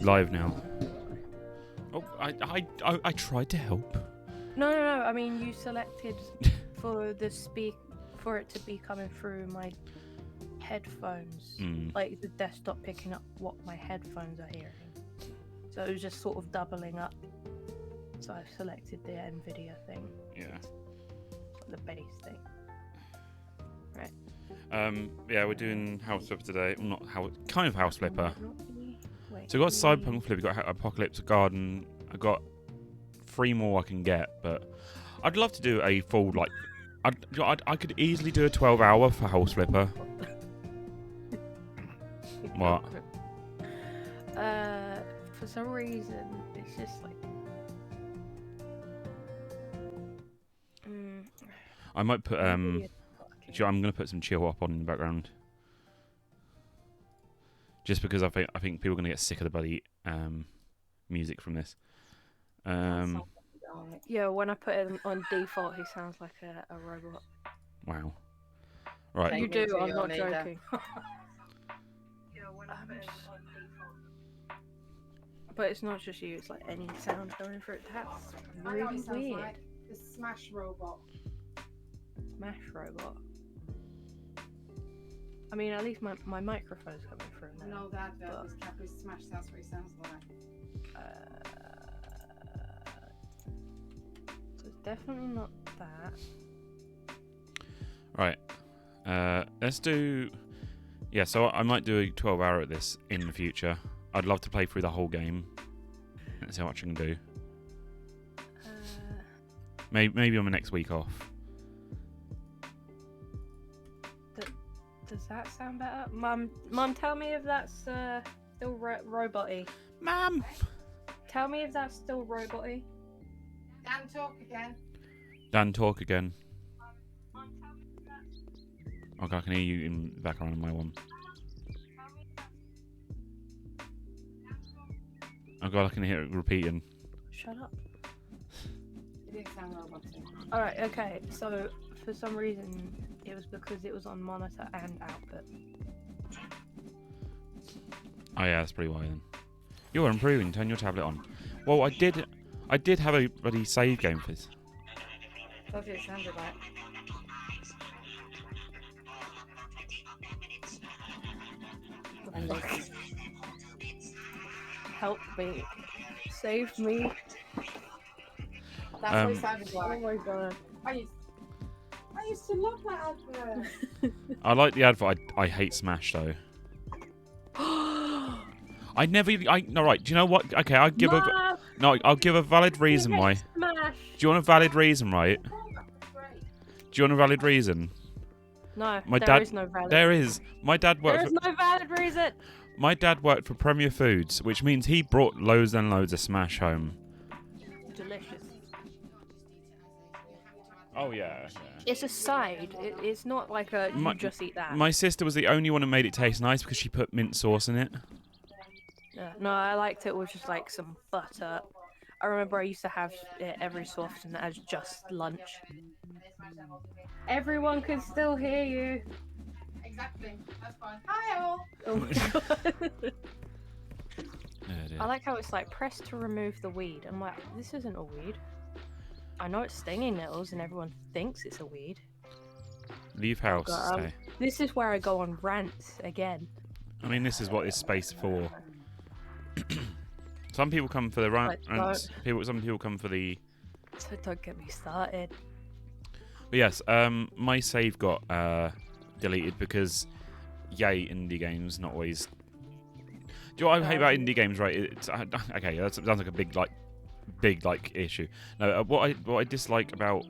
Live now. Oh, I tried to help. No. I mean, you selected for it to be coming through my headphones, like the desktop picking up what my headphones are hearing. So it was just sort of doubling up. So I've selected the NVIDIA thing. Yeah. The bass thing. Right. Yeah, we're doing House Flipper today. Well, not how, kind of House Flipper. Wait, So I got Cyberpunk Flipper, got Apocalypse Garden. I got 3 more I can get, but I'd love to do a full I could easily do a 12-hour for House Flipper. What? For some reason, it's just like. I might put I'm gonna put some chill hop on in the background, just because I think people are gonna get sick of the bloody music from this. Yeah, when I put him on default, he sounds like a robot. Wow. Right. You do. I'm not joking. But it's not just you. It's like any sound going through it. That's really weird. Like the Smash robot. Smash robot. I mean, at least my microphone's coming through now. No, that was Capri Smash. That's what he sounds like. So it's definitely not that. Right. Let's do. Yeah, so I might do a 12-hour at this in the future. I'd love to play through the whole game. Let's see how much I can do. Maybe on the next week off. Does that sound better? Mum, tell me if that's still robot-y. Mum! Tell me if that's still robot-y. Dan, talk again. Dan, talk again. Okay, I can hear you in the background of my one. Oh god, I can hear it repeating. Shut up. It didn't sound robotic. Alright, okay, so for some reason it was because it was on monitor and output. Oh yeah, that's pretty why then. You're improving. Turn your tablet on. Well, I did have a bloody save game for this. That's what it sounded like. Help me. Save me. That's what it sounded Oh like. my god. I used to love that advert. I like the advert. I hate Smash though. I never. No, right. Do you know what? Okay, I'll give a. No, I'll give a valid reason why. Do Smash. you want a valid reason, right? Do you want a valid reason? No, My there dad. is no valid. There is. My dad worked. There is no valid reason. My dad worked for Premier Foods, which means he brought loads and loads of Smash home. Delicious. Oh yeah. It's a side. It's not like a you just eat that. My sister was the only one who made it taste nice because she put mint sauce in it. Yeah, no, I liked it with just like some butter. I remember I used to have it every so often as just lunch. Everyone can still hear you. Exactly. That's fine. Hi all. Oh my god. Oh, dear. I like how it's like press to remove the weed. I'm like, this isn't a weed. I know it's stinging nettles and everyone thinks it's a weed. Leave house. But, Stay. this is where I go on rants again. I mean, this is what this space for. Some people come for the rants. Some people come for the. So don't get me started. But yes, my save got deleted because, yay, indie games not always. Do you know what I hate about indie games? Right? It's okay. That sounds like a big issue. No, what I dislike about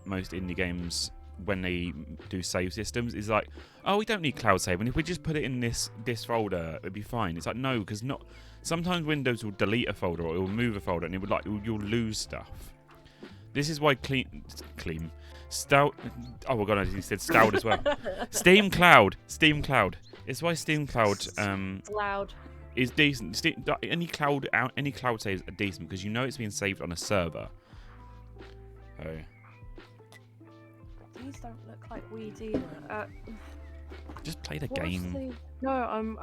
most indie games when they do save systems is like, oh, we don't need cloud save, and if we just put it in this folder, it'd be fine. It's like, no, because not. Sometimes Windows will delete a folder or it will move a folder, and it would you'll lose stuff. This is why Stout. Oh my god, I said Stout as well. Steam Cloud. It's why Steam Cloud Loud. is decent. Any cloud saves are decent because you know it's being saved on a server. Oh. These don't look like weeds either. Just play the game. No, I'm.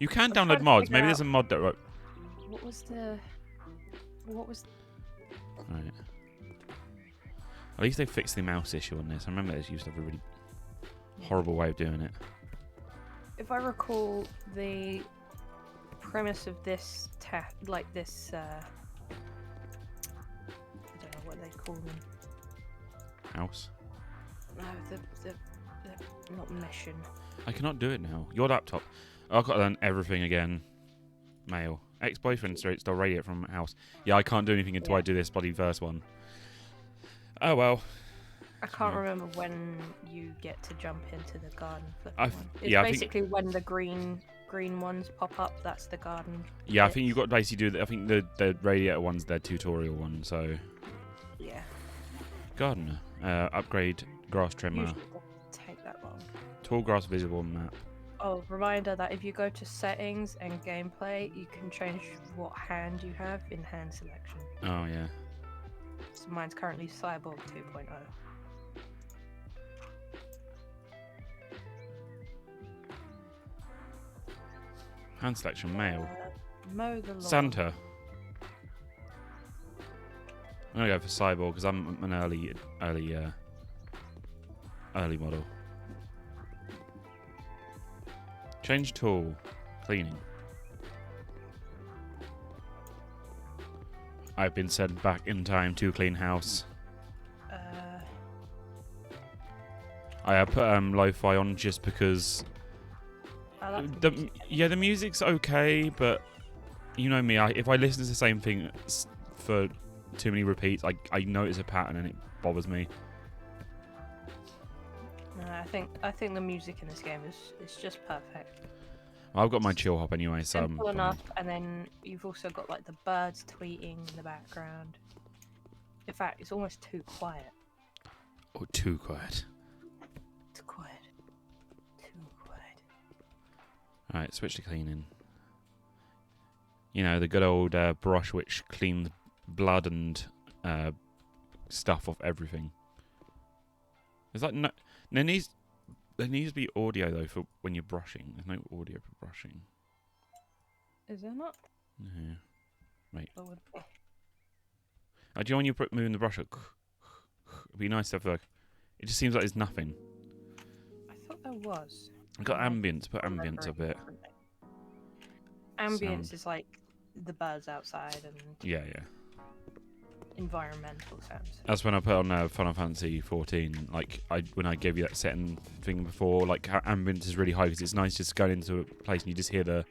You can I'm trying download to mods. figure Maybe out- there's a mod that. What was the? Right. At least they fixed the mouse issue on this. I remember they used to have a really horrible way of doing it. If I recall, the premise of this this. I don't know what they call them. House. No, the not mission. I cannot do it now. Your laptop. I've got to learn everything again. Mail. Ex-boyfriend stole radio from house. Yeah, I can't do anything until I do this bloody first one. Oh well. I can't remember when you get to jump into the garden for I one. th- It's yeah, I think- basically when the green ones pop up. That's the garden. Yeah, I bits. think you've got to basically do. I think the radiator one's their tutorial one. So Yeah. gardener. Upgrade grass trimmer. Usually doesn't take that long. Tall grass visible on map. Oh, reminder that if you go to settings and gameplay, you can change what hand you have in hand selection. Oh yeah. So mine's currently Cyborg 2.0. Hand selection. Male. Mow the lawn. Santa. I'm gonna go for cyborg because I'm an early model. Change tool. Cleaning. I've been sent back in time to clean house. I put lo-fi on just because I like the music's okay, but you know me, if I listen to the same thing for too many repeats, I notice a pattern and it bothers me. No, I think the music in this game is just perfect. I've got my chill hop anyway, so I'm Simple fine. enough, and then you've also got like the birds tweeting in the background. In fact, it's almost too quiet. Oh, too quiet. Too quiet. Too quiet. Alright, switch to cleaning. You know, the good old brush which cleans blood and stuff off everything. Is that no? Then these There needs to be audio though for when you're brushing. There's no audio for brushing. Is there not? No. Wait. There would be. Do you know when you're moving the brush? It'd be nice to have like. It just seems like there's nothing. I thought there was. I've got ambience. Put ambience a bit. Ambience Sound. is like the birds outside and Yeah. environmental sounds. That's when I put on Final Fantasy 14. Like when I gave you that setting thing before, like how ambience is really high because it's nice just going into a place and you just hear the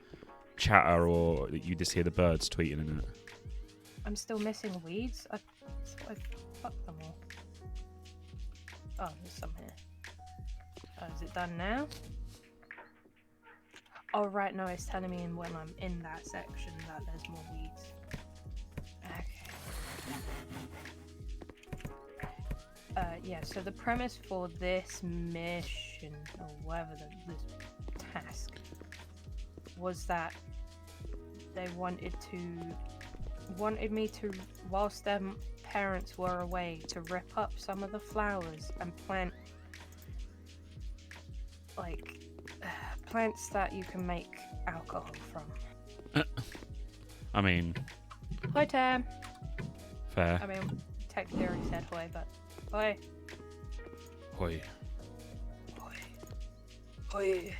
chatter or you just hear the birds tweeting in it. I'm still missing weeds. I fucked them all. Oh, there's some here. Oh, is it done now? Oh, right, no, it's telling me when I'm in that section that there's more weeds. Okay. Yeah, so the premise for this mission, or whatever this task, was that they wanted me to, whilst their parents were away, to rip up some of the flowers and plant like plants that you can make alcohol from. I mean, Hi Tam. fair. I mean, technically I already said hi, but hi. Hoi. Hi. Hi.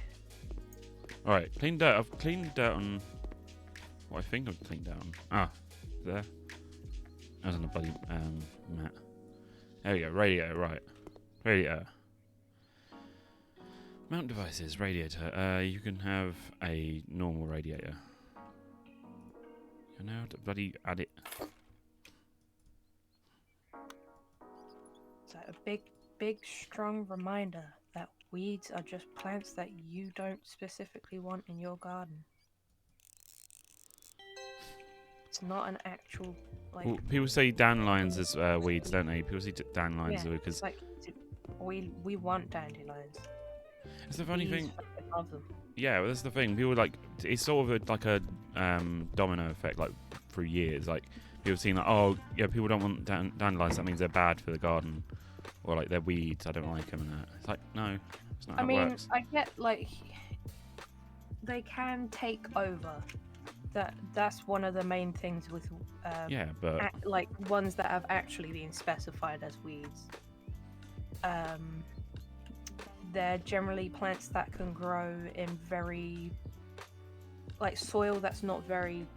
Alright, clean dirt. I've cleaned dirt on. What I think I've cleaned dirt on. Ah, there. That was on the bloody mat. There we go. Radio. Right. Radio. Mount devices. Radiator. You can have a normal radiator. You know how to bloody add it. So a big, strong reminder that weeds are just plants that you don't specifically want in your garden. It's not an actual, like... Well, people say dandelions as weeds, don't they? People say dandelions yeah, because... it's like, we want dandelions. It's the funny Bees thing... fucking love them. Yeah, well, that's the thing. People like... It's sort of like a domino effect, like, for years. Like, people seem like, oh, yeah, people don't want dandelions. That means they're bad for the garden. Or, like, they're weeds. I don't like them and that. It's like, no. It's not how it works. I get, like... They can take over. That's one of the main things with Yeah, but... like ones that have actually been specified as weeds. They're generally plants that can grow in very like soil that's not very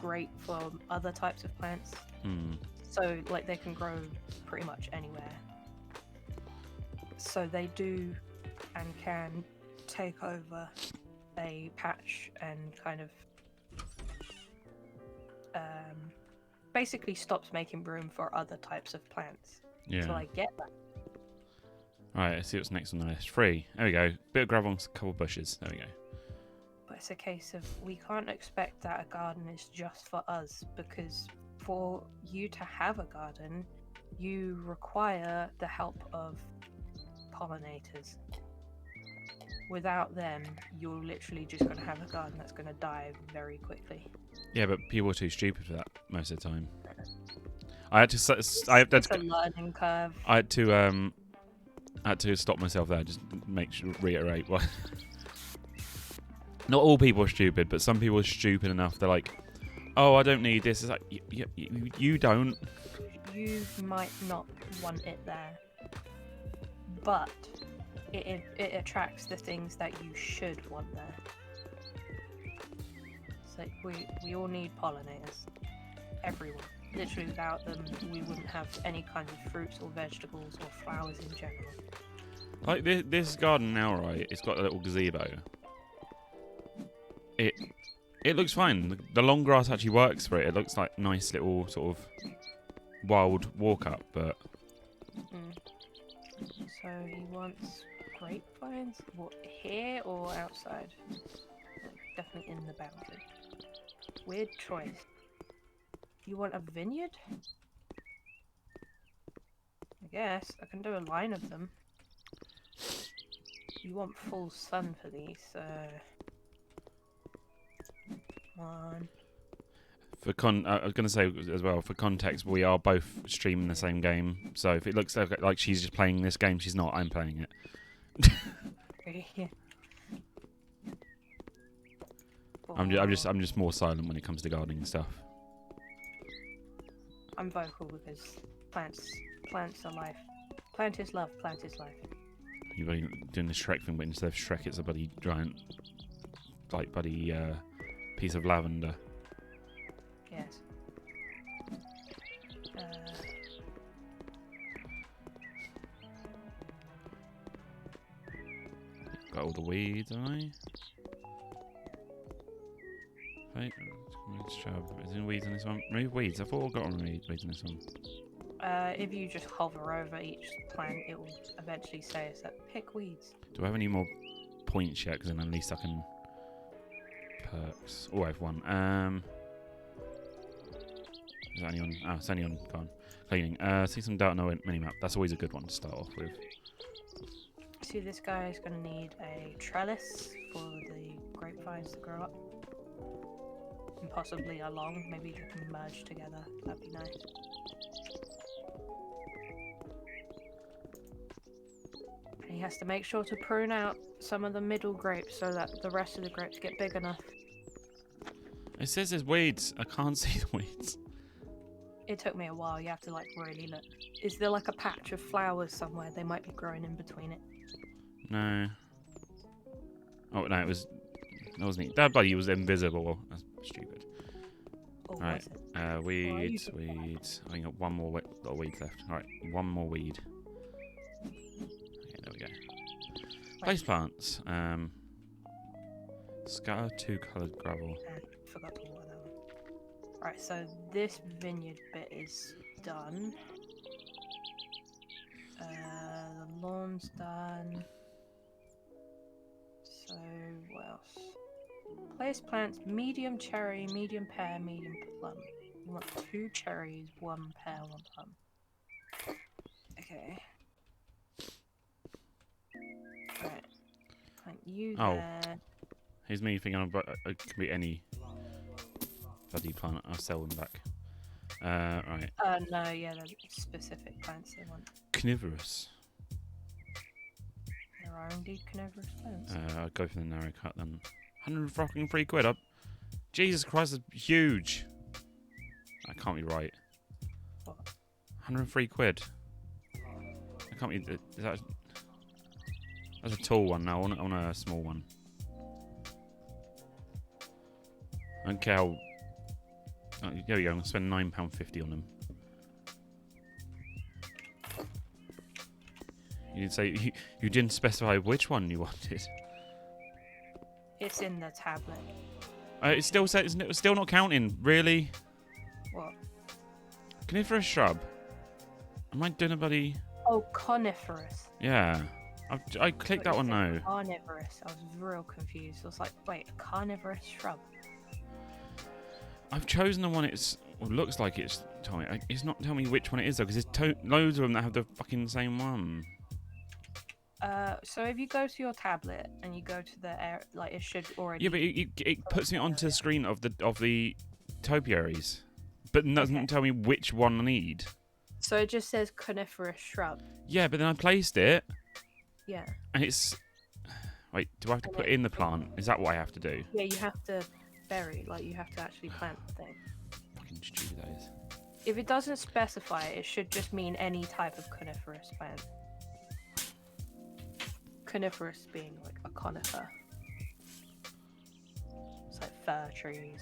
great for other types of plants. So like they can grow pretty much anywhere. So they do and can take over a patch and kind of basically stops making room for other types of plants. Yeah. So I get that. Alright, let's see what's next on the list. 3. There we go. Bit of gravel and a couple bushes. There we go. But it's a case of we can't expect that a garden is just for us, because for you to have a garden, you require the help of pollinators. Without them, you're literally just going to have a garden that's going to die very quickly. Yeah, but people are too stupid for that most of the time. I had to... It's a learning curve. I had to stop myself there, just reiterate why. Not all people are stupid, but some people are stupid enough. They're like, "Oh, I don't need this." It's like, you don't. You might not want it there, but it attracts the things that you should want there. It's like we all need pollinators. Everyone. Literally, without them, we wouldn't have any kind of fruits or vegetables or flowers in general. Like this garden now, right? It's got a little gazebo. It looks fine. The long grass actually works for it. It looks like nice little sort of wild walk up, but. So he wants grapevines. What, here or outside? Definitely in the boundary. Weird choice. You want a vineyard? I guess. I can do a line of them. You want full sun for these, so... Come on. I was going to say as well, for context, we are both streaming the same game. So if it looks like she's just playing this game, she's not. I'm playing it. Yeah. I'm just more silent when it comes to gardening stuff. I'm vocal because plants are life. Plant is love, plant is life. You're doing the Shrek thing, but instead of Shrek, it's a bloody giant, like bloody piece of lavender. Yes. Got all the weeds, haven't I? Right, let's try. Is there weeds in this one? Remove weeds. I thought I got on weeds in this one. If you just hover over each plant, it will eventually say it's like pick weeds. Do I have any more points yet? Because then at least I can perks. Oh, I have one. Is that any on? Ah, it's only on gone. Cleaning. See some data no minimap. That's always a good one to start off with. See, this guy is going to need a trellis for the grapevines to grow up. And possibly along. Maybe you can merge together. That'd be nice. And he has to make sure to prune out some of the middle grapes so that the rest of the grapes get big enough. It says there's weeds. I can't see the weeds. It took me a while. You have to like really look. Is there like a patch of flowers somewhere? They might be growing in between it. No. Oh no, it was. That wasn't. That bloody was invisible. That's stupid. Oh, Right. was it? Weeds. Weeds. I think got one more lot of weeds left. All right, one more weed. Okay, there we go. Place plants. Scatter 2-coloured gravel. Forgot to water that one. Right, so this vineyard bit is done. The lawn's done. So, what else? Place plants, medium cherry, medium pear, medium plum. You want 2 cherries, 1 pear, 1 plum. Okay. Right. Plant you there. Here's me thinking it could be any bloody plant. I'll sell them back. Right. No, yeah, they're specific plants they want. Carnivorous. There are indeed carnivorous plants. I'll go for the narrow cut then. 103 quid up. Jesus Christ, that's huge. That can't be right. What? 103 quid. That can't be. Is that? That's a tall one now. I want a small one. I don't care how. Oh, there we go. I'm gonna spend £9.50 on them. You didn't say you didn't specify which one you wanted. It's in the tablet. It still says it's still not counting. Really? What? Coniferous shrub. Am I doing a bloody? Oh, coniferous. Yeah. I clicked that one now. Carnivorous. I was real confused. I was like, wait, a carnivorous shrub. I've chosen the one looks like it's telling me. It's not telling me which one it is though, because there's loads of them that have the fucking same one. So if you go to your tablet and you go to the air, like it should already. Yeah, but it puts me onto the screen of the topiaries, but doesn't tell me which one I need. So it just says coniferous shrub. Yeah, but then I placed it. Yeah. And it's. Wait, do I have to put in the plant? Is that what I have to do? Yeah, you have to bury, like you have to actually plant the thing. Fucking stupid that is. If it doesn't specify, it should just mean any type of coniferous plant. Coniferous being like a conifer. It's like fir trees.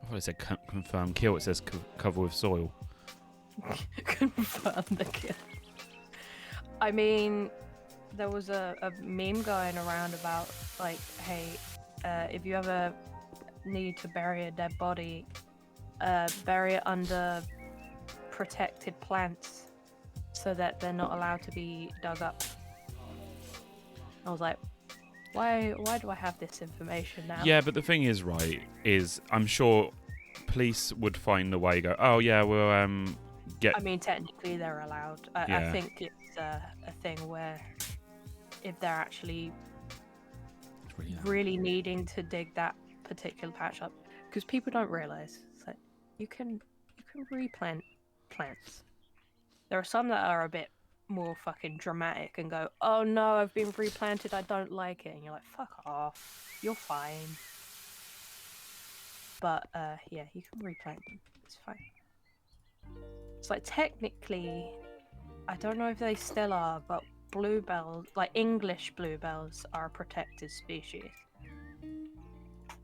I thought it said confirm kill. It says cover with soil. Confirm the kill. I mean, there was a meme going around about like, hey, if you ever need to bury a dead body, bury it under protected plants so that they're not allowed to be dug up. I was like, why do I have this information now? Yeah, but the thing is, right, is I'm sure police would find a way. Go, oh yeah, we'll get. I mean, technically they're allowed. I think it's a thing where if they're actually really needing to dig that particular patch up, because people don't realize, it's like you can replant plants. There are some that are a bit more fucking dramatic and go, "Oh no, I've been replanted. I don't like it," and you're like, "Fuck off. You're fine." But yeah, you can replant them. It's fine. It's like technically, I don't know if they still are, but bluebells, like English bluebells, are a protected species.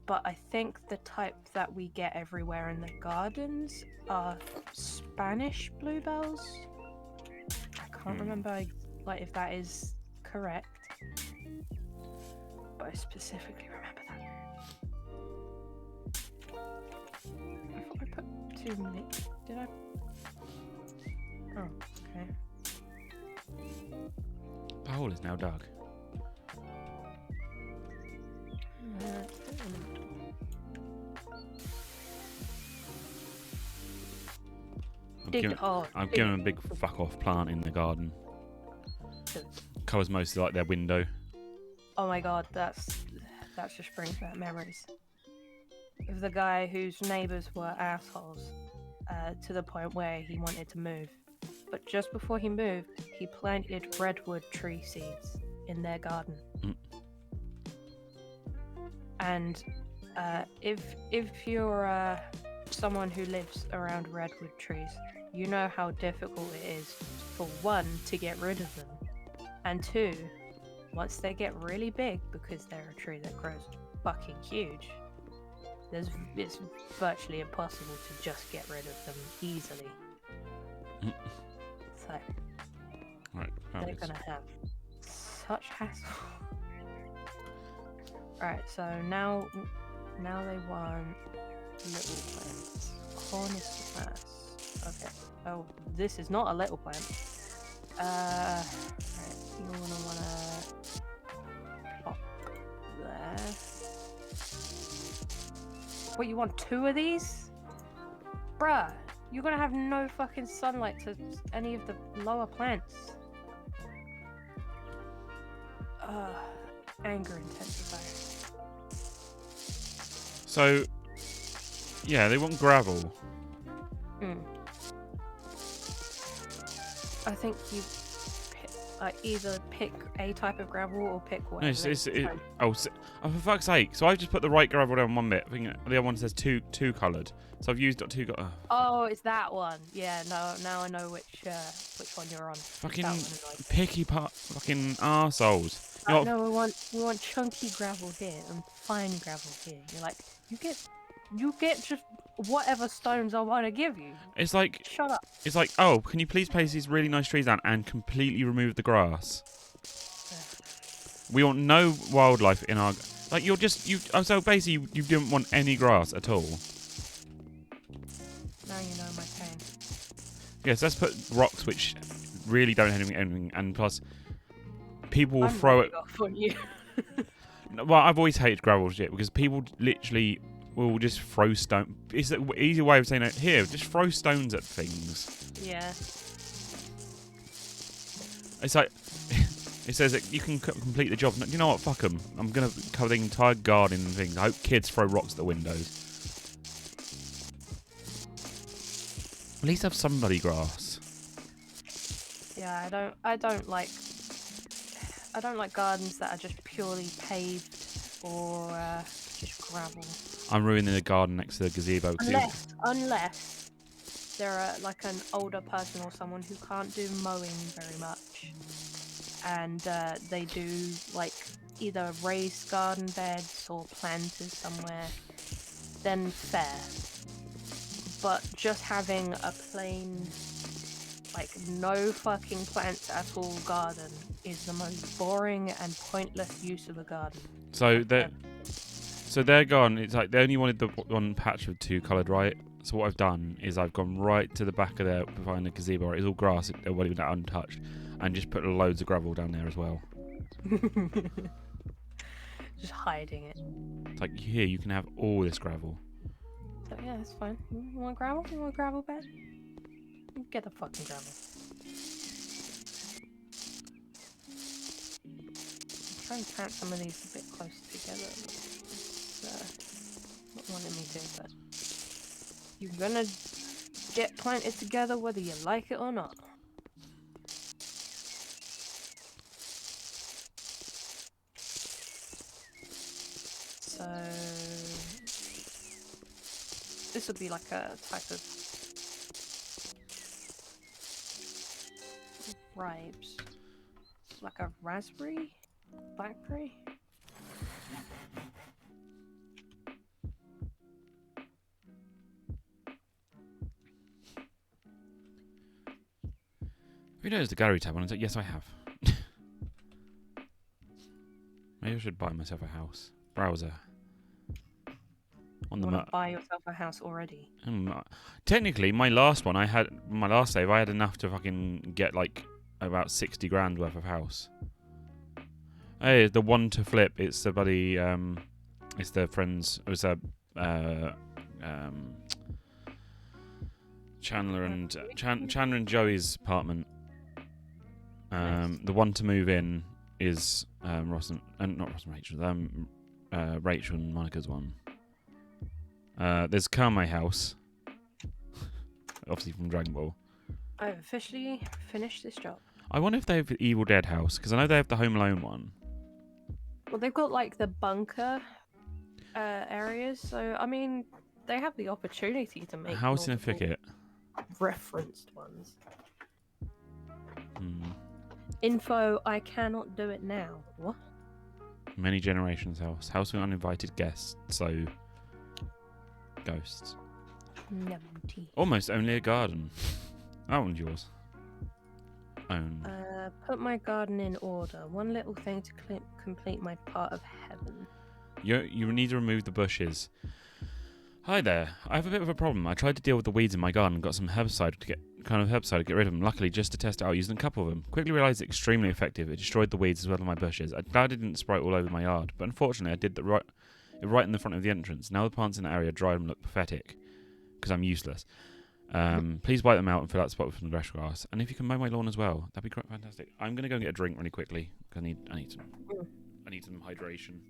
But I think the type that we get everywhere in the gardens are Spanish bluebells. I can't remember like if that is correct, but I specifically remember that. I thought I put too many. Did I? Oh, okay. The hole is now dug. I'm giving them a big fuck off plant in the garden. Covers most of like their window. Oh my god, that just brings back memories of the guy whose neighbours were assholes to the point where he wanted to move. But just before he moved, he planted redwood tree seeds in their garden. And if you're someone who lives around redwood trees, you know how difficult it is for one, to get rid of them, and two, once they get really big, because they're a tree that grows fucking huge, it's virtually impossible to just get rid of them easily. So Right, they're gonna have such hassle. Alright, so now they want little plants. Corn is fast. Okay. Oh, this is not a little plant. Right, you're gonna wanna plop there. What, you want 2 of these? Bruh, you're gonna have no fucking sunlight to any of the lower plants. Anger intensifier. So, yeah, they want gravel. I think you either pick a type of gravel or pick No, whatever. oh, for fuck's sake! So I've just put the right gravel down one bit. I think the other one says two coloured. So I've used two. Oh, it's that one. Yeah, no, now I know which one you're on. Fucking picky fucking arseholes. You know No, we want chunky gravel here and fine gravel here. You're like, you get just whatever stones I want to give you. It's like, shut up. It's like, oh, can you please place these really nice trees down and completely remove the grass? We want no wildlife in our. Like so basically you didn't want any grass at all. Now you know my pain. Yes, let's put rocks which really don't have anything, and plus people will throw it. Well, I've always hated gravel shit because people literally will just throw stone. It's an easy way of saying it. Here, just throw stones at things. Yeah. It's like it says that you can complete the job. You know what? Fuck them. I'm gonna cover the entire garden and things. I hope kids throw rocks at the windows. At least have some bloody grass. Yeah, I don't like gardens that are just purely paved or just gravel. I'm ruining the garden next to the gazebo. Unless they're like an older person or someone who can't do mowing very much, and they do like either raised garden beds or planters somewhere, then fair. But just having a plain, like, no fucking plants at all garden is the most boring and pointless use of a garden. So they're gone. It's like they only wanted the one patch of 2 coloured, right? So what I've done is I've gone right to the back of there behind the gazebo. It's all grass. It won't even that untouched, and just put loads of gravel down there as well. Just hiding it. It's like, here, you can have all this gravel. So yeah, that's fine. You want gravel? You want gravel bed? Get the fucking gravel. I'm trying to plant some of these a bit closer together. It's not wanting me to, but you're gonna get planted together whether you like it or not. So this would be like a type of grapes, like a raspberry, blackberry. Have you noticed the gallery tab on it? Yes, I have. Maybe I should buy myself a house. Browser. On You the want to buy yourself a house already? Technically, my last save, I had enough to fucking get like about 60 grand worth of house. Hey, the one to flip. It's the buddy. It's the friends. It was a Chandler and Joey's apartment. Nice. The one to move in is Ross and not Ross and Rachel. Rachel and Monica's one. There's Kame House, obviously from Dragon Ball. I've officially finished this job. I wonder if they have the Evil Dead house, because I know they have the Home Alone one. Well, they've got like the bunker areas, so I mean, they have the opportunity to make House in a multiple Thicket. referenced ones. Hmm. Info: I cannot do it now. What? Many Generations house. House with uninvited guests, so ghosts. Numpty. Almost only a garden. That one's yours. Own. Put my garden in order. One little thing to complete my part of heaven. You need to remove the bushes. Hi there. I have a bit of a problem. I tried to deal with the weeds in my garden and got some herbicide to get rid of them. Luckily, just to test it out, using a couple of them. Quickly realised it's extremely effective. It destroyed the weeds as well as my bushes. I'm glad it didn't spray all over my yard, but unfortunately, I did that right in the front of the entrance. Now the plants in the area dry and look pathetic because I'm useless. Please wipe them out and fill out the spot with some fresh grass. And if you can mow my lawn as well, that'd be quite fantastic. I'm gonna go and get a drink really quickly. I need some hydration.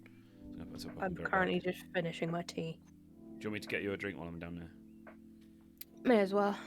I'm currently just finishing my tea. Do you want me to get you a drink while I'm down there? May as well.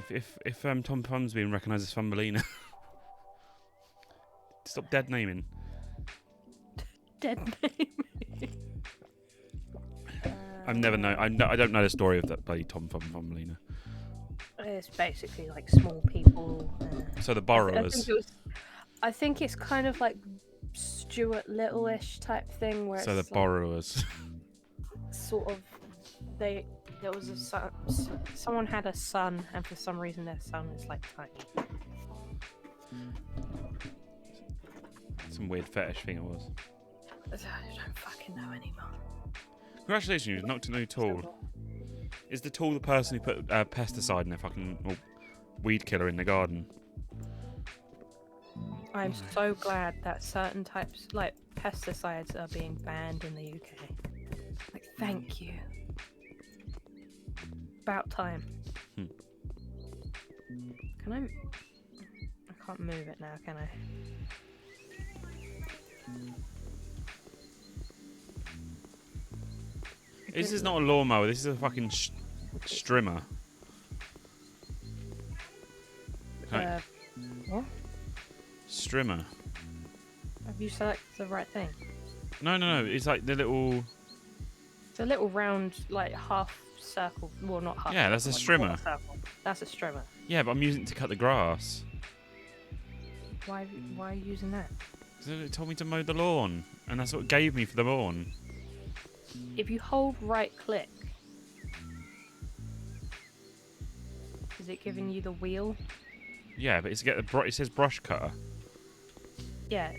if Tom Thumb's being recognised as Thumbelina, stop dead naming. Dead name. I don't know the story of that bloody Tom Thumbelina. It's basically like small people. So the borrowers. I think it's kind of like Stuart Little-ish type thing where So the it's borrowers. sort of there was a son, someone had a son, and for some reason their son is like tiny. Some weird fetish thing it was. I don't fucking know anymore. Congratulations, you knocked a new tool. Is the tool the person who put pesticide in their fucking weed killer in the garden? I'm so glad that certain types, like pesticides, are being banned in the UK. Like, thank you. About time. Can I can't move it now, can I? This is not a lawnmower. This is a fucking strimmer. What? Strimmer. Have you selected the right thing? No. It's like the little. It's a little round, like half circle. Well, not half. Yeah, that's a strimmer. Circle. That's a strimmer. Yeah, but I'm using it to cut the grass. Why are you using that? So it told me to mow the lawn, and that's what it gave me for the lawn. If you hold right click, is it giving you the wheel? Yeah, but it says brush cutter. Yeah,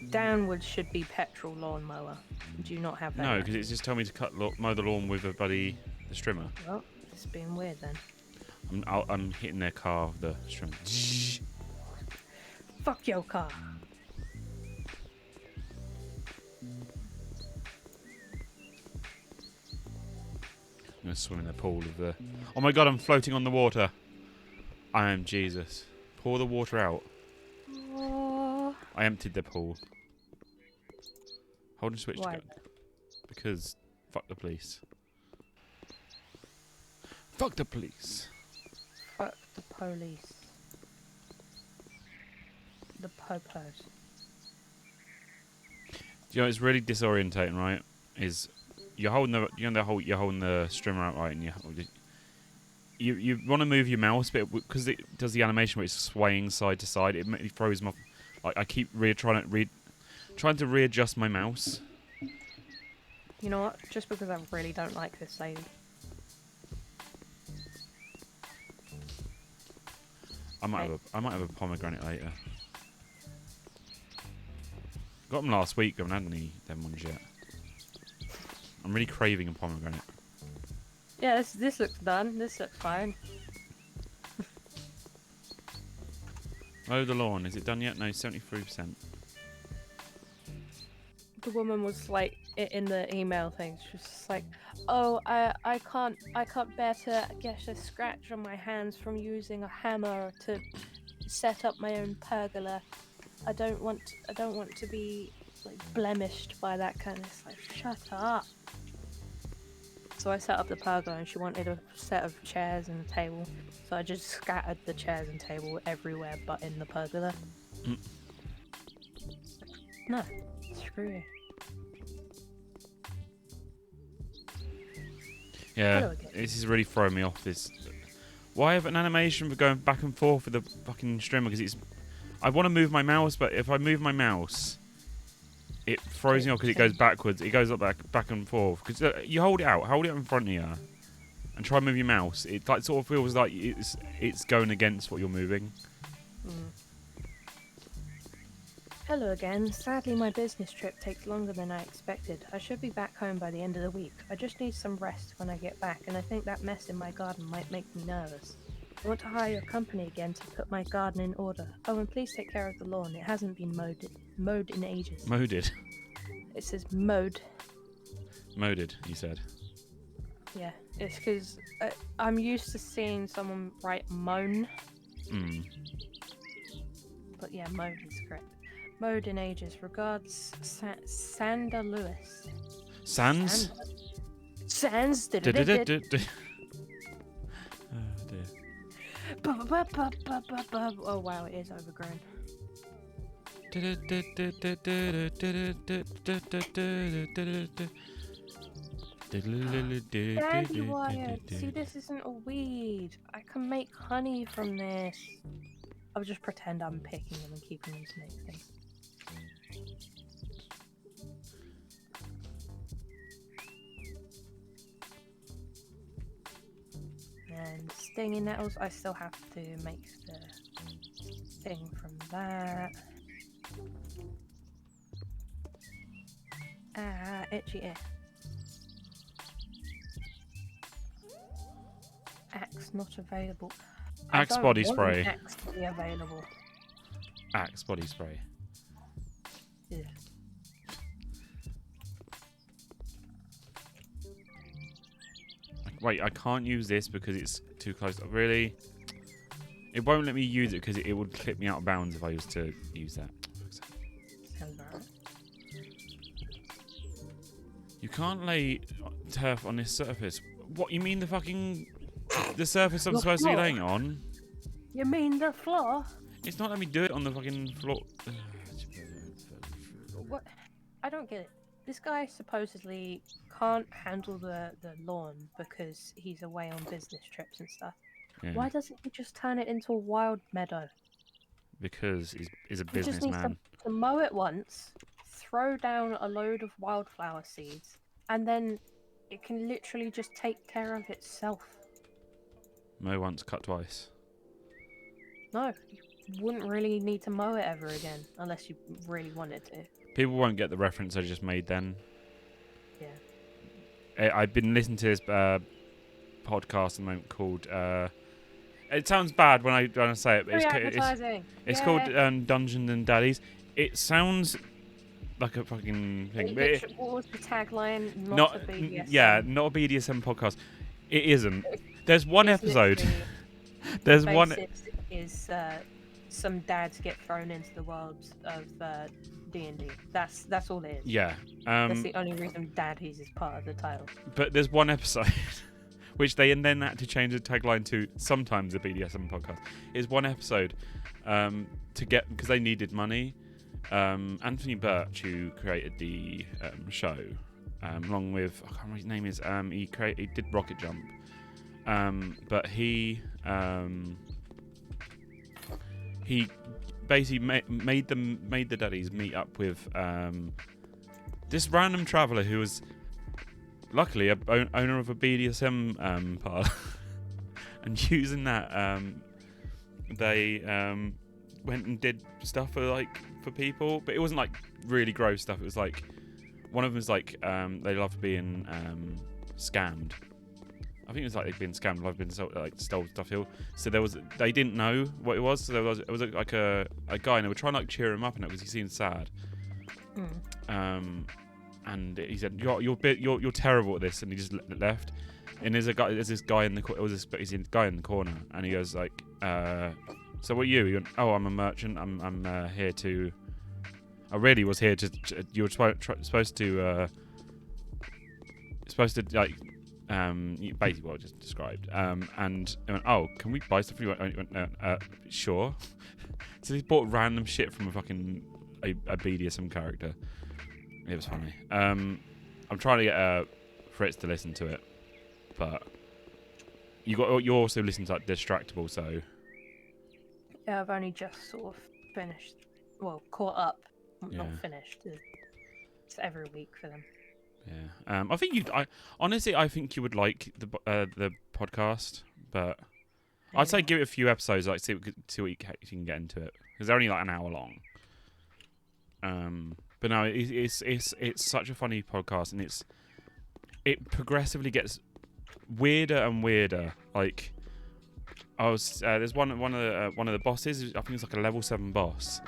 downwards should be petrol lawnmower. Do you not have that? No, yet? because it's just told me to mow the lawn with the strimmer. Well, it's being weird then. I'm hitting their car with the strimmer. Fuck your car. I'm going to swim in the pool of the... Oh my god, I'm floating on the water. I am Jesus. Pour the water out. Oh. I emptied the pool. Hold and switch to Why? go. Because fuck the police. Fuck the police. Fuck the police. The popos. Do you know it's really disorientating, right? Is you're holding the strimmer out right, and you want to move your mouse, but because it does the animation where it's swaying side to side, it throws me off. Like I keep trying to readjust my mouse. You know what? Just because I really don't like this lady. I might have a pomegranate later. Got them last week. I haven't had any of them ones yet. I'm really craving a pomegranate. Yeah, this looks done. This looks fine. Mow the lawn. Is it done yet? No, 73%. The woman was like in the email thing. She was just like, "Oh, I can't bear to get a scratch on my hands from using a hammer to set up my own pergola. I don't want to be like blemished by that kind of." It's like, shut up. So I set up the pergola, and she wanted a set of chairs and a table. So I just scattered the chairs and table everywhere but in the pergola. No, screw you. Yeah, this is really throwing me off. This. Why have an animation for going back and forth with the fucking strimmer? Because it's. I want to move my mouse, but if I move my mouse, it throws me off because it goes backwards. It goes up back and forth. Because you hold it in front of you, and try and move your mouse. It like sort of feels like it's going against what you're moving. Hello again. Sadly, my business trip takes longer than I expected. I should be back home by the end of the week. I just need some rest when I get back, and I think that mess in my garden might make me nervous. I want to hire your company again to put my garden in order. Oh, and please take care of the lawn. It hasn't been mowed in ages. Moded. It says mowed. Moded, you said. Yeah, it's because I'm used to seeing someone write moan. But yeah, mowed is correct. Mowed in ages. Regards, Sander Lewis. Sans? Sans. Oh dear. Boom. Oh wow, it is overgrown. Dandelion. See, this isn't a weed. I can make honey from this. I'll just pretend I'm picking them and keeping them to make things. And stinging nettles, I still have to make the thing from that. Ah, itchy ear. Axe not available. Axe I don't body want spray. an axe to be available. Axe body spray. Yeah. Wait, I can't use this because it's too close. Really? It won't let me use it because it would clip me out of bounds if I was to use that. Sounds alright. You can't lay turf on this surface. What, you mean the surface I'm The supposed to be floor. laying on? You mean the floor? It's not letting me do it on the fucking floor. What? I don't get it. This guy supposedly can't handle the lawn because he's away on business trips and stuff. Yeah, Why doesn't he just turn it into a wild meadow? because he's a He just needs businessman. to mow it once, throw down a load of wildflower seeds, and then it can literally just take care of itself. Mow once, cut twice. No, you wouldn't really need to mow it ever again unless you really wanted to. People won't get the reference I just made then. Yeah. I've been listening to this podcast at the moment called... it sounds bad when I say it, but Free it's advertising. It's Yay. called Dungeons and Daddies. It sounds like a fucking thing. But What was the tagline? not a BDSM. yeah, not a BDSM podcast. It isn't. There's one It's episode. literally- There's the one. basis is some dads get thrown into the world of D&D. That's all it is. Yeah. That's the only reason daddies is part of the title. But there's one episode which they then had to change the tagline to sometimes a BDSM podcast. Is one episode to get because they needed money. Anthony Birch, who created the show, along with I can't remember what his name is. He did Rocket Jump, but he basically made the daddies meet up with this random traveller who was luckily owner of a BDSM parlor, and using that they went and did stuff for people, but it wasn't like really gross stuff. It was like one of them was like they love being scammed. I think it was like they've been scammed, like been stole stuff. So they didn't know what it was. So it was like a guy, and they were trying to like cheer him up, and it was he seemed sad. And he said, "You're terrible at this," and he just left. And there's this guy in the guy in the corner, and he goes like, "So what are you?" He went, "Oh, I'm a merchant. I'm here to. I really was here to. You were supposed to like." Basically what I just described. And I went, "Oh, can we buy stuff from you?" He went, "Sure." So he bought random shit from a BDSM character. It was funny. I'm trying to get Fritz to listen to it, but you also listen to like Distractable, so Yeah, I've only just sort of finished. Well, caught up. Yeah. Not finished. It's every week for them. yeah. I think honestly I think you would like the podcast, but I'd say give it a few episodes, like see what you can get into it, because they're only like an hour long. But no, it's such a funny podcast, and it progressively gets weirder and weirder. Like there's one of the bosses. I think it's like a level 7 boss.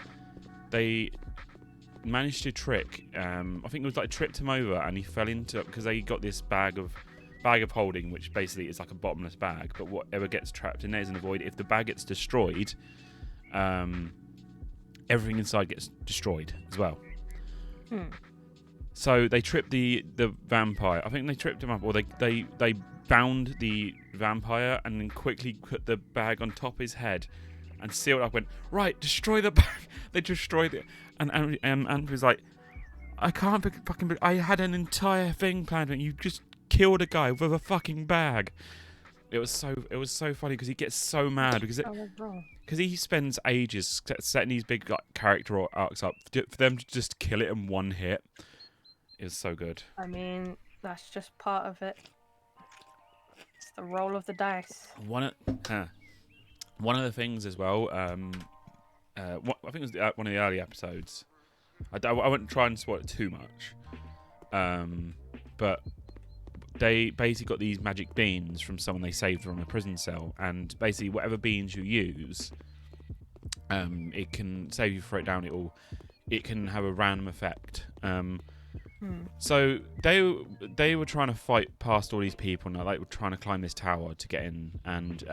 They managed to trick. I think it was like tripped him over, and he fell into it because they got this bag of holding, which basically is like a bottomless bag. But whatever gets trapped in there is in the void. If the bag gets destroyed, everything inside gets destroyed as well. So they tripped the vampire. I think they tripped him up, or they bound the vampire and then quickly put the bag on top of his head and sealed up. Went, right, destroy the bag. They destroyed it. And Andrew's like, I can't fucking. I had an entire thing planned, and you just killed a guy with a fucking bag. It was so funny because he gets so mad because he spends ages setting these big like, character arcs up for them to just kill it in one hit. It was so good. I mean, that's just part of it. It's the roll of the dice. One of the things as well. I think it was one of the early episodes. I wouldn't try and spoil it too much. But they basically got these magic beans from someone they saved from a prison cell, and basically whatever beans you use, it can save you throw it down. It can have a random effect. So they were trying to fight past all these people, and they were trying to climb this tower to get in, and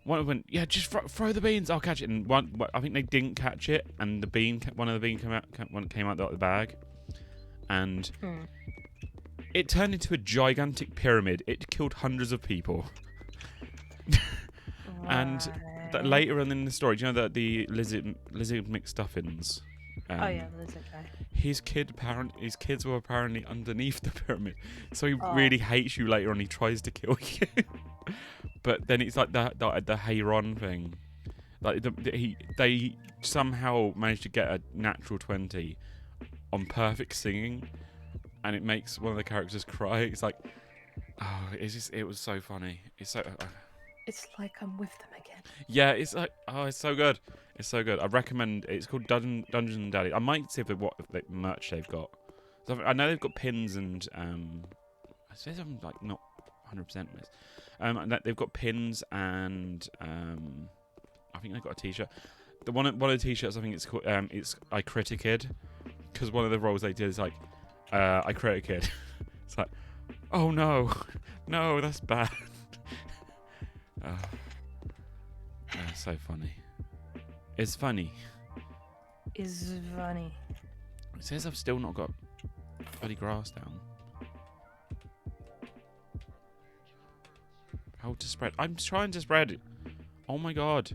one of them went, yeah, just throw the beans, I'll catch it. And I think they didn't catch it, and one of the beans came out of the bag, and it turned into a gigantic pyramid. It killed hundreds of people. And later on in the story, do you know that the lizard McStuffins? Oh yeah, the lizard guy. His kids were apparently underneath the pyramid, so he really hates you later on. He tries to kill you, but then it's like the Hayron thing. Like they somehow managed to get a natural 20 on perfect singing, and it makes one of the characters cry. It's like, oh, it was so funny. It's so. It's like I'm with them again. Yeah, it's like, oh, it's so good. It's so good. I recommend. It's called Dungeons and Daddy. I might see what merch they've got. So I know they've got pins and I suppose I'm like not 100% on this. And they've got pins and I think they've got a T-shirt. One of the T-shirts I think it's called it's I Crit a Kid, because one of the roles they did is like I Crit a Kid. It's like, oh no, no, that's bad. So funny. It's funny. It's funny. It says I've still not got bloody grass down. How to spread? I'm trying to spread it. Oh my god.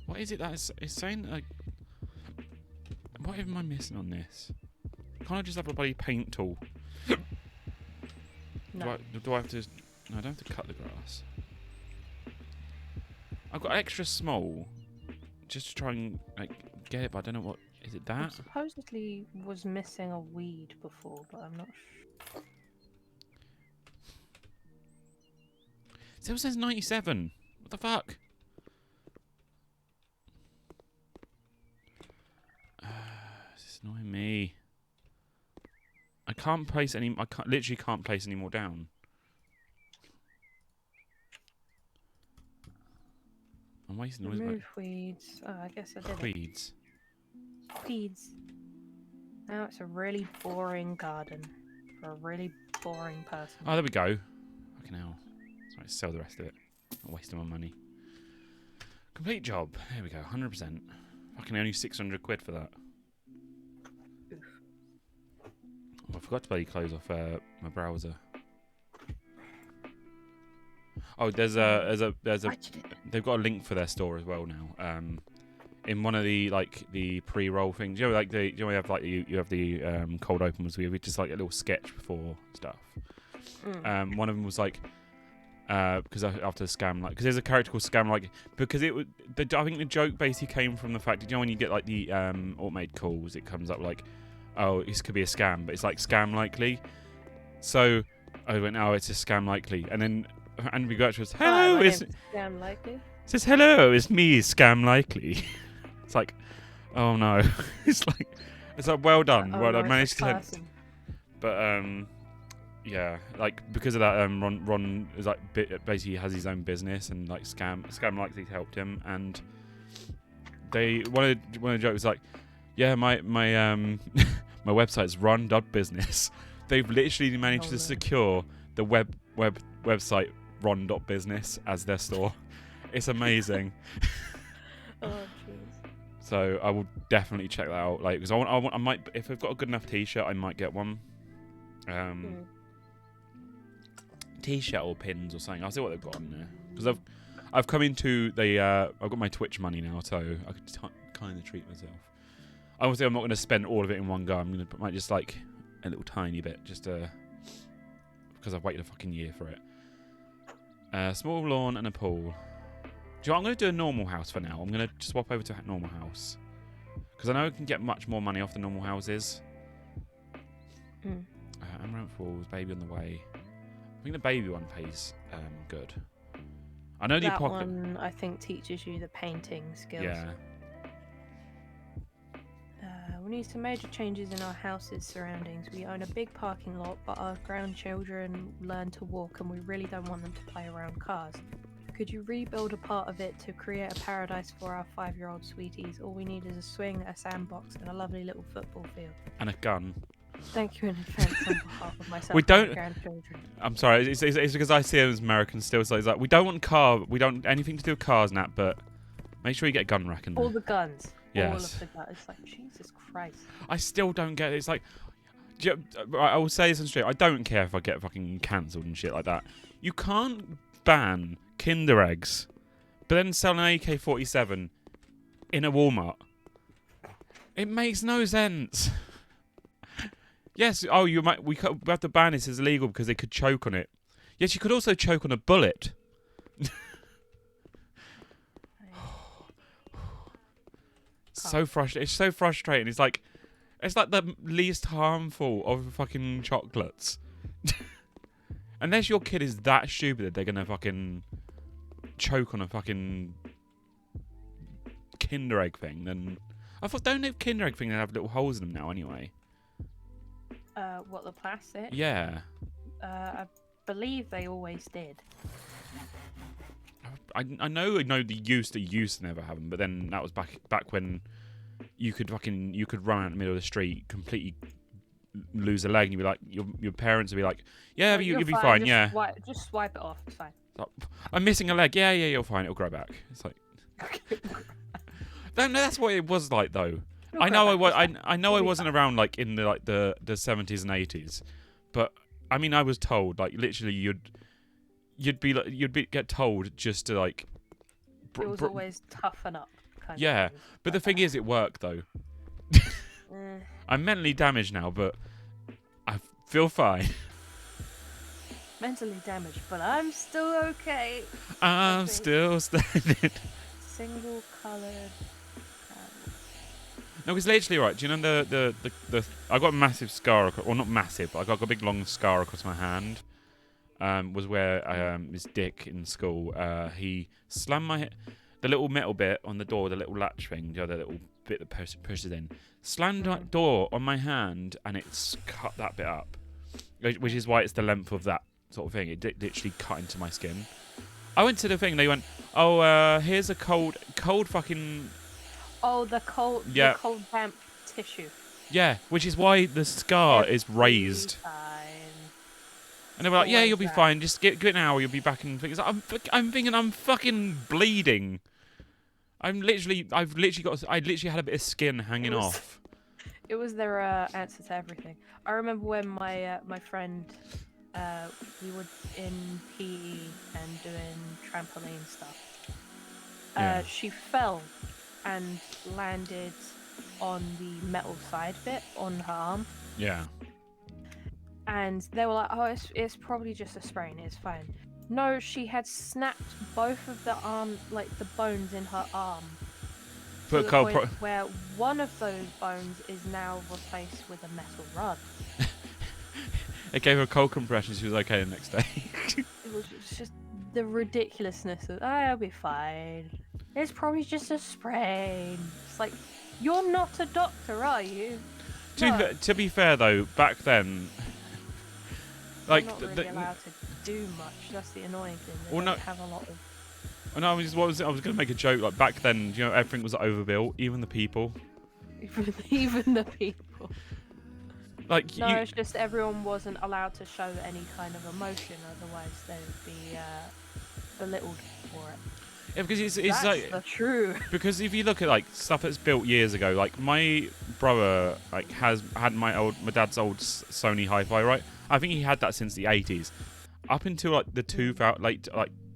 What is it that it's saying? Like, what am I missing on this? Can't I just have a bloody paint tool? No. Do I have to? No, I don't have to cut the grass. I've got extra small, just to try and like get it, but I don't know what is it that. I supposedly was missing a weed before, but I'm not sure. It still says 97. What the fuck? This is annoying me. I can't place any. Literally can't place any more down. I'm wasting all Remove weeds. Oh, I guess I did weeds. Weeds. Now it's a really boring garden for a really boring person. Oh, there we go. Fucking hell. Sorry, sell the rest of it. Not wasting my money. Complete job. There we go. 100%. Fucking only 600 quid for that. Oof. Oh, I forgot to bloody close off my browser. Oh, there's a they've got a link for their store as well now. In one of the pre-roll things, you know, like you have you have the cold open was we just like a little sketch before stuff. One of them was like because after scam because there's a character called Scam because I think the joke basically came from the fact that, you know, when you get like the automated calls, it comes up like, oh, this could be a scam, but it's like Scam Likely. So I went, oh, it's a Scam Likely, and then Andrew Gertrude was, hello, it's Scam Likely. Says, hello, it's me, Scam Likely. It's like, oh no. it's like well done. Oh, well, no, I managed to. person. But yeah, like because of that, Ron is like basically has his own business, and like Scam Likely helped him, and one of the jokes was like, yeah, my my website's ron.business. They've literally managed to secure the website ron.business as their store. It's amazing. Oh jeez. So I will definitely check that out. Like, because I might, if I've got a good enough T-shirt, I might get one. T-shirt or pins or something. I'll see what they've got on there because I've come into the I've got my Twitch money now, so I could kind of treat myself. Obviously, I'm not going to spend all of it in one go. I'm going to might just like a little tiny bit, just because I've waited a fucking year for it. Small lawn and a pool. Do you know what? I'm going to do a normal house for now. I'm going to swap over to a normal house because I know I can get much more money off the normal houses. Amaranth walls, baby on the way. I think the baby one pays good. I know the that apocalypse one, I think, teaches you the painting skills. Yeah. We need some major changes in our house's surroundings. We own a big parking lot, but our grandchildren learn to walk and we really don't want them to play around cars. Could you rebuild a part of it to create a paradise for our 5-year-old sweeties? All we need is a swing, a sandbox, and a lovely little football field. and a gun. Thank you in advance on behalf of myself We and don't- my grandchildren. I'm sorry, it's because I see them as Americans still. So it's like we don't want anything to do with cars, Nat. But make sure you get a gun rack in there. All the guns. All Yes. of the guns. It's like, Jesus Christ. I still don't get it. It's like, I will say this on street. I don't care if I get fucking cancelled and shit like that. You can't ban Kinder eggs, but then sell an AK-47 in a Walmart. It makes no sense. Yes. Oh, we have to ban this as illegal because they could choke on it. Yes, you could also choke on a bullet. So frustrating. It's so frustrating. It's like the least harmful of fucking chocolates. Unless your kid is that stupid that they're gonna fucking choke on a fucking Kinder Egg thing, then I thought don't have Kinder Egg thing that have little holes in them now anyway. What, the plastic? Yeah. I believe they always did. I know they used to never have them, but then that was back when you could run out in the middle of the street, completely lose a leg, and you'd be like, your parents would be like, yeah, but you'll be fine, yeah. Just swipe it off, it's fine. I'm missing a leg, yeah, you're fine, it'll grow back. It's like, no, that's what it was like though. I know I wasn't around like in the 70s and 80s, but I mean I was told like literally you'd get told just to like. It was always toughen up. Kind Yeah, of thing. but the thing is, it worked though. I'm mentally damaged now, but I feel fine. Mentally damaged, but I'm still okay. I'm still standing. Single coloured. No, it's literally right. Do you know the I got a massive scar, well not massive, but I got a big long scar across my hand. Was where this dick in school, he slammed the little metal bit on the door, the little latch thing, the little bit that pushes in, slammed that door on my hand, and it's cut that bit up, which is why it's the length of that sort of thing. It literally cut into my skin. I went to the thing. They went, "Oh, here's a cold fucking." Oh, the cold damp tissue. Yeah, which is why the scar is raised. Fine. And they were like, "Yeah, you'll be that. fine. Just give it an hour. You'll be back in." Things. I'm thinking I'm fucking bleeding. I literally had a bit of skin hanging off. It was their answer to everything. I remember when my friend, we were in PE and doing trampoline stuff. Yeah. She fell and landed on the metal side bit on her arm. Yeah. And they were like, "Oh, it's probably just a sprain. It's fine." No, she had snapped both of the the bones in her arm. Put to the point where one of those bones is now replaced with a metal rod. It gave her a cold compression. She was okay the next day. It was just the ridiculousness of, I'll be fine. It's probably just a sprain. It's like, you're not a doctor, are you? No. To be fair though, back then, like You're not really allowed to do much. That's the annoying thing. They Well, don't no- have a lot of. I know. I was going to make a joke. Like back then, you know, everything was overbuilt, even the people. Even the people. Like No, it's just everyone wasn't allowed to show any kind of emotion, otherwise they would be belittled for it. yeah, because it's That's like the truth. because if you look at like stuff that's built years ago, like my brother like had my dad's old Sony Hi-Fi, right? I think he had that since the 80s, up until like the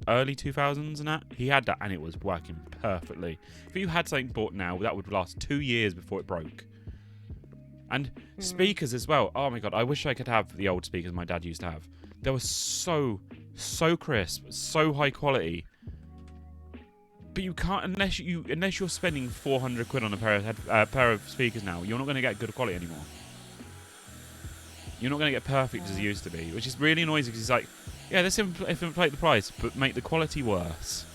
early 2000s and that, he had that and it was working perfectly. If you had something bought now, that would last 2 years before it broke. And speakers as well. Oh my god, I wish I could have the old speakers my dad used to have. They were so crisp, so high quality. But you can't unless you're spending 400 quid on a pair of speakers now. You're not going to get good quality anymore. You're not going to get perfect as it used to be, which is really annoying because it's like, yeah, let's inflate the price, but make the quality worse.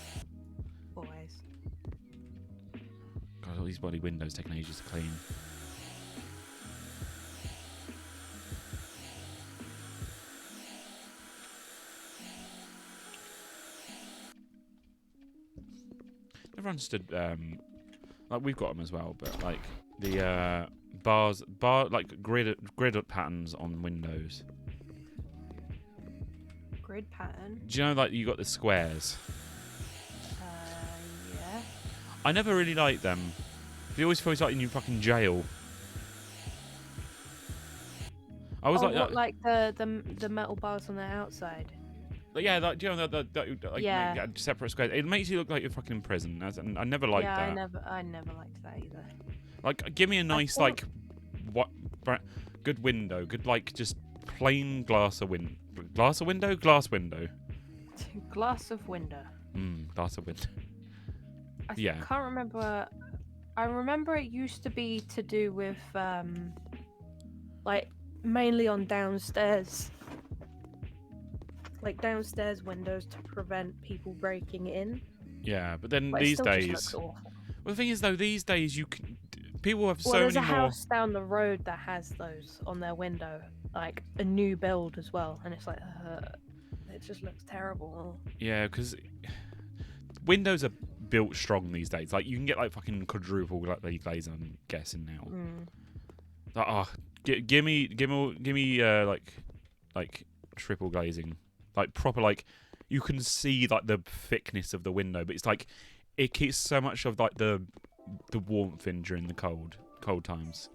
Always. God, all these bloody windows taking ages to clean. Never understood, like we've got them as well, but like the grid patterns on windows. Grid pattern? Do you know, like, you got the squares? Yeah. I never really liked them. They always feel like in your fucking jail. I was like the metal bars on the outside? Yeah, like, do you know, Yeah. separate squares. It makes you look like you're fucking in prison. And I never liked that. I never liked that either. Like, give me a nice, good window. Good, like, just plain glass of window. Glass window? Glass window. Glass of window. Glass of window. I can't remember. I remember it used to be to do with, like, mainly on downstairs. Like, downstairs windows to prevent people breaking in. Yeah, but then these days... Well, the thing is, though, these days people have so many more... there's a house down the road that has those on their window. Like, a new build as well. And it's like, it just looks terrible. Yeah, because windows are built strong these days. Like, you can get, like, fucking quadruple glaze, I'm guessing now. Like, give me like triple glazing. Like, proper, like, you can see, like, the thickness of the window, but it's like, it keeps so much of, like, the warmth in during the cold times.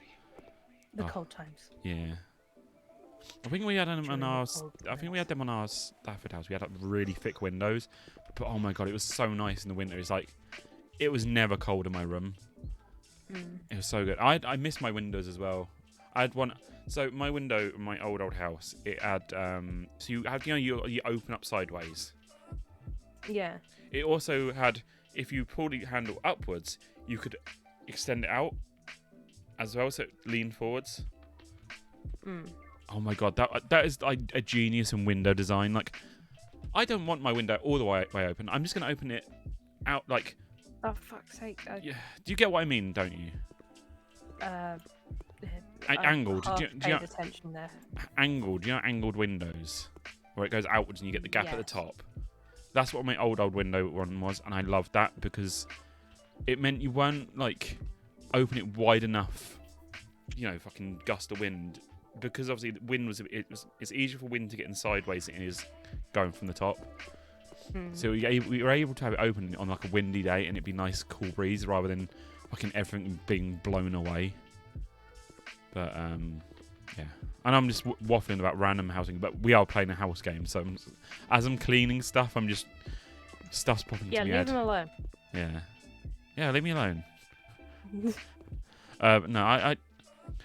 Cold times. Yeah. I think we had them on our Stafford house. We had, like, really thick windows, but oh my god, it was so nice in the winter. It's like, it was never cold in my room. It was so good. I miss my windows as well. I had one. So my window in my old house, it had so you have, you open up sideways. Yeah. It also had, if you pulled the handle upwards, you could extend it out as well, so it leaned forwards. Oh my god, that is like a genius in window design. Like, I don't want my window all the way open. I'm just gonna open it out, like. Oh, fuck's sake! Yeah. Do you get what I mean? Don't you? Angled. Do you know, attention there. Angled. Do you know angled windows, where it goes outwards and you get the gap at the top? That's what my old window one was, and I loved that because it meant you weren't, like, open it wide enough, fucking gust of wind, because obviously the wind it's easier for wind to get in sideways than it is going from the top. So we were able to have it open on, like, a windy day, and it'd be nice cool breeze rather than fucking everything being blown away. But yeah, and I'm just waffling about random housing, but we are playing a house game, so as I'm cleaning stuff, stuff's popping to me head. Yeah, leave him alone. Yeah, leave me alone. No,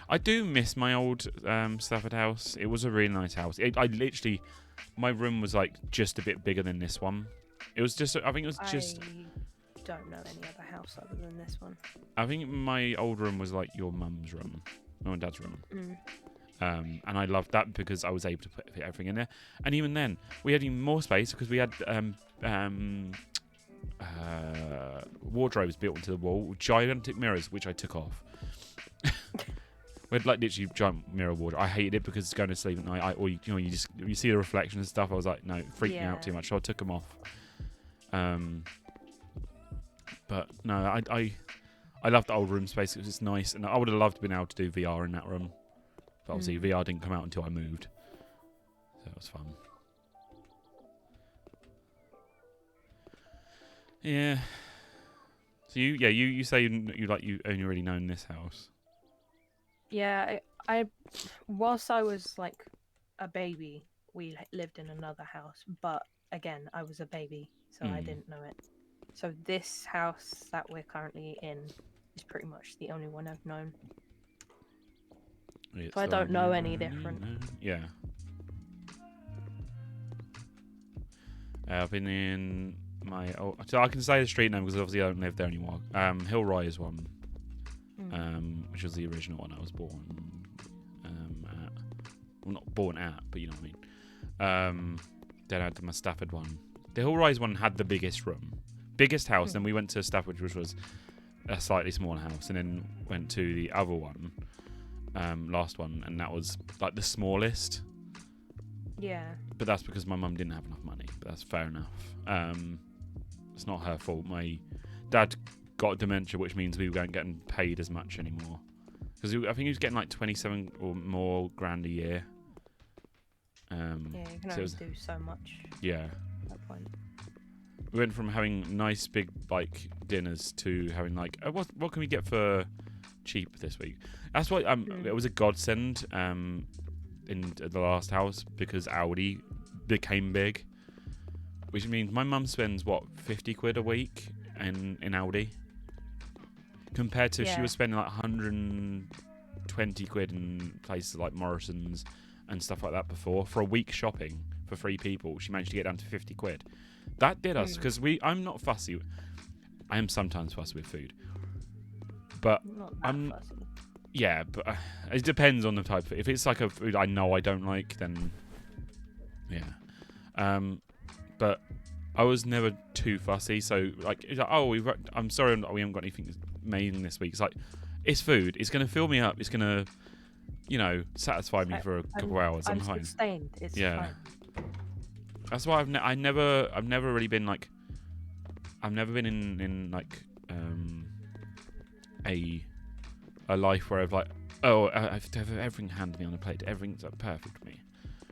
I do miss my old Stafford house. It was a really nice house. My room was, like, just a bit bigger than this one. It was just, I think it was just... I don't know any other house other than this one. I think my old room was like your mum's room, mum and dad's room. And I loved that because I was able to fit everything in there. And even then, we had even more space because we had wardrobes built into the wall with gigantic mirrors, which I took off. We had, like, literally giant mirror wardrobe. I hated it because going to sleep at night, you see the reflection and stuff. I was like, no, it freaked me out too much, so I took them off. But no, I love the old room space. It was just nice, and I would have loved being able to do VR in that room. But obviously, VR didn't come out until I moved, so it was fun. Yeah. So you say you only really known this house. Yeah, I whilst I was, like, a baby, we lived in another house, but again, I was a baby, so I didn't know it. So this house that we're currently in is pretty much the only one I've known. It's So I don't know any different. Yeah. I've been in my... so I can say the street name because obviously I don't live there anymore. Hill Rise one, which was the original one I was born at. Well, not born at, but you know what I mean. Then I had my Stafford one. The Hill Rise one had the biggest room. Biggest house. Then we went to Stafford, which was a slightly smaller house. And then went to the other one, last one. And that was like the smallest. Yeah. But that's because my mum didn't have enough money. But that's fair enough. It's not her fault. My dad got dementia, which means we weren't getting paid as much anymore. Because I think he was getting like 27 or more grand a year. Yeah, you can only do so much. Yeah. At that point. We went from having nice big like dinners to having like what can we get for cheap this week? That's why it was a godsend in the last house because Aldi became big, which means my mum spends what 50 quid a week in Aldi compared to she was spending like 120 quid in places like Morrison's and stuff like that before for a week shopping for 3 people. She managed to get down to 50 quid. That did us because I'm not fussy. I am sometimes fussy with food, but I'm fussy. Yeah, but it depends on the type of. If it's like a food I know I don't like, then yeah. But I was never too fussy. So like, it's like I'm sorry, we haven't got anything made this week. It's like, it's food. It's gonna fill me up. It's gonna, satisfy me for a couple of hours. I'm fine. Sustained. It's fine. That's why I've never really been like, I've never been in like a life where I've like, I have to have everything handed me on a plate. Everything's like perfect for me.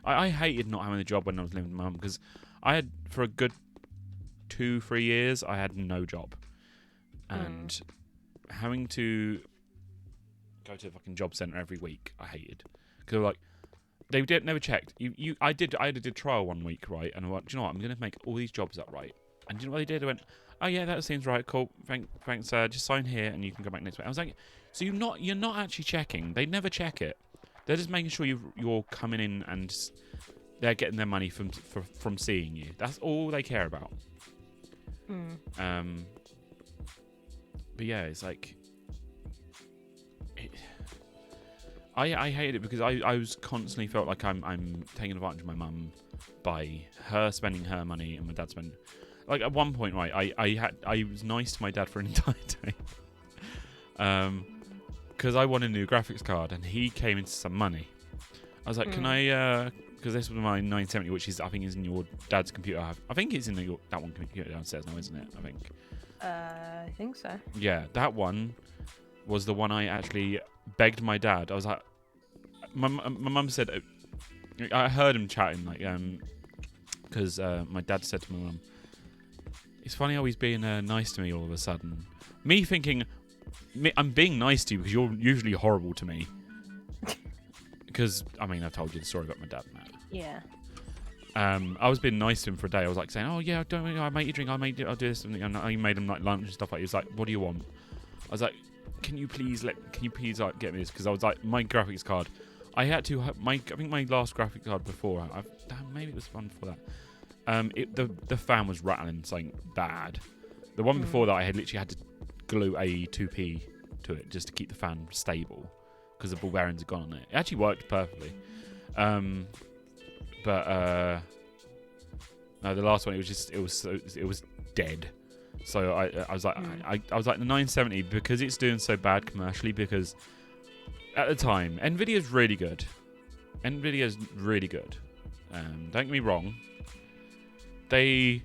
I hated not having a job when I was living with my mum because I had for a good 2-3 years I had no job, and having to go to the fucking job centre every week I hated because like they never checked. I did a trial one week, right? And I went, do you know what? I'm gonna make all these jobs up, right? And do you know what they did? They went, oh yeah, that seems right. Cool. Thanks. Just sign here, and you can go back next week. I was like, so you're not actually checking. They never check it. They're just making sure you're coming in and they're getting their money from seeing you. That's all they care about. But yeah, it's like I hated it because I was constantly felt like I'm taking advantage of my mum by her spending her money and my dad spending. Like at one point, right, I was nice to my dad for an entire day, because I wanted a new graphics card and he came into some money. I was like, can I? Because this was my 970, which I think is in your dad's computer. I think it's in that one computer downstairs now, isn't it? I think so. Yeah, that one was the one I actually begged my dad. I was like, my mum said, I heard him chatting like because my dad said to my mum, it's funny how he's being nice to me all of a sudden. Me thinking, I'm being nice to you because you're usually horrible to me. Because, I've told you the story about my dad, Matt. Yeah. I was being nice to him for a day. I was like saying, oh yeah, I'll make you drink, I'll do this. And I made him like lunch and stuff like that. He was like, what do you want? I was like, can you please like get me this? Because I was like, my graphics card. I had to, I think my last graphics card before, maybe it was fun for that. The fan was rattling something bad. The one before that, I had literally had to glue a 2P to it just to keep the fan stable because the ball bearings had gone on it. It actually worked perfectly. But no, the last one it was dead. So I was like I was like the 970 because it's doing so bad commercially because at the time Nvidia's really good. Don't get me wrong. They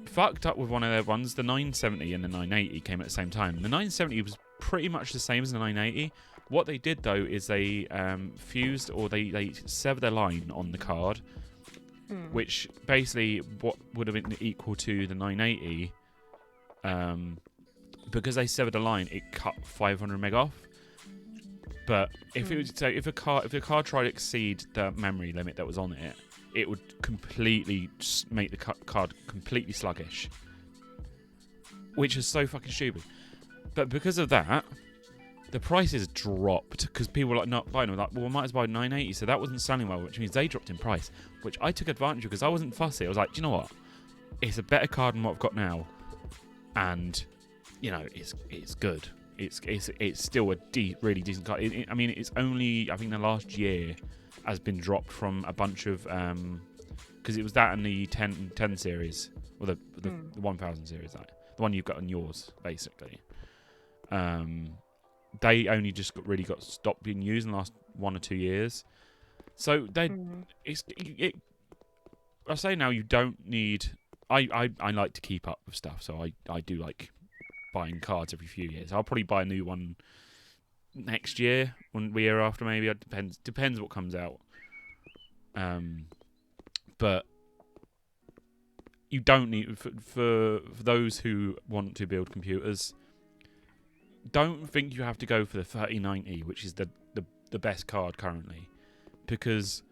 fucked up with one of their ones. The 970 and the 980 came at the same time. The 970 was pretty much the same as the 980. What they did though is they fused or they severed their line on the card, which basically what would have been equal to the 980. Because they severed the line, it cut 500 meg off. But if it was if a card tried to exceed the memory limit that was on it, it would completely make the card completely sluggish, which is so fucking stupid. But because of that, the prices dropped because people were like not buying them. Like, well, we might as well buy 980. So that wasn't selling well, which means they dropped in price, which I took advantage of because I wasn't fussy. I was like, do you know what? It's a better card than what I've got now, and you know it's good. It's still a really decent card. I mean, it's only, I think the last year has been dropped from a bunch of because it was that and the 10 series, or the 1000 series, like the one you've got on yours, basically. They only just really got stopped being used in the last 1 or 2 years. So I say now you don't need. I like to keep up with stuff, so I do like buying cards every few years. I'll probably buy a new one next year, one year after maybe. It depends what comes out. But you don't need for those who want to build computers. Don't think you have to go for the 3090, which is the best card currently, because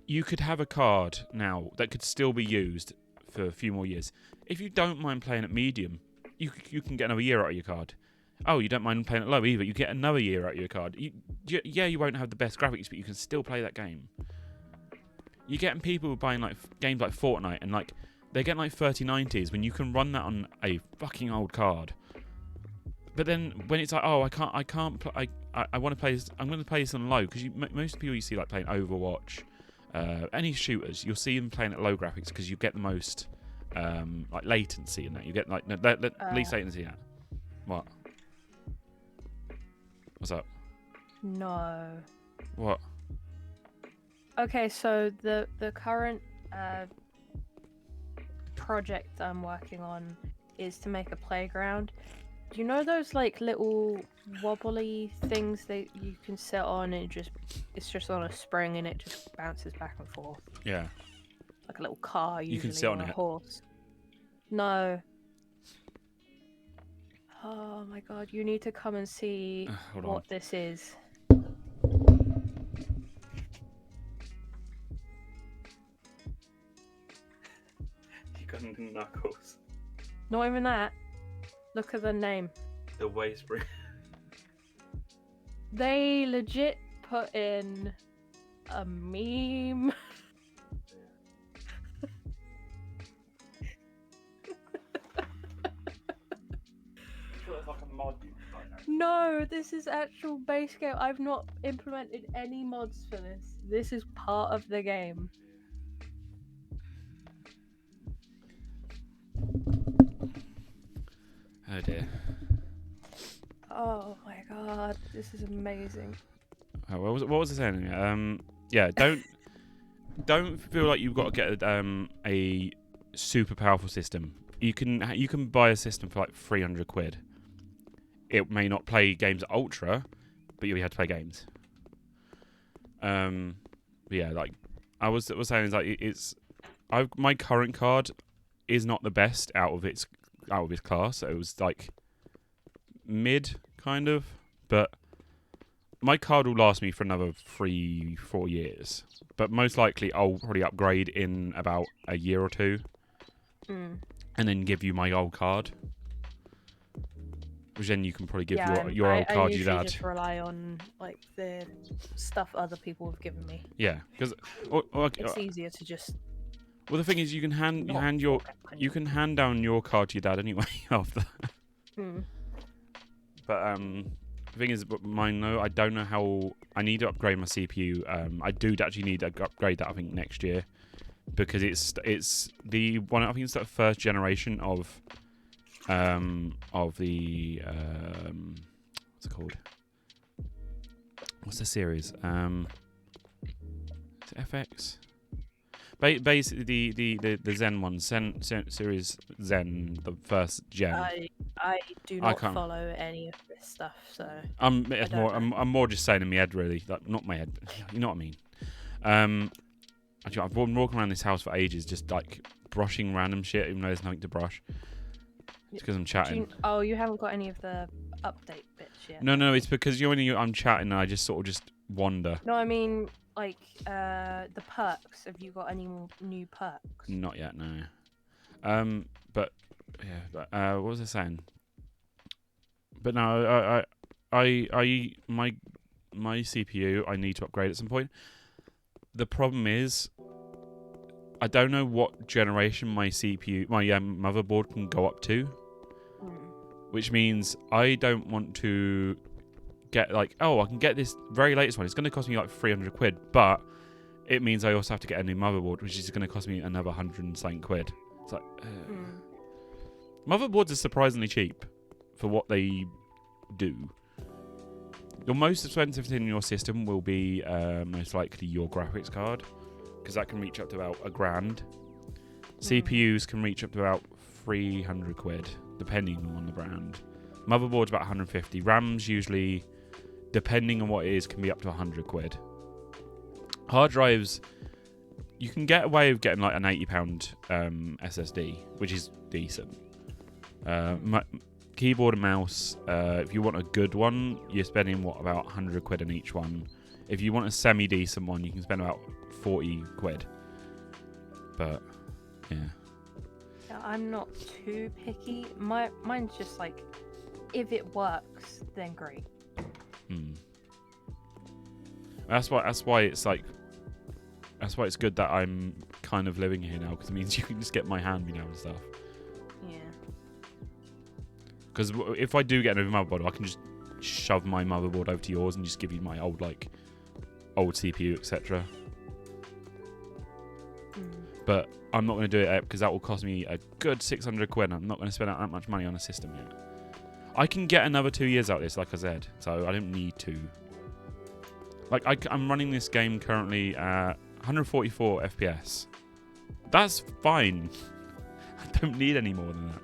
you could have a card now that could still be used for a few more years. If you don't mind playing at medium, you can get another year out of your card. Oh, you don't mind playing at low either, you get another year out of your card. You won't have the best graphics, but you can still play that game. You're getting people buying like games like Fortnite, and like they're getting like 3090s when you can run that on a fucking old card. But then when it's like, oh, I want to play this, I'm going to play this on low, because most people you see like playing Overwatch, any shooters, you'll see them playing at low graphics because you get the most like latency in that. You get like least latency. Yeah. What? What's up? No. What? Okay, so the current project I'm working on is to make a playground. Do you know those like little wobbly things that you can sit on and it's just on a spring and it just bounces back and forth? Yeah. Like a little car usually, you can sit on or a it. horse. No. Oh my god, you need to come and see what this is. You got knuckles. Not even that. Look at the name. The Wayspring. They legit put in a meme. No, this is actual base game. I've not implemented any mods for this. This is part of the game. Oh dear. Oh my god, this is amazing. Oh, what was I saying? Yeah, don't feel like you've got to get a super powerful system. You can buy a system for like 300 quid. It may not play games at ultra, but you'll be able to play games. But yeah, like I was saying, is like my current card is not the best out of its class. It was like mid kind of, but my card will last me for another 3-4 years. But most likely I'll probably upgrade in about a year or two, and then give you my old card. Which then you can probably give your old card you'd I had. just rely on like the stuff other people have given me. Yeah, because it's easier to just. Well, the thing is, you can hand down your card to your dad anyway after that. But the thing is, mine though, I don't know how. I need to upgrade my CPU. I do actually need to upgrade that. I think next year, because it's the one. I think it's the first generation of the what's it called? What's the series? Is it FX? Basically, the Zen one, series Zen, the first gen. I do not follow any of this stuff, so I'm more just saying in my head, really, like not my head. You know what I mean? Actually, I've been walking around this house for ages, just like brushing random shit, even though there's nothing to brush. It's because I'm chatting. You haven't got any of the update bits yet. No, it's because when I'm chatting, I just sort of just wander. No, I mean like the perks. Have you got any more new perks? Not yet, no. But yeah, but what was I saying? But no, my CPU I need to upgrade at some point. The problem is, I don't know what generation my motherboard can go up to, which means I don't want to get like, oh, I can get this very latest one. It's going to cost me like 300 quid, but it means I also have to get a new motherboard, which is going to cost me another 100 and something quid. It's like, motherboards are surprisingly cheap for what they do. The most expensive thing in your system will be most likely your graphics card, because that can reach up to about £1,000. CPUs can reach up to about 300 quid, depending on the brand. Motherboard's about 150. RAM's usually, depending on what it is, can be up to 100 quid. Hard drives, you can get away with getting like an £80 SSD, which is decent. Keyboard and mouse, if you want a good one, you're spending about 100 quid on each one. If you want a semi-decent one, you can spend about 40 quid. But yeah, I'm not too picky. Mine's just like, if it works, then great. That's why it's like, that's why it's good that I'm kind of living here now, because it means you can just get my hand-me-down and stuff. Yeah. Because if I do get another motherboard, I can just shove my motherboard over to yours and just give you my old CPU, etc. But I'm not going to do it because that will cost me a good 600 quid. I'm not going to spend that much money on a system yet. I can get another 2 years out of this, like I said, so I don't need to. Like, I'm running this game currently at 144 FPS. That's fine. I don't need any more than that.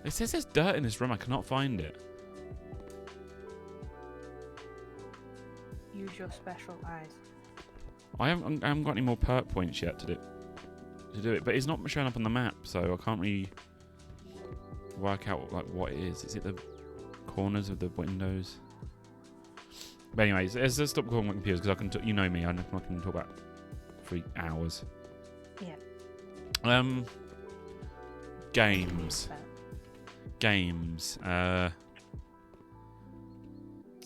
It says there's dirt in this room. I cannot find it. Use your special eyes. I haven't got any more perk points yet to do it, but it's not showing up on the map, so I can't really work out like what it is. Is it the corners of the windows? But anyways, let's just stop calling my computers because I can. You know me, I can talk about for hours. Yeah. Games.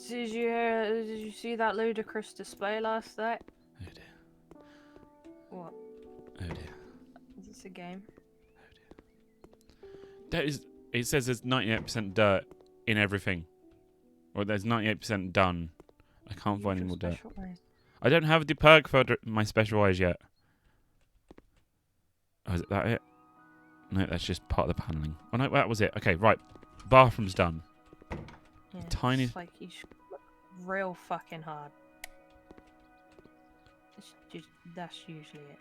Did you see that ludicrous display last night? Oh dear. What? Oh dear. Is this a game? Oh dear. It says there's 98% dirt in everything. Or there's 98% done. I can't find any more dirt. I don't have the perk for my special eyes yet. Oh, is that it? No, that's just part of the paneling. Oh no, that was it. Okay, right. Bathroom's done. Yeah, Tiny. It's like you should look real fucking hard. That's usually it.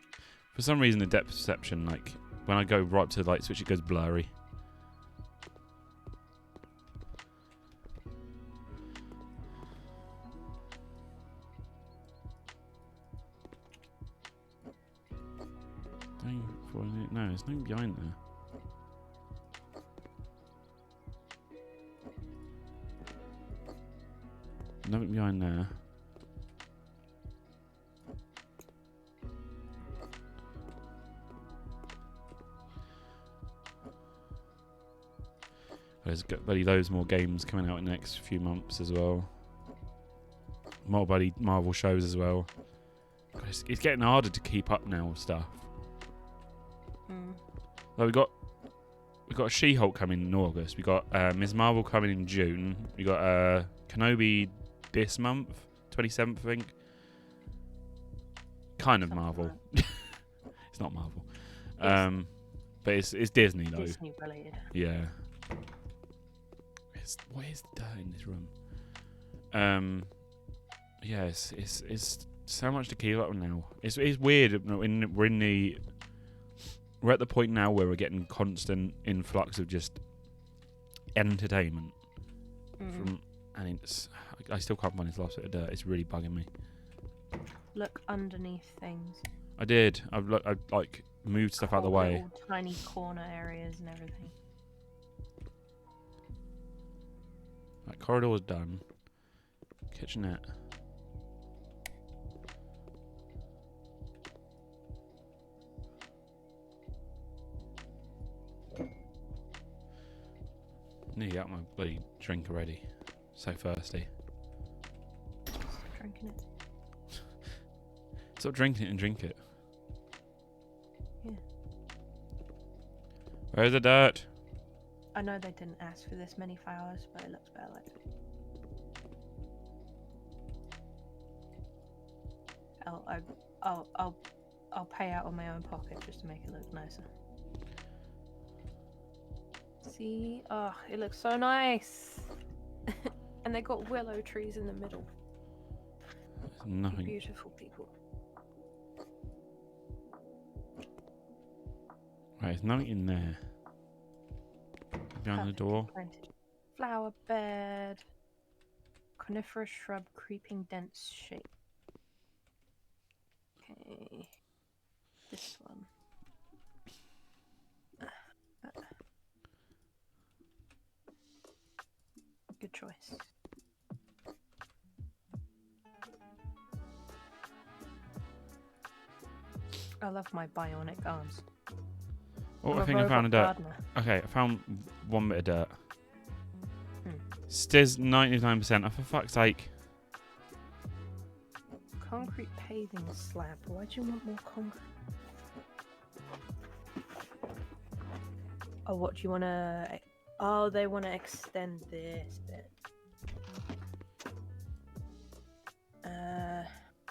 For some reason, the depth perception, like when I go right up to the light switch, it goes blurry. No, there's nothing behind there. Nothing behind there. There's bloody loads more games coming out in the next few months as well. More bloody Marvel shows as well. God, it's getting harder to keep up now with stuff. Like we got a She-Hulk coming in August. We got Ms. Marvel coming in June. We got Kenobi this month, 27th, I think. Kind of Marvel. It's not Marvel, but it's Disney though. Disney related. Yeah. What is the dirt in this room? Yeah, it's so much to keep up with now. It's weird. We're at the point now where we're getting constant influx of just entertainment from, and I still can't find this last bit of dirt. It's really bugging me. Look underneath things. I did. I've like moved stuff out of the way. Little tiny corner areas and everything. Right, corridor's done. Kitchenette. Nearly got my bloody drink already. So thirsty. Stop drinking it. Stop drinking it and drink it. Yeah. Where's the dirt? I know they didn't ask for this many flowers, but it looks better like it. I'll pay out of my own pocket just to make it look nicer. See? Oh, it looks so nice. And they got willow trees in the middle. Nothing. Beautiful people. Right, there's nothing in there. Behind the door. Planted. Flower bed. Coniferous shrub, creeping dense shape. Okay. This one. Good choice. I love my bionic arms. Oh, I'm I a think I found a dirt. robot gardener. Okay, I found one bit of dirt. Hmm. Stiz 99%. Oh, for fuck's sake. Concrete paving slab. Why do you want more concrete? Oh, what do you want to... Oh, they want to extend this bit.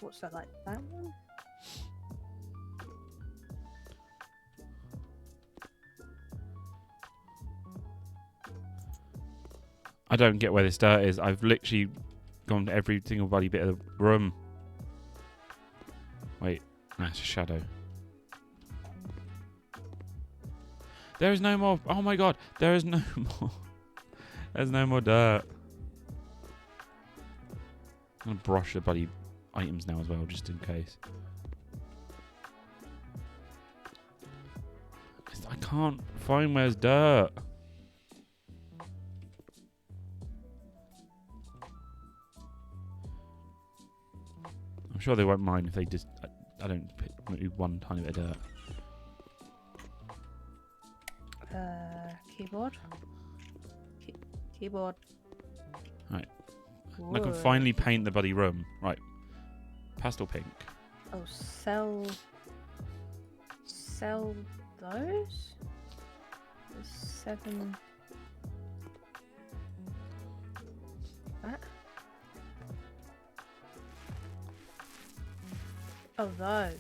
What's that, like that one? I don't get where this dirt is. I've literally gone to every single bloody bit of the room. Wait, that's a shadow. There is no more. Oh my god, there is no more. There's no more dirt. I'm gonna brush the bloody items now as well, just in case. I can't find where's dirt. I'm sure they won't mind if they just. I don't move one tiny bit of dirt. Keyboard. Keyboard. Right. I can Wood. finally paint the bloody room. Right. Pastel pink. Oh, sell those? There's 7. That? Oh, those.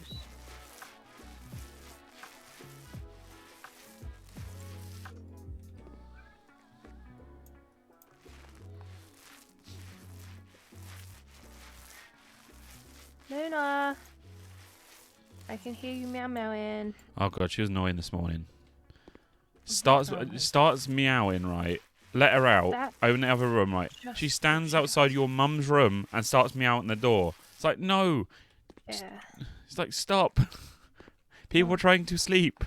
Luna, I can hear you meow meowing. Oh god, she was annoying this morning. What's Starts meowing, right? Let her out. That Open the other room, right? just She stands shut outside your mum's room and starts meowing the door. It's like, no. Yeah. It's like, stop. People are trying to sleep.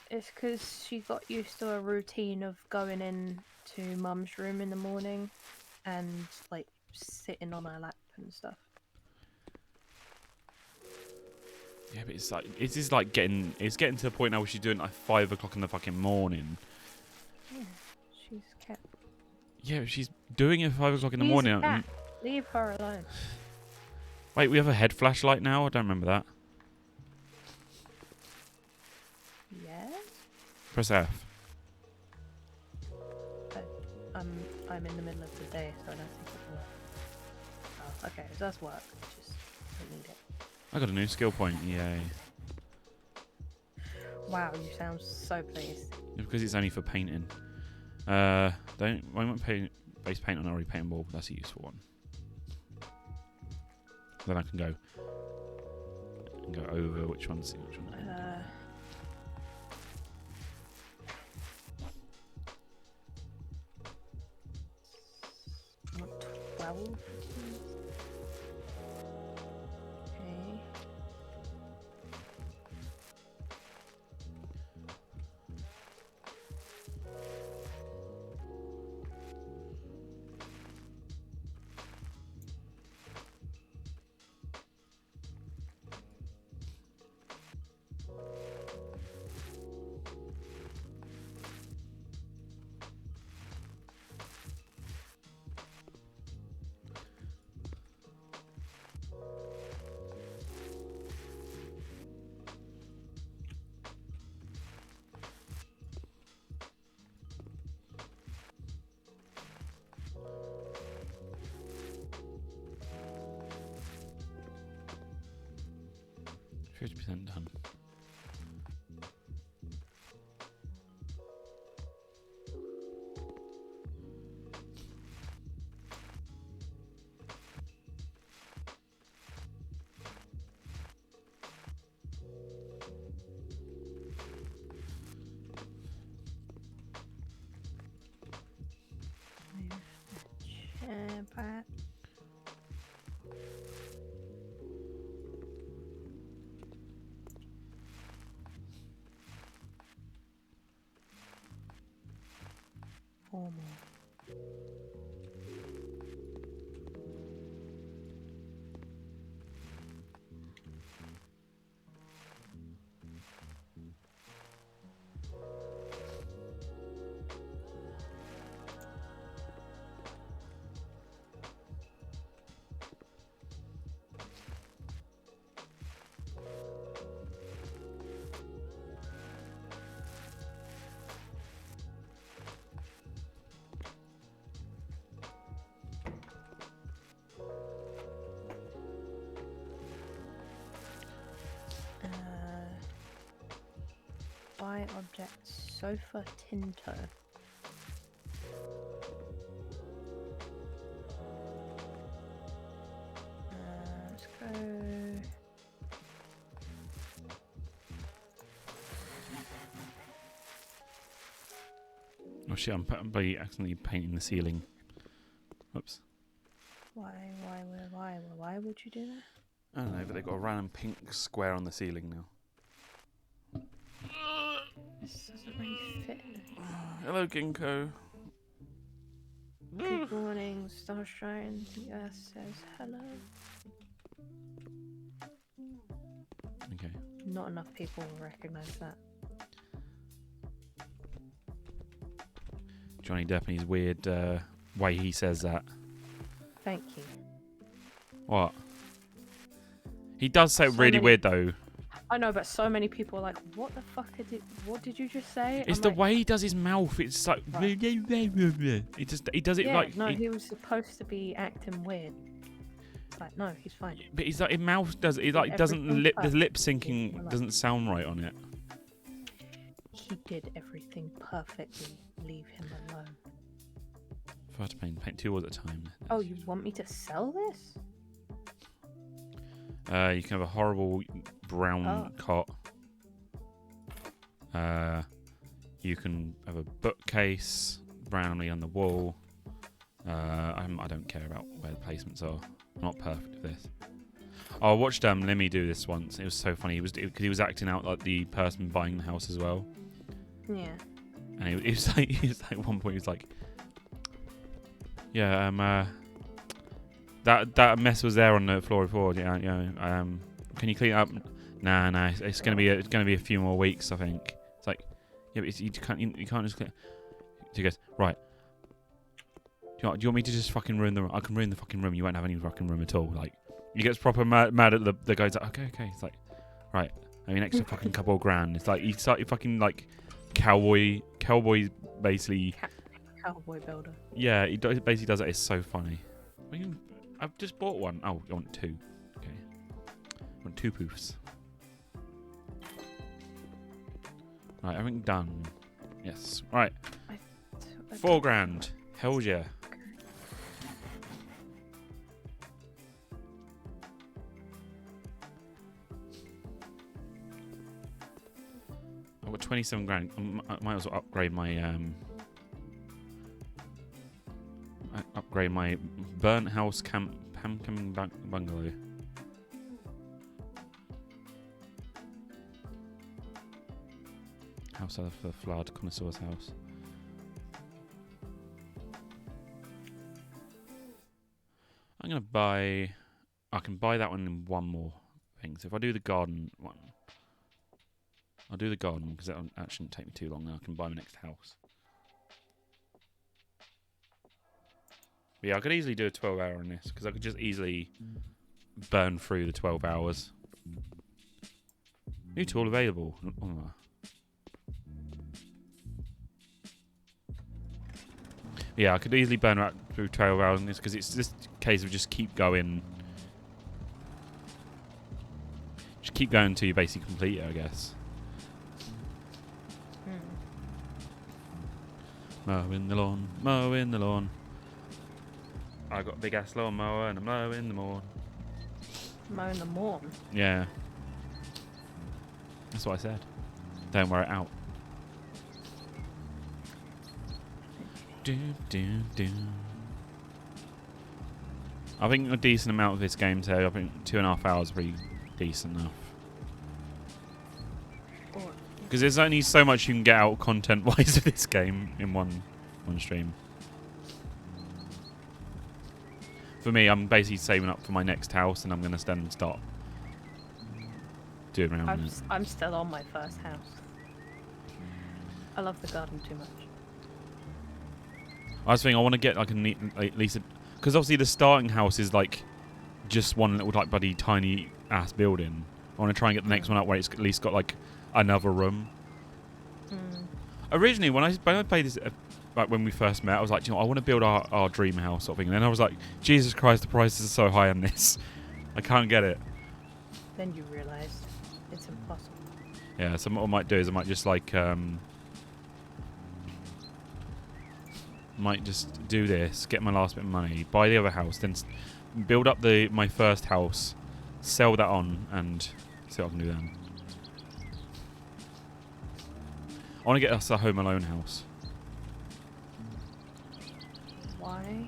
It's because she got used to a routine of going in to mum's room in the morning and like sitting on her lap and stuff. Yeah, but it's like it's getting to the point now where she's doing it like 5 o'clock in the fucking morning. Yeah, she's cat. Yeah, but she's doing it at 5 o'clock in the She's morning. a cat. Leave her alone. Wait, we have a head flashlight now? I don't remember that. Yes. Press F. I'm in the middle of the day, so I don't think it will. Oh, okay, it does work. I just don't need it. I got a new skill point. Yay. Wow, you sound so pleased. Because it's only for painting. I won't paint base paint on already paintable, but that's a useful one. Then I can go over which one, see which one. What, 12? Okay. 50% done. Chair back. Four more. Buy objects. Sofa Tinto. Let's go. Oh shit! I'm accidentally painting the ceiling. Whoops. Why would you do that? I don't know, but they've got a random pink square on the ceiling now. This doesn't really fit. Hello, Ginkgo. Good morning, Starshine. The Earth says hello. Okay. Not enough people will recognise that. Johnny Depp's weird way he says that. Thank you. What? He does say it really weird though. I know, but so many people are like, "What the fuck what did you just say?" It's I'm the like, way he does his mouth. It's like Right. he does it yeah, like. no, he was supposed to be acting weird. It's like, no, he's fine. But he's like his mouth does. He like doesn't Everything the lip perfect. syncing doesn't sound right on it. He did everything perfectly. Leave him alone. If I had to paint 2 walls at a time. Oh, you want me to sell this? You can have a horrible brown cot. You can have a bookcase brownly on the wall. I don't care about where the placements are. I'm not perfect with this. Oh, I watched Lemmy do this once. It was so funny. He was acting out like the person buying the house as well. Yeah. And he was like at one point he was like, yeah, that mess was there on the floor before. Yeah, can you clean it up? Nah. It's gonna be a few more weeks, I think. It's like, yeah, but you can't just clean. So he goes, right. Do you want me to just fucking ruin the room? I can ruin the fucking room. You won't have any fucking room at all. Like, he gets proper mad at the guy's like, okay. It's like, right. I mean, extra fucking couple of grand. It's like he started fucking like cowboy basically. Cowboy builder. Yeah, he basically does it. It's so funny. I've just bought one. Oh, you want 2? Okay. I want 2 poofs. Right, everything done. Yes. Right. 4 grand. Hell yeah. I've got 27 grand. I might as well upgrade my burnt house camping bungalow. House of the flood connoisseur's house. I'm gonna buy. I can buy that one in one more thing. So if I do the garden one, I'll do the garden because that shouldn't take me too long. Then I can buy my next house. But yeah, I could easily do a 12-hour on this because I could just easily burn through the 12 hours. New tool available. Oh. Yeah, I could easily burn right through 12 hours on this because it's just a case of just keep going Just keep going until you basically complete it, I guess. Mowing the lawn, mowing the lawn. I got a big ass lawn mower and I'm mowing the lawn. Mowing the lawn. Yeah. That's what I said. Don't wear it out. Do, do, do. I think a decent amount of this game, so I think 2.5 hours is pretty decent enough. Because there's only so much you can get out content-wise of this game in one stream. For me, I'm basically saving up for my next house, and I'm going to stand and start doing around it. I'm still on my first house. I love the garden too much. I was thinking I want to get like at least because obviously the starting house is like just one little like bloody tiny ass building. I want to try and get the next one up where it's at least got like another room. Originally, when I played this, like when we first met, I was like, you know, I want to build our dream house sort of thing. And then I was like, Jesus Christ, the prices are so high on this. I can't get it. Then you realised it's impossible. Yeah, so what I might do is I might just like might just do this, get my last bit of money, buy the other house, then build up my first house, sell that on, and see what I can do then. I want to get us a Home Alone house. Why?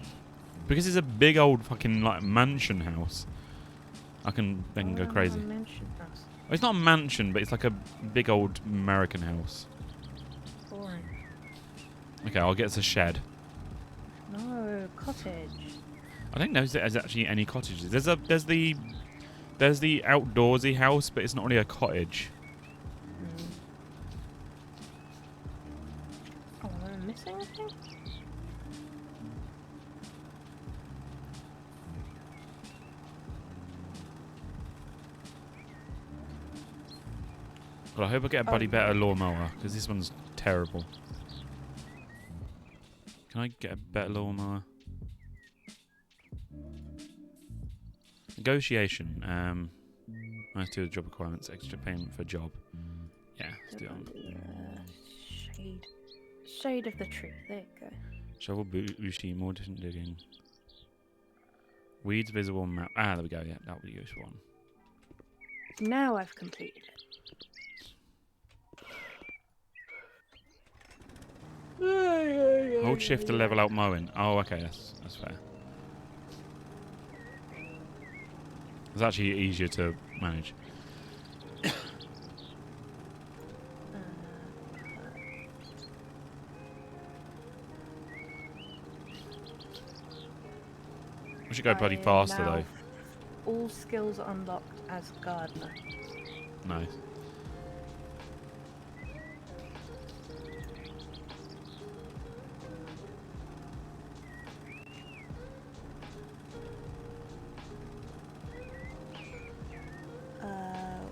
Because it's a big old fucking like mansion house. I can then go crazy. Mansion house. Well, it's not a mansion, but it's like a big old American house. Boring. Okay, I'll get us a shed. No, cottage. I don't know if there's actually any cottages. There's the outdoorsy house, but it's not really a cottage. Oh, am I missing anything? Well, I hope I get a bloody better lawnmower, because this one's terrible. Can I get a better lawnmower? Negotiation. Nice to do the job requirements. Extra payment for job. Yeah, let's do that. Shade of the tree. There you go. Shovel, bushi, more distant digging. Weeds visible map. Ah, there we go. Yeah, that would be a useful one. Now I've completed it. Hold shift to level out mowing. Oh, okay, that's fair. It's actually easier to manage. We should go bloody faster though. All skills unlocked as gardener. Nice.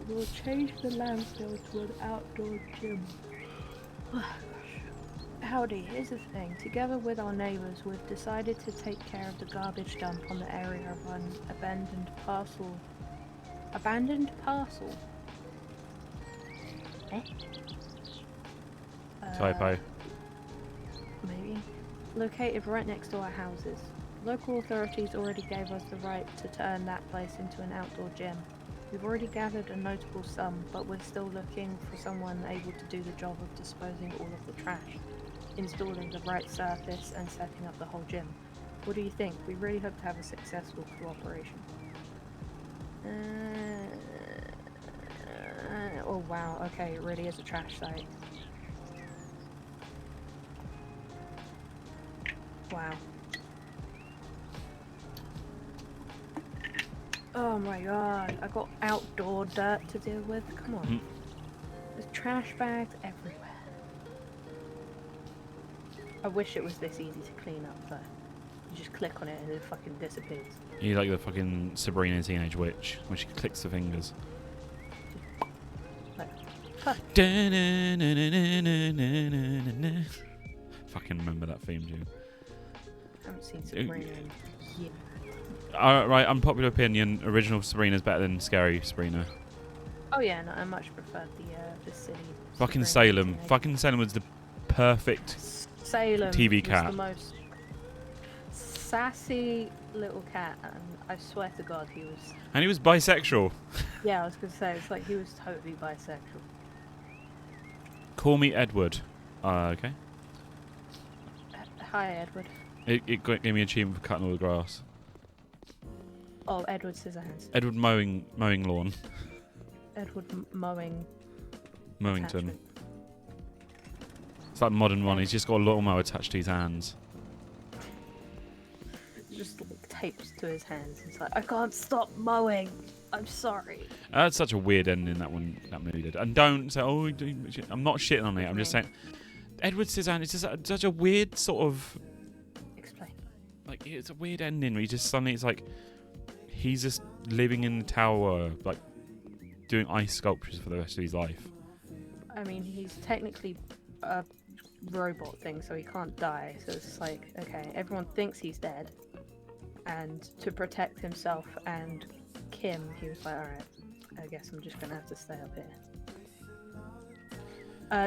We'll change the landfill to an outdoor gym. Howdy, here's the thing. Together with our neighbours, we've decided to take care of the garbage dump on the area of an abandoned parcel. Abandoned parcel? Eh? Typo. Maybe. Located right next to our houses. Local authorities already gave us the right to turn that place into an outdoor gym. We've already gathered a notable sum, but we're still looking for someone able to do the job of disposing all of the trash, installing the right surface, and setting up the whole gym. What do you think? We really hope to have a successful cooperation. Oh wow, okay, it really is a trash site. Wow. Oh my god, I got outdoor dirt to deal with. Come on. There's trash bags everywhere. I wish it was this easy to clean up though. You just click on it and it fucking disappears. You like the fucking Sabrina Teenage Witch when she clicks the fingers. Like, huh. Fucking remember that theme tune. I haven't seen Sabrina in years. Right, unpopular opinion, original Sabrina's better than scary Sabrina. Oh yeah, no, I much preferred the city. Fucking Supreme Salem. teenager. Fucking Salem was the perfect Salem TV was cat. the most sassy little cat, and I swear to God, he was. And he was bisexual. Yeah, I was gonna say it's like he was totally bisexual. Call me Edward. Okay. Hi, Edward. It gave me an achievement for cutting all the grass. Oh, Edward Scissorhands. Edward mowing lawn. Edward mowing. Mowington. attachment. It's like modern one. He's just got a lawnmower attached to his hands. Just like, taped to his hands. He's like, I can't stop mowing. I'm sorry. That's such a weird ending that movie did. And don't say, oh, I'm not shitting on it. I'm just saying, Edward Scissorhands. It's just such a weird sort of. Explain. Like it's a weird ending where he just suddenly it's like he's just living in the tower, like doing ice sculptures for the rest of his life. I mean, he's technically a robot thing, so he can't die. So it's like, okay, everyone thinks he's dead, and to protect himself and Kim, he was like, all right, I guess I'm just gonna have to stay up here.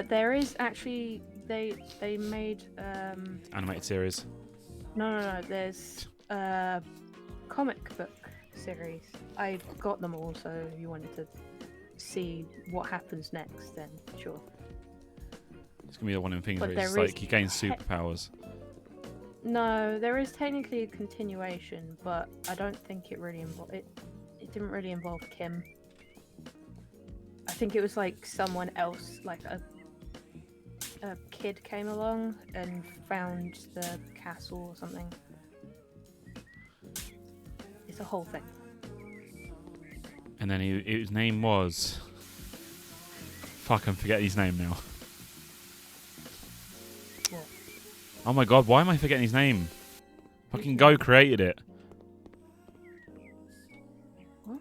There is actually they made Animated series. no. There's a comic book series. I got them all, so if you wanted to see what happens next, then sure. It's gonna be one of the things But where it's there is like he gains superpowers. No, there is technically a continuation, but I don't think it really it didn't really involve Kim. I think it was like someone else, like a kid came along and found the castle or something. It's a whole thing. And then his name was. Fuck, I'm forgetting his name now. What? Oh my god, why am I forgetting his name? Fucking Go created it. What?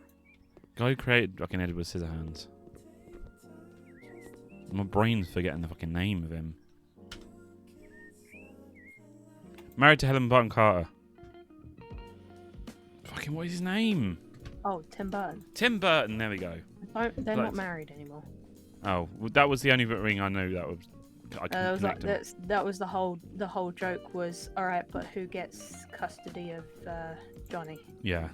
Go created fucking Edward Scissorhands. My brain's forgetting the fucking name of him. Married to Helen Barton Carter. Fucking what is his name? Oh, Tim Burton. Tim Burton, there we go. They're not married anymore. Oh, well, that was the only ring I know that was. I couldn't Was like, connect them. that was the whole joke was, all right, but who gets custody of Johnny? Yeah.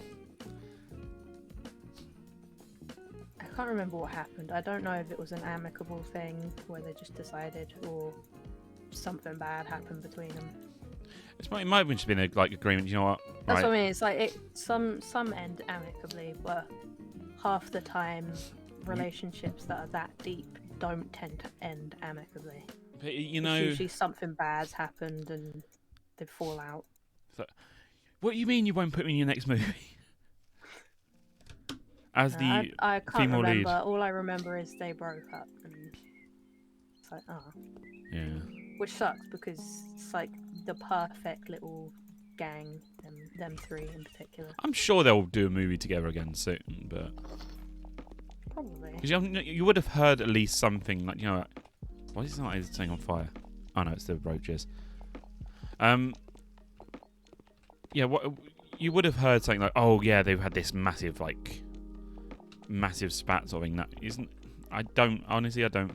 I can't remember what happened. I don't know if it was an amicable thing where they just decided, or something bad happened between them. It might have just been a agreement. You know what? That's what I mean. It's like some end amicably, but half the time relationships that are that deep don't tend to end amicably. But, you know, It's usually something bad's happened and they fall out. So, what do you mean you won't put me in your next movie? As the I can't female remember. lead. All I remember is they broke up, and it's like, oh. Yeah. Which sucks because it's like the perfect little gang, them three in particular. I'm sure they'll do a movie together again soon, but Probably. because you would have heard at least something like, you know, why is that thing on fire? Oh no, it's the roaches. Yeah, what you would have heard something like, oh yeah, they've had this massive spat sort of thing. That isn't. I don't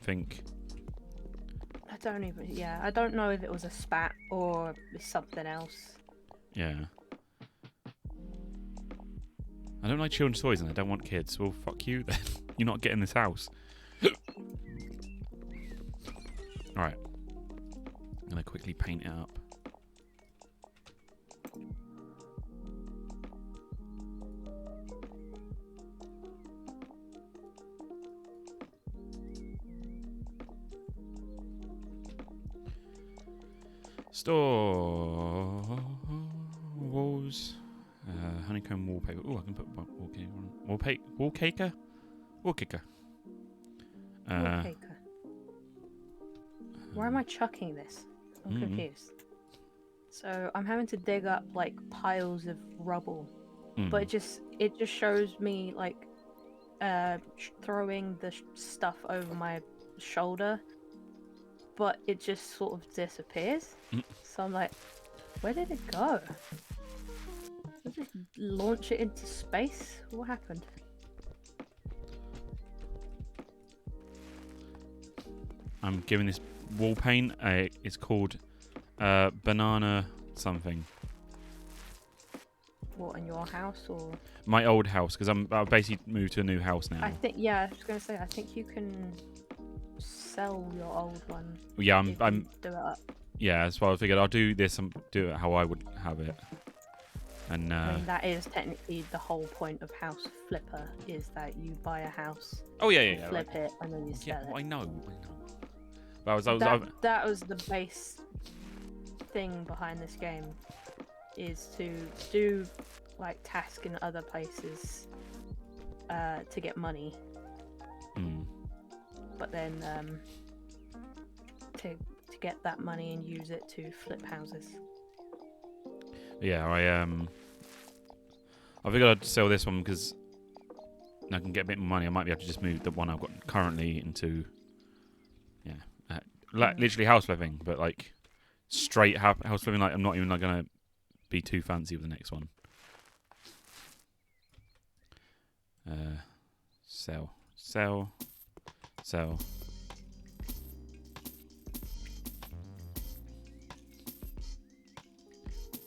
think. I don't even. Yeah, I don't know if it was a spat or something else. Yeah. I don't like children's toys and I don't want kids. Well, fuck you then. You're not getting this house. Alright. I'm going to quickly paint it up. Store walls, honeycomb wallpaper. Oh, I can put wallpaper on. Wallkicker. Wallpaper. Why am I chucking this? I'm confused. So I'm having to dig up like piles of rubble, but it just shows me like throwing the stuff over my shoulder, but it just sort of disappears. So I'm like, where did it go? Did I just launch it into space? What happened? I'm giving this wall paint. It's called banana something. What, in your house or? My old house, because I've basically moved to a new house now. I think, yeah, I was gonna say, I think you can sell your old one. Yeah, if I'm you do it up. yeah. That's why I figured I'll do this and do it how I would have it. And I mean, that is technically the whole point of House Flipper, is that you buy a house, oh yeah, flip it, and then you yeah. sell Well, it. I know. But That was the base thing behind this game, is to do like tasks in other places to get money, but then to get that money and use it to flip houses. Yeah, I figured I'd sell this one because I can get a bit more money. I might be able to just move the one I've got currently into, literally house flipping, but like straight house flipping. Like I'm not even like gonna be too fancy with the next one. Sell.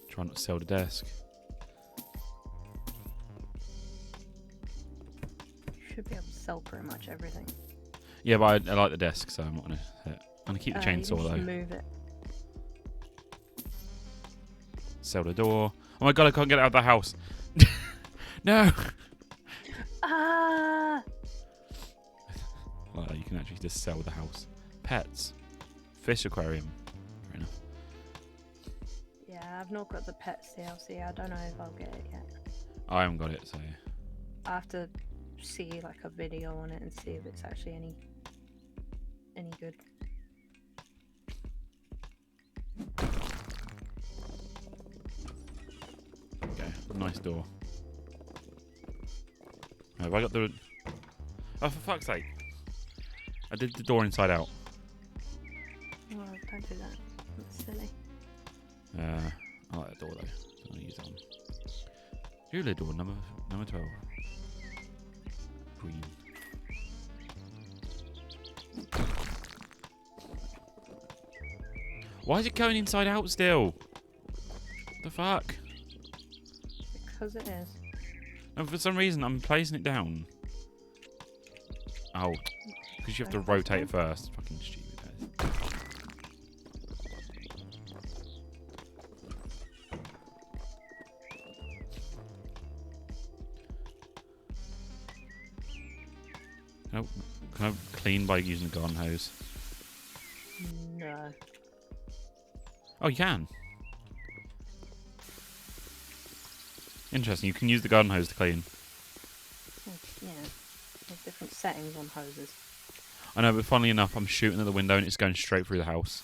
Try not to sell the desk. You should be able to sell pretty much everything. Yeah, but I like the desk, so I'm not gonna. I'm gonna keep the chainsaw You can though. just move it. Sell the door. Oh my god, I can't get it out of the house. No. Ah! Well, you can actually just sell the house. Pets. Fish aquarium. Fair enough. Yeah, I've not got the pets DLC. I don't know if I'll get it yet. I haven't got it, so. I have to see like a video on it and see if it's actually any good. Okay, nice door. Have I got the... Oh, for fuck's sake. I did the door inside out. Oh, don't do that. That's silly. I like that door though. So I'll use that one. Hula door number 12. Green. Why is it going inside out still? What the fuck? Because it is. And for some reason I'm placing it down. Oh. Because you have to rotate it first. Fucking stupid. Can I clean by using a garden hose? No. Oh, you can. Interesting. You can use the garden hose to clean. Yeah. There's different settings on hoses. I know, but funnily enough, I'm shooting at the window and it's going straight through the house.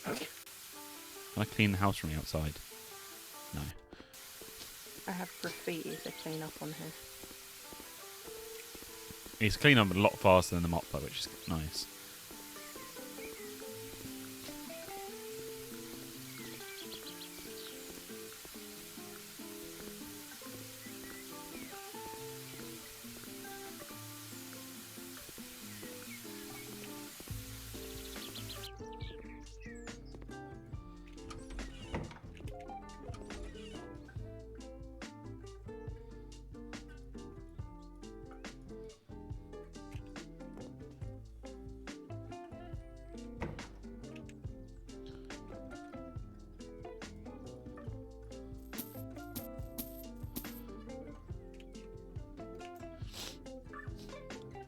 Can I clean the house from the outside? No. I have graffiti to clean up on here. It's clean up a lot faster than the mop though, which is nice.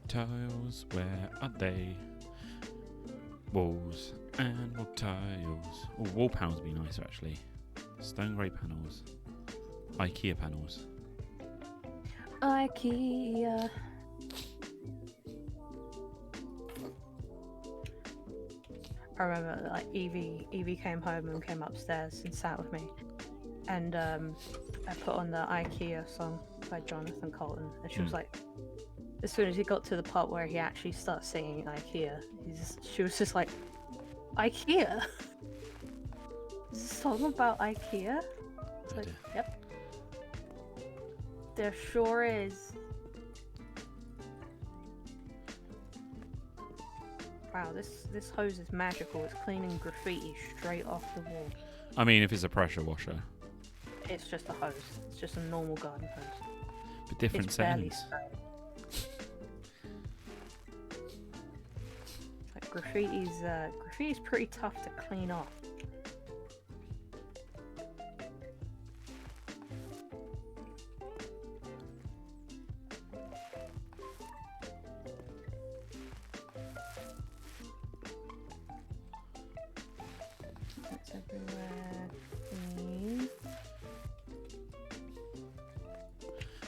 Tiles, where are they? Walls and wall tiles. Oh, wall panels would be nice actually. Stone grey panels. IKEA panels. IKEA. I remember like Evie came home and came upstairs and sat with me, and I put on the IKEA song by Jonathan Colton, and she was like, as soon as he got to the part where he actually starts singing IKEA, she was just like, IKEA? Is this a song about IKEA? It's like, yep. There sure is. Wow, this hose is magical. It's cleaning graffiti straight off the wall. I mean, if it's a pressure washer. It's just a hose. It's just a normal garden hose. But different It's barely settings. sprayed. Like graffiti's pretty tough to clean off. It's everywhere. Clean.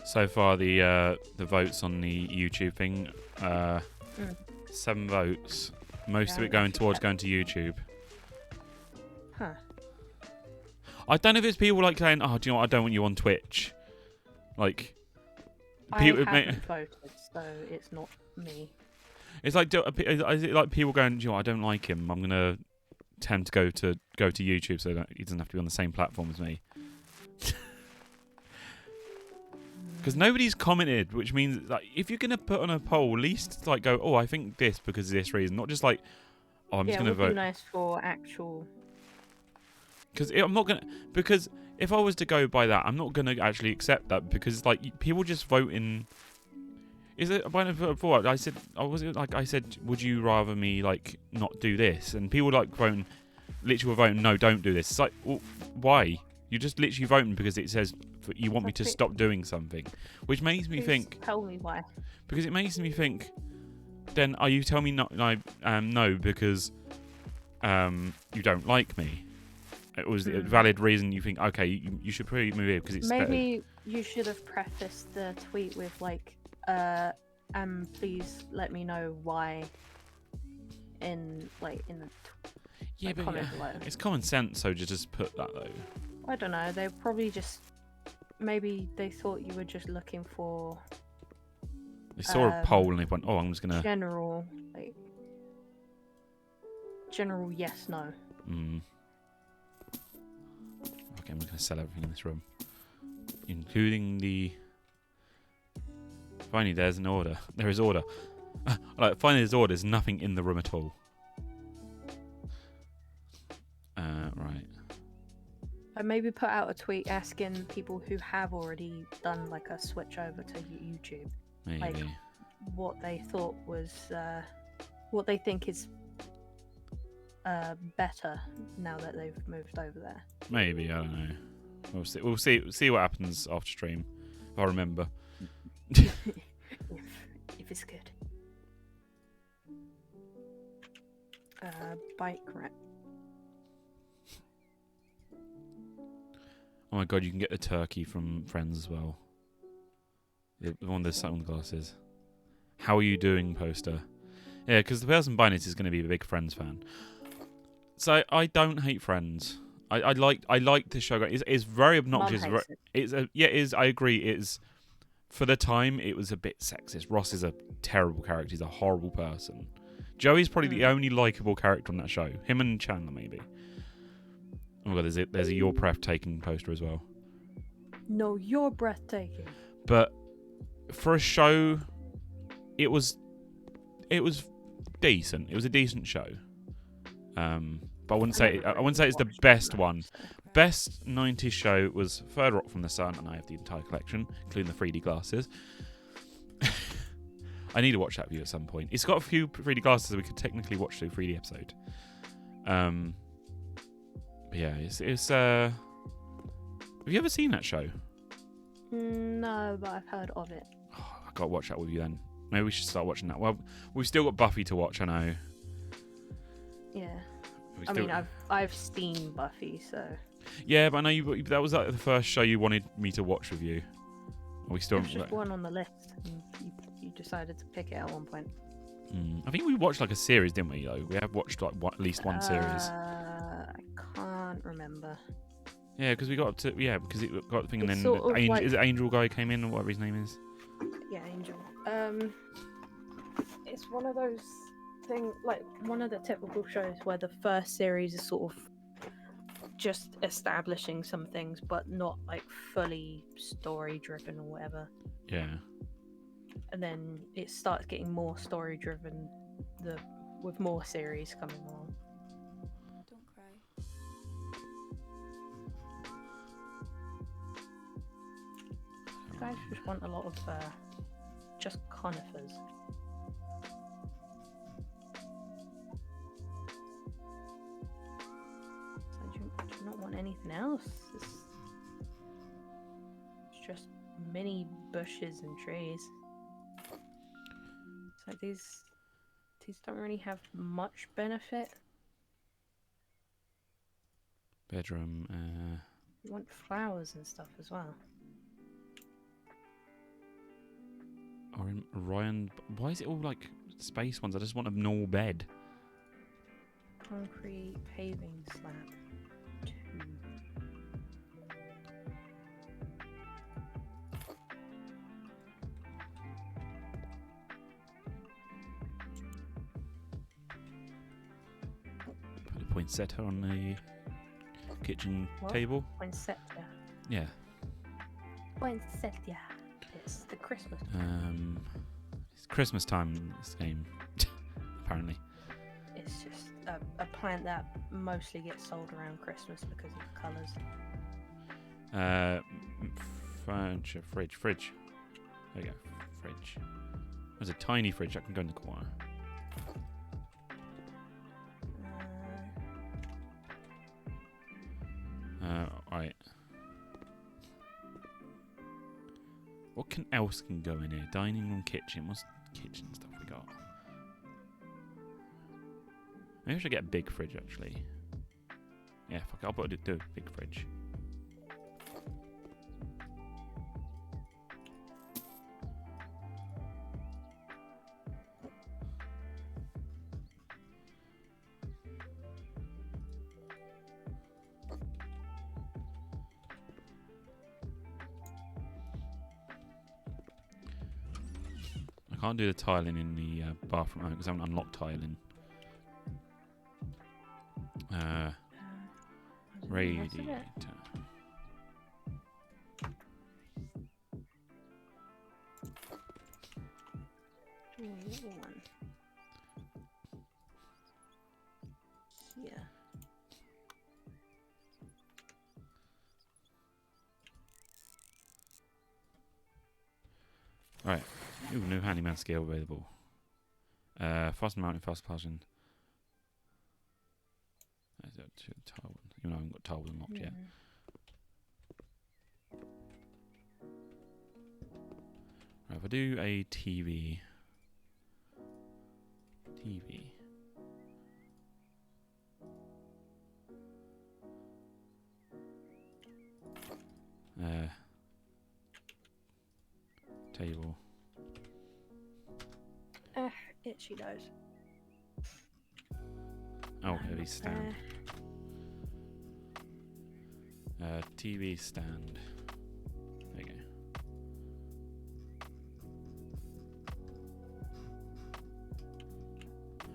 So far, the votes on the YouTube thing, 7 votes. Most of Yeah, it going that's towards okay. going to YouTube. Huh. I don't know if it's people like saying, "Oh, do you know what? I don't want you on Twitch." Like, I people, haven't voted, so it's not me. it's like, is it like people going, "Do you know what? I don't like him. I'm gonna tend to go to YouTube so that he doesn't have to be on the same platform as me." Because nobody's commented, which means like if you're gonna put on a poll, at least like go, "Oh, I think this because of this reason," not just like, "Oh, I'm just Yeah, it gonna would be vote." nice for actual. Because I'm not gonna. Because if I was to go by that, I'm not gonna actually accept that because like people just vote in. Is it when I put forward? I said, I said, would you rather me like not do this? And people like voting, literally were voting, no, don't do this. It's like, well, why? You're just literally voting because it says you want me to stop doing something, which makes me Please think. Tell me why. Because it makes me think. Then are you telling me not? No, because you don't like me. It was a valid reason you think, okay, you should probably move here because it's better. Maybe you should have prefaced the tweet with like, please let me know why. In the Yeah, but comment below. it's common sense, so just put that though. I don't know. They probably just maybe they thought you were just looking for They saw a poll and they went, "Oh, I'm just gonna." general yes no. Okay, I'm just gonna sell everything in this room, including the. Finally, there's an order. There is order. Like finally, there's order. There's nothing in the room at all. Right. I maybe put out a tweet asking people who have already done like a switch over to YouTube, Maybe. like what they thought was, what they think is better now that they've moved over there. Maybe, I don't know. We'll see what happens after stream. If I remember. if it's good. Bike rack. Oh my god, you can get the turkey from Friends as well. The one with the sunglasses. How are you doing, poster? Yeah, because the person buying it is going to be a big Friends fan. So I don't hate Friends. I like the show. It's very obnoxious. Mum hates it. It is. I agree. It is. For the time, it was a bit sexist. Ross is a terrible character. He's a horrible person. Joey's probably the only likable character on that show. Him and Chandler, maybe. Oh my god, there's a Your Breathtaking poster as well. No, you're breathtaking. But for a show, it was decent. It was a decent show. But I wouldn't say it's the best one. Best 90s show was Third Rock from the Sun, and I have the entire collection, including the 3D glasses. I need to watch that with you at some point. It's got a few 3D glasses that we could technically watch the 3D episode. But yeah, it's have you ever seen that show? No, but I've heard of it. Oh, I gotta watch that with you then. Maybe we should start watching that. Well, we've still got Buffy to watch, I know. Yeah. I mean, I've seen Buffy, so. Yeah, but I know that was like the first show you wanted me to watch with you. We still There's just one on the list, and you decided to pick it at one point. I think we watched like a series, didn't we? Though we have watched like at least one series. I can't remember. Yeah, because we got up to because it got the thing, and It's then sort of like- is it Angel guy came in or whatever his name is? Yeah, Angel. It's one of those things, like one of the typical shows where the first series is sort of just establishing some things, but not like fully story driven or whatever. Yeah. And then it starts getting more story driven the with more series coming along. Don't cry. You guys just want a lot of just conifers. So do you not want anything else? It's just mini bushes and trees. So these don't really have much benefit. Bedroom. You want flowers and stuff as well. Ryan. Why is it all like space ones? I just want a normal bed. Concrete paving slab. 2. Put a poinsettia on the kitchen What? table. Poinsettia. Yeah. Poinsettia. It's the Christmas. It's Christmas time in this game, apparently. It's just a plant that mostly gets sold around Christmas because of the colours. Fridge. There you go, fridge. There's a tiny fridge that can go in the corner. Right. What else can go in here? Dining room, kitchen. What's kitchen stuff we got? Maybe I should get a big fridge, actually. Yeah, fuck it. I'll do a big fridge. I can't do the tiling in the bathroom because I haven't unlocked tiling. Radiator. Little one. Here. Right. Ooh, new handyman skill available. Fast mounting, fast passing. Tile. Even though I haven't got tiles unlocked yet. Right, if I do a TV. Table. Itchy nose. Oh, heavy stand. TV stand. There you go.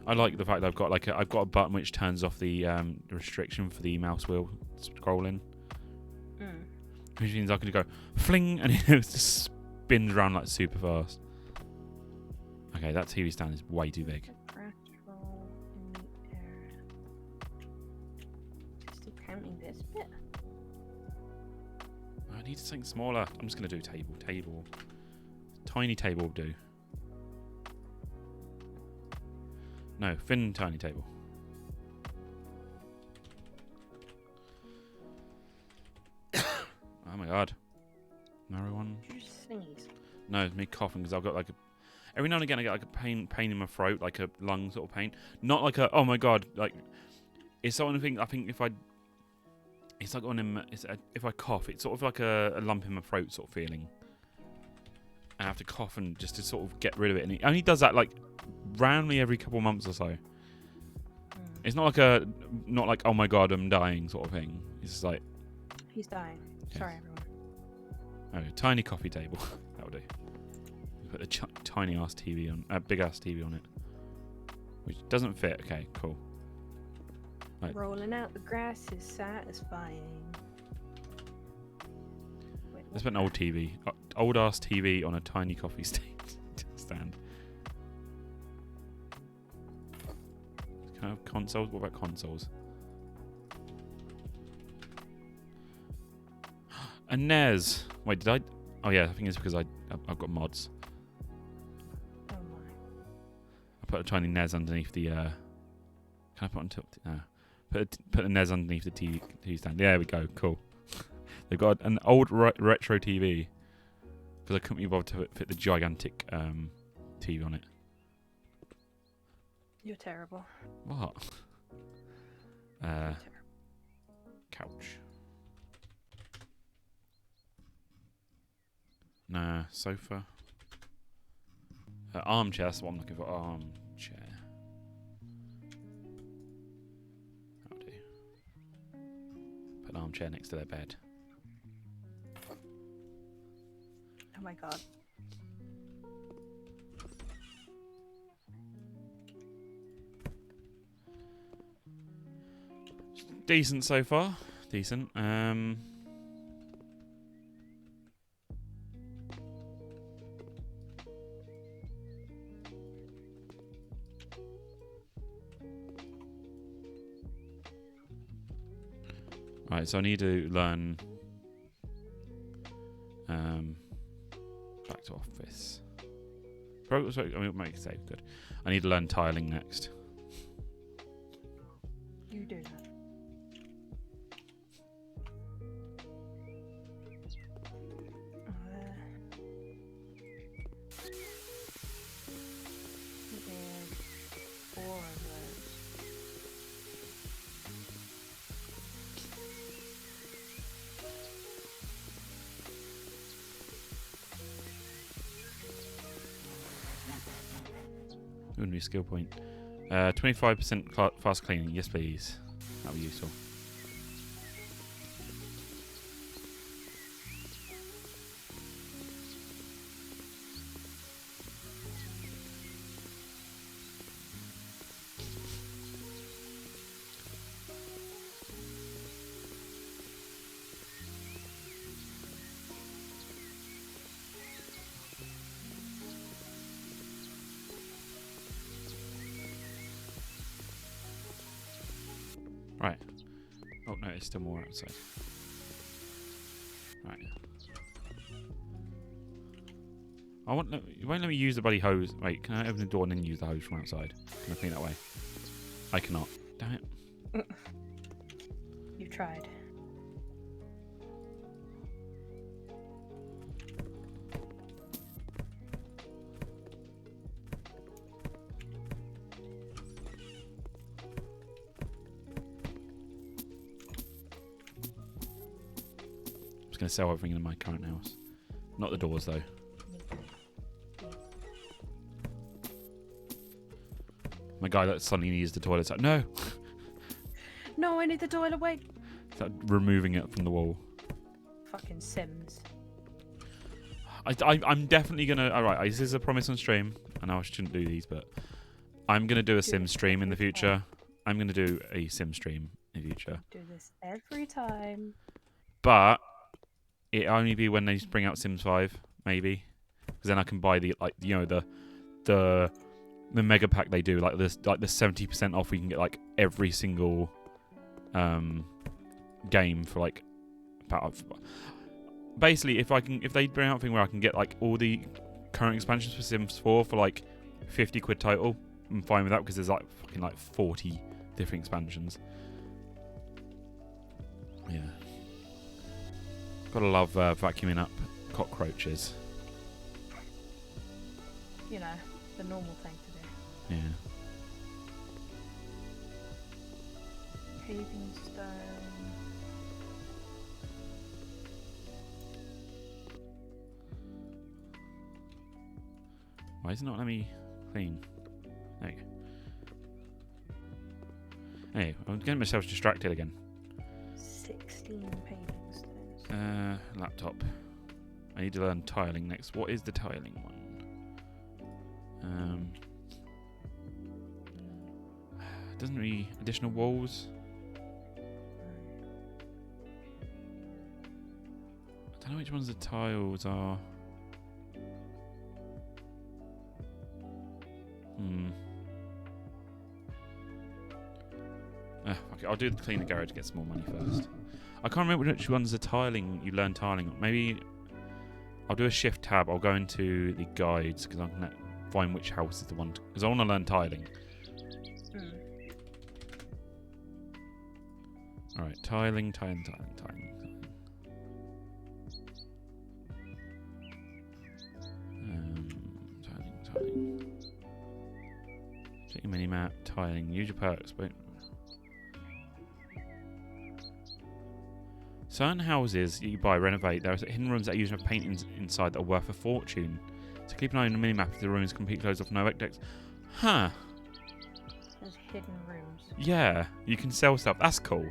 I like the fact that I've got a button which turns off the restriction for the mouse wheel scrolling. Which means I can go fling and it just spins around like super fast. Okay, that TV stand is way too big. Still counting this bit. I need something smaller. I'm just going to do table. Tiny table will do. No, thin tiny table. Oh my god. Another one. Did you just sneeze? No, it's me coughing because I've got every now and again I get like a pain in my throat, like a lung sort of pain. Not like a oh my god, like it's sort of thing. I think if I cough, it's sort of like a lump in my throat sort of feeling. I have to cough and just to sort of get rid of it, and it only does that like randomly every couple of months or so. It's not like oh my god I'm dying sort of thing. It's just like he's dying. Yes. Sorry everyone. Oh, tiny coffee table. That'll do. Put a tiny ass TV on, big ass TV on it, which doesn't fit. Okay, cool. Right. Rolling out the grass is satisfying. Wait, Let's put an old TV, old ass TV on a tiny coffee stand. Can I have consoles? What about consoles? A NES. Wait, did I? Oh yeah, I think it's because I've got mods. Oh my. I put a tiny NES underneath the. Can I put on top? No. Put the NES underneath the TV stand. There we go. Cool. They've got an old retro TV because I couldn't be bothered to fit the gigantic TV on it. You're terrible. What? You're terrible. Couch. Nah, sofa. Armchair, that's what I'm looking for. Armchair. That'll do. Put an armchair next to their bed. Oh my god. Decent so far. Decent. Right, so I need to learn back to office. Progress, I mean, make it save, good. I need to learn tiling next. You do that. Four of those. Ooh, new skill point. 25% fast cleaning. Yes, please. That'll be useful. Right. Oh no, it's still more outside. Right. You won't let me use the bloody hose. Wait, can I open the door and then use the hose from outside? Can I clean that way? I cannot. Damn it. You've tried. I'm just going to sell everything in my current house. Not the doors, though. My guy that suddenly needs the toilet's like, no! No, I need the toilet. Wait. It's like removing it from the wall. Fucking Sims. I'm definitely going to... Alright, this is a promise on stream. I know I shouldn't do these, but I'm going to do a Sim stream in the future. I'm going to do a Sim stream in the future. Do this every time. But it only be when they bring out Sims 5, maybe. Because then I can buy the, like, you know, the mega pack they do, like this, like the 70% off. We can get like every single game for like about. Basically, if they bring out a thing where I can get like all the current expansions for Sims 4 for like 50 quid total, I'm fine with that because there's like fucking like 40 different expansions. Yeah. Gotta love vacuuming up cockroaches. You know, the normal thing to do. Yeah. Paving stone. Why is it not letting me clean? There you go. Hey, I'm getting myself distracted again. 16 paving stones. Laptop. I need to learn tiling next. What is the tiling one? Doesn't really additional walls. I don't know which ones the tiles are. fuck it. I'll do the clean the garage to get some more money first. I can't remember which ones are tiling. You learn tiling. Maybe I'll do a shift tab. I'll go into the guides because I'm gonna find which house is the one because I want to learn tiling. All right, tiling. Tiling. Check your mini map. Tiling. Use your perks. Wait. Certain houses you buy, renovate, there are hidden rooms that usually have paintings inside that are worth a fortune. So keep an eye on the minimap if the room is complete closed off no decks. Huh. There's hidden rooms. Yeah, you can sell stuff. That's cool.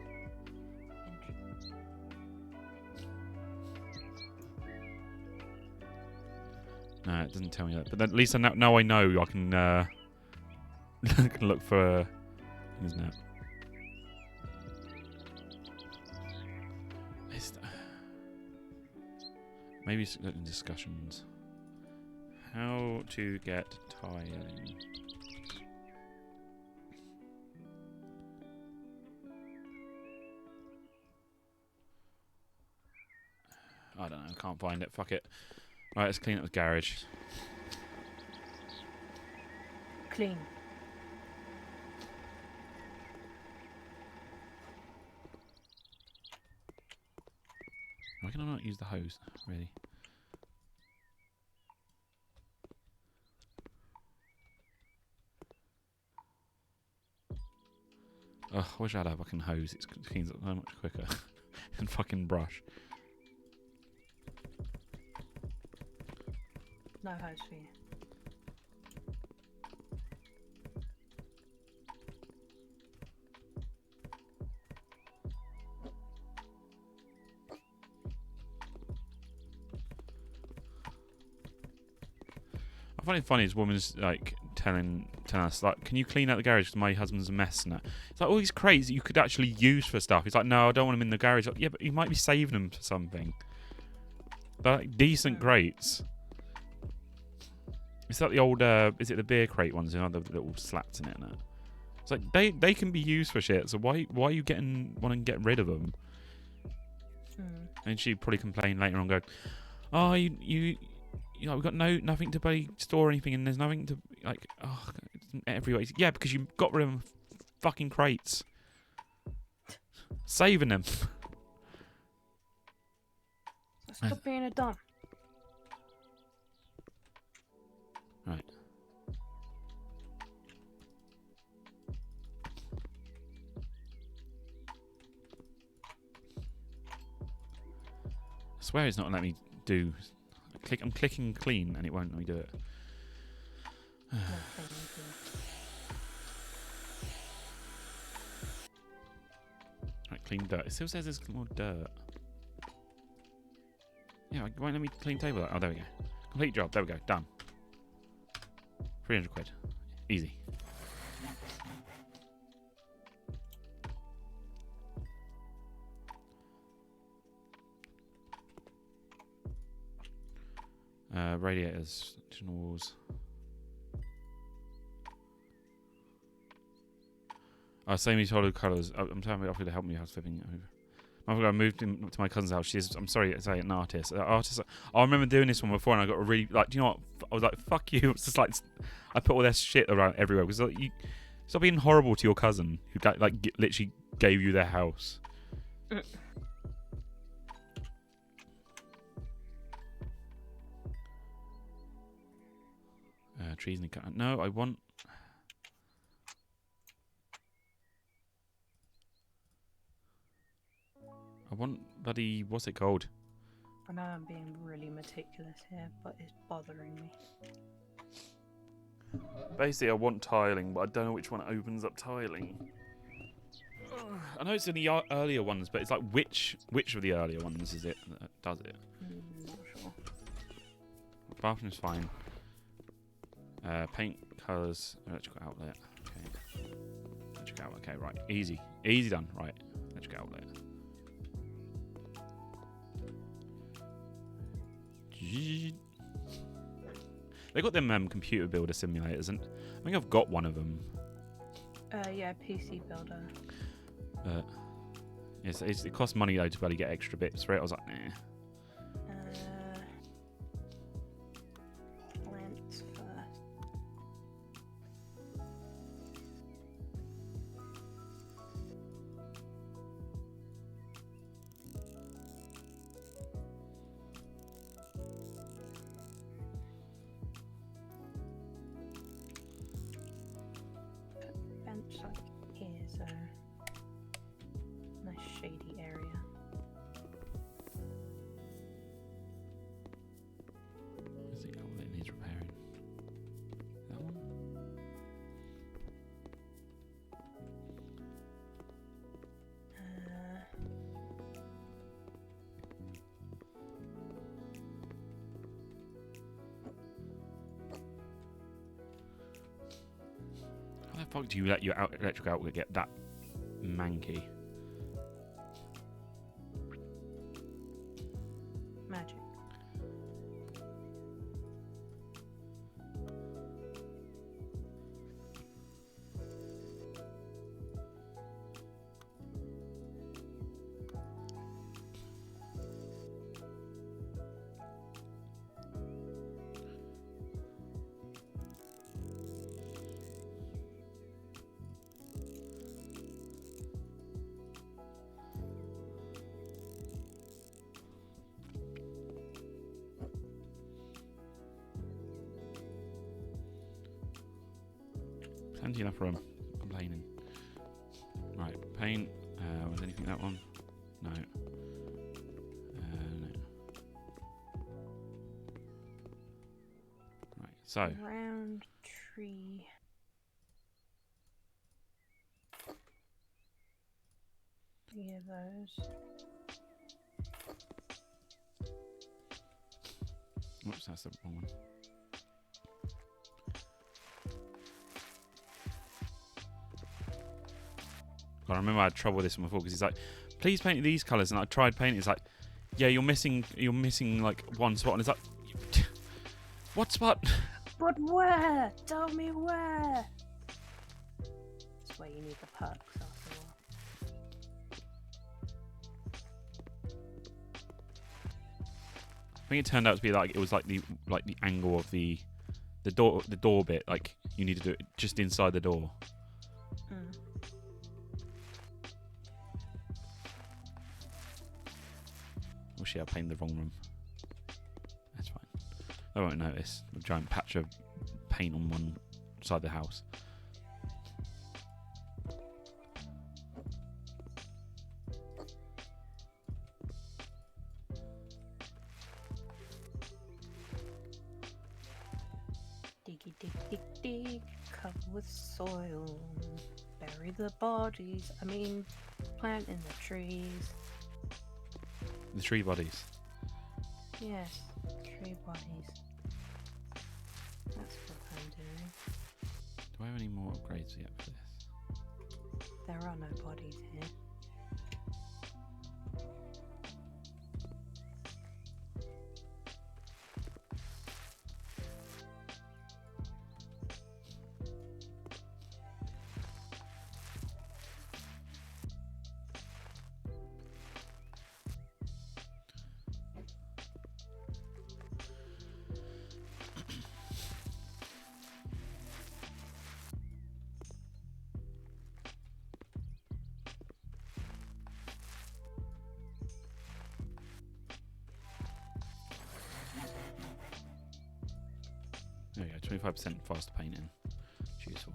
No, it doesn't tell me that. But at least now I know I can, can look for things now. Maybe in discussions. How to get tiling. I don't know. I can't find it. Fuck it. Alright, let's clean up the garage. Clean. Why can I not use the hose? Really? Ugh, I wish I had a fucking hose. It cleans up so much quicker. And fucking brush. No hose for you. I find it funny this woman's like telling us like, can you clean out the garage because my husband's a mess and that. It's like all these crates that you could actually use for stuff. It's like, no, I don't want them in the garage. Like, yeah, but you might be saving them for something. They're like decent crates. It's like the old, is it the beer crate ones? You know, the little slats in it and that. It's like they can be used for shit. So why are you wanting to get rid of them? And she'd probably complain later on, go, oh, you know, we've got nothing to store anything, and there's nothing to like. Oh, everywhere. Yeah, because you got rid of them fucking crates, saving them. Stop being a dumb. Right. I swear it's not letting me do. I'm clicking clean and it won't let me do it. Right, clean dirt. It still says there's more dirt. Yeah, why won't let me clean table? Oh, there we go. Complete job. There we go. Done. 300 quid. Easy. Radiators, additional walls. Same as solid colours. I'm telling you, offered to help me house flipping. I moved to my cousin's house. I'm sorry to say, an artist. I remember doing this one before, and I got a really like. Do you know what? I was like, "Fuck you!" It's just like I put all this shit around everywhere because like, you stop being horrible to your cousin who literally gave you their house. Trees and cut. No, I want. Bloody. What's it called? I know I'm being really meticulous here, but it's bothering me. Basically, I want tiling, but I don't know which one opens up tiling. I know it's in the earlier ones, but it's like which of the earlier ones is it that does it? Not sure. Bathroom's fine. Paint colours, electrical outlet. Okay. Electrical outlet. Okay, right. Easy done. Right. Electrical outlet. They got them computer builder simulators, and I think I've got one of them. Yeah, PC builder. But it costs money though to be able to get extra bits for it. I was like, nah. Plants first. Bench like here, so nice shady area. Where's it? Oh, it needs repairing. That one? How the fuck do you let your electric outlet get that manky? Magic. Plenty enough room. Complaining. Right, paint. Was anything that one? No. No. Right, so Round tree. Three of those. oops, that's the wrong one. God, I remember I had trouble with this one before because he's like, please paint these colours, and I tried painting. It's like, yeah, you're missing like one spot, and it's like, what spot? But where? Tell me where. That's where you need the perks after a while. I think it turned out to be like it was like the angle of the door bit. Like you need to do it just inside the door. Mm. Oh shit, I painted the wrong room. That's fine. I won't notice. A giant patch of paint on one side of the house. Diggy dig dig dig, cover with soil. Bury the bodies. I mean, plant in the trees. The tree bodies. Yes, tree bodies. That's what I'm doing. Do I have any more upgrades yet for this? There are no bodies here. There we go, 25% faster painting. It's useful.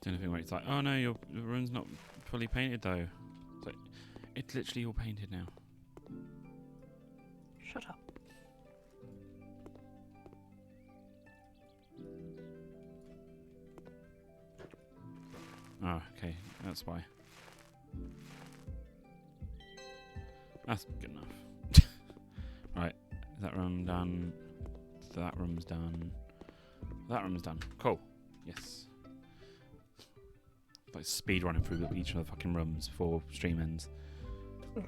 Doing anything where it's like, oh no, your room's not fully painted though. It's like, it's literally all painted now. Shut up. Oh, okay, that's why. That's good enough. Right, that room done. That room's done. That room's done. Cool. Yes. Like speed running through each of the fucking rooms before stream ends. I'm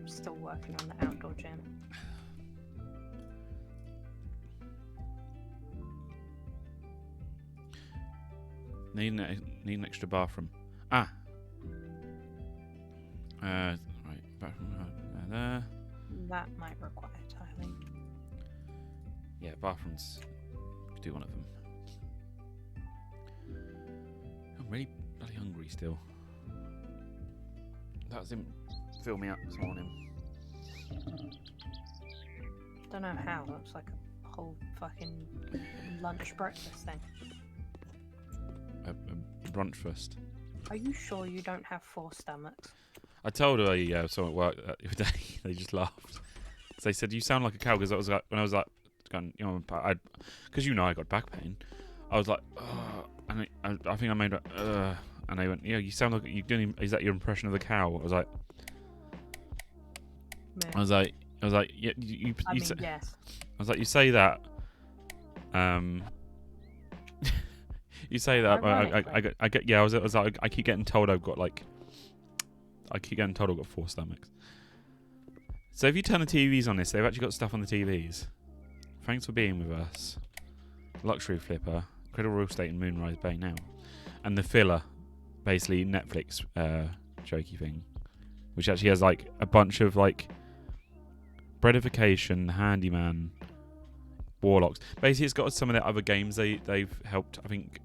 still working on the outdoor gym. Need an extra bathroom. Ah. Right, bathroom there. That might require tiling. Yeah, bathrooms. Could do one of them. I'm really bloody hungry still. That didn't fill me up this morning. Don't know how. Looks like a whole fucking lunch breakfast thing. A brunch first. Are you sure you don't have 4 stomachs? I told her someone at work the other day. They just laughed. So they said, "You sound like a cow." Because I was like, when I was like, going, because I got back pain. I was like, ugh, and I think I made and they went, "Yeah, you sound like you doing. Is that your impression of the cow?" I was like, yeah, you I mean, say, yes. I was like, you say that, you say that. I get, yeah. I was like, I keep getting told I've got 4 stomachs. So if you turn the TVs on this, they've actually got stuff on the TVs. Thanks for being with us. Luxury Flipper, Incredible Real Estate in Moonrise Bay now, and the filler, basically Netflix jokey thing, which actually has like a bunch of like Breadification, Handyman, Warlocks. Basically, it's got some of the other games they've helped. I think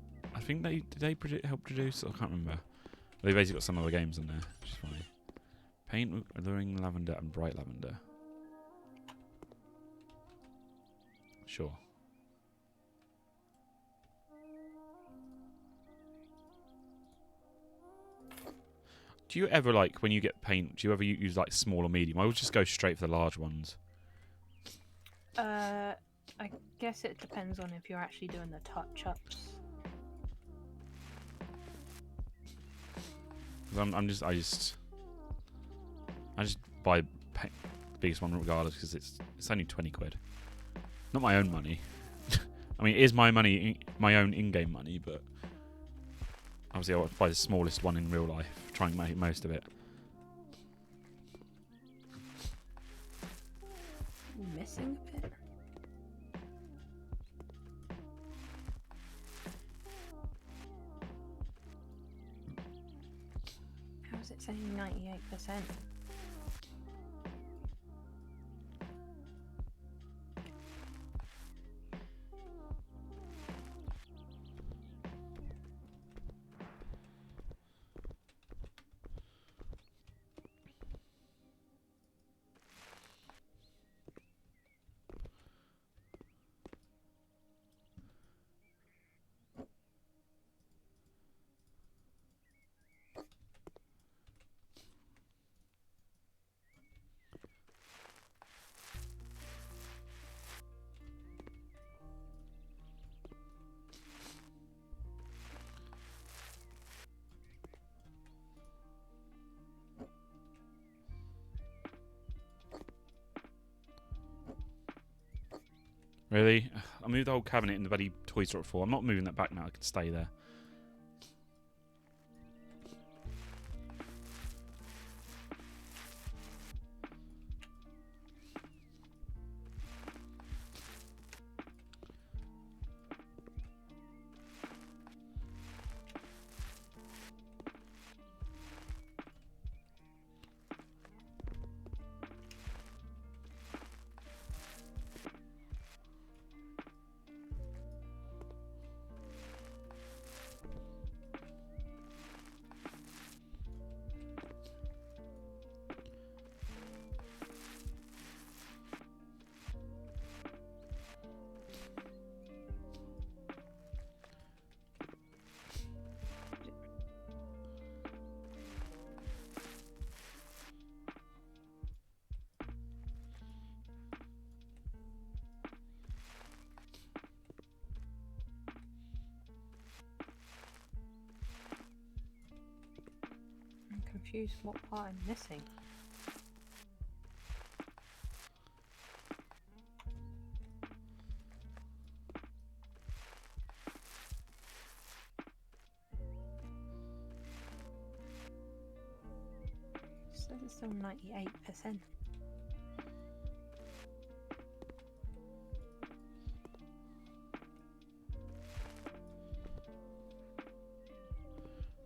they help produce. I can't remember. They basically got some other games on there, which is funny. Paint with alluring lavender and bright lavender. Sure. Do you ever when you get paint? Do you ever use like small or medium? I would just go straight for the large ones. I guess it depends on if you're actually doing the touch-ups. I just buy the biggest one regardless because it's only 20 quid. Not my own money. I mean, it is my money, my own in-game money, but obviously I would buy the smallest one in real life, try and make most of it. Missing a bit. How is it saying 98%? Really? I moved the whole cabinet in the bloody toy store before. I'm not moving that back now. I can stay there. confused what part I'm missing. So it's still 98%.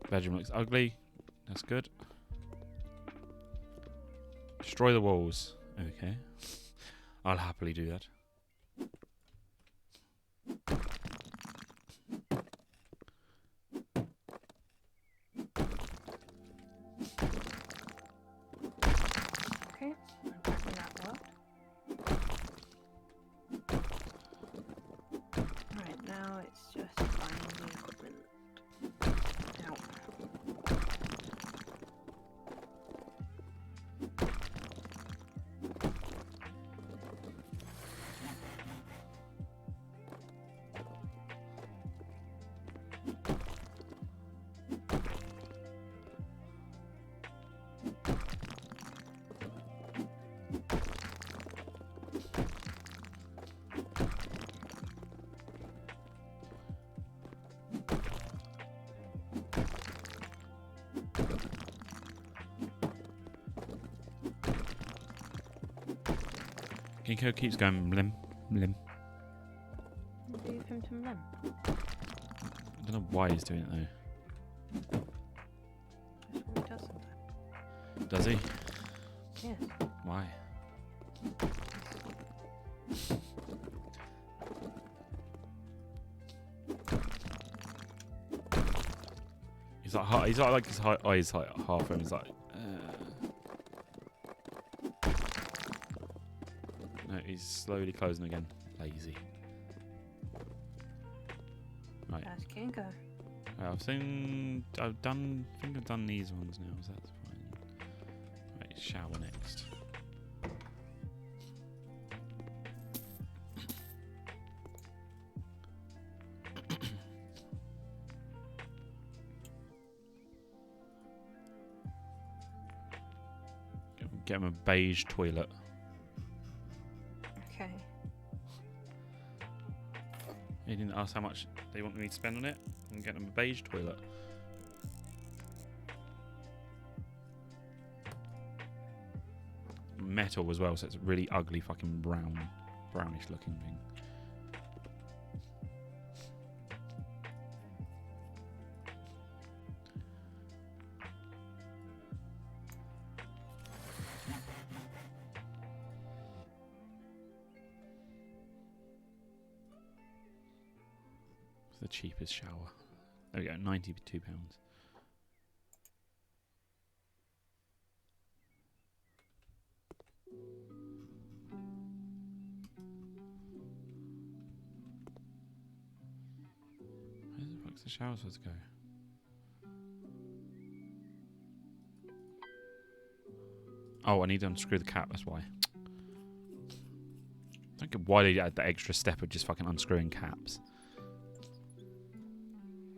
Bedroom looks ugly. That's good. Destroy the walls. Okay. I'll happily do that. Okay, I'm hoping that worked. Right, now it's just finding the equipment. Out. Ginkgo keeps going blim, blim. Move him to Lem. I don't know why he's doing it though. That's what he does sometimes. Does he? Yes. Why? He's like his eyes like half and he's like. No, he's slowly closing again. Lazy. Right. That's Kinko. I think I've done these ones now, so that's fine. Right, shower next. Get him a beige toilet. Okay. He didn't ask how much they want me to spend on it. I'm getting him a beige toilet. Metal as well, so it's a really ugly fucking brownish looking thing. It's the cheapest shower. There we go, £92. Where the fuck's the shower supposed to go? Oh, I need to unscrew the cap, that's why. I don't get why they add the extra step of just fucking unscrewing caps.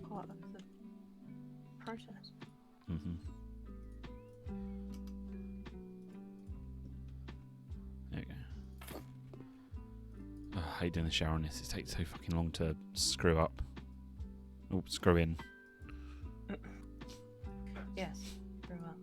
Part of the process. Mm-hmm. There we go. Oh, I hate doing the shower on this. It takes so fucking long to screw up. Oh, screw in. Yes, very well.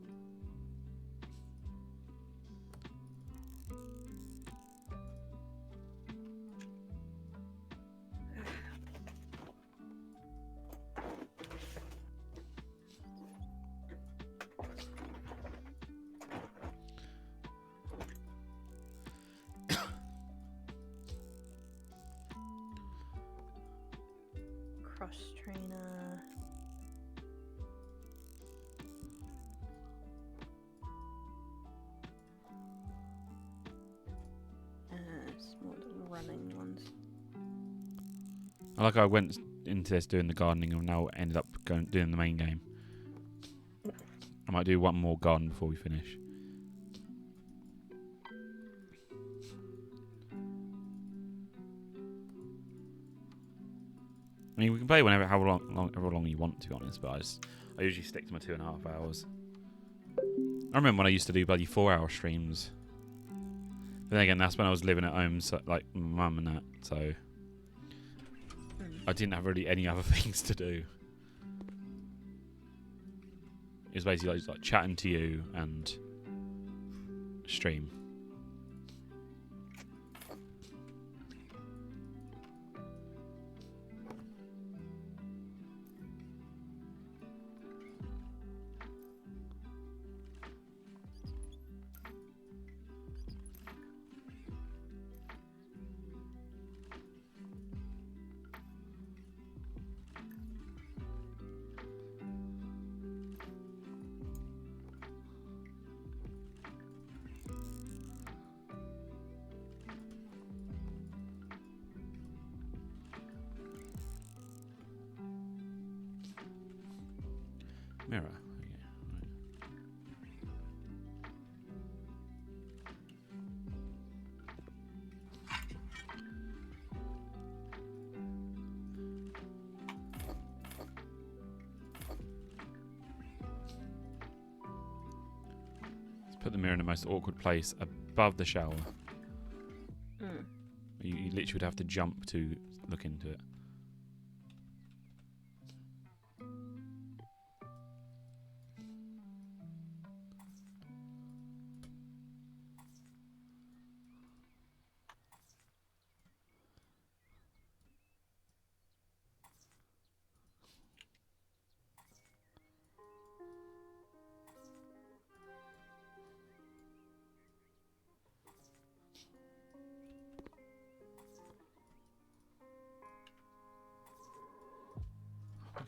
Cross trainer. Small little running ones. I like how I went into this doing the gardening and now ended up doing the main game. I might do one more garden before we finish. I mean, we can play however long you want, to be honest, but I usually stick to my 2.5 hours. I remember when I used to do bloody 4-hour streams. But then again, that's when I was living at home, so, like mum and that. So I didn't have really any other things to do. It was basically like chatting to you and stream. Mirror. Okay, right. Let's put the mirror in the most awkward place above the shower. You literally would have to jump to look into it.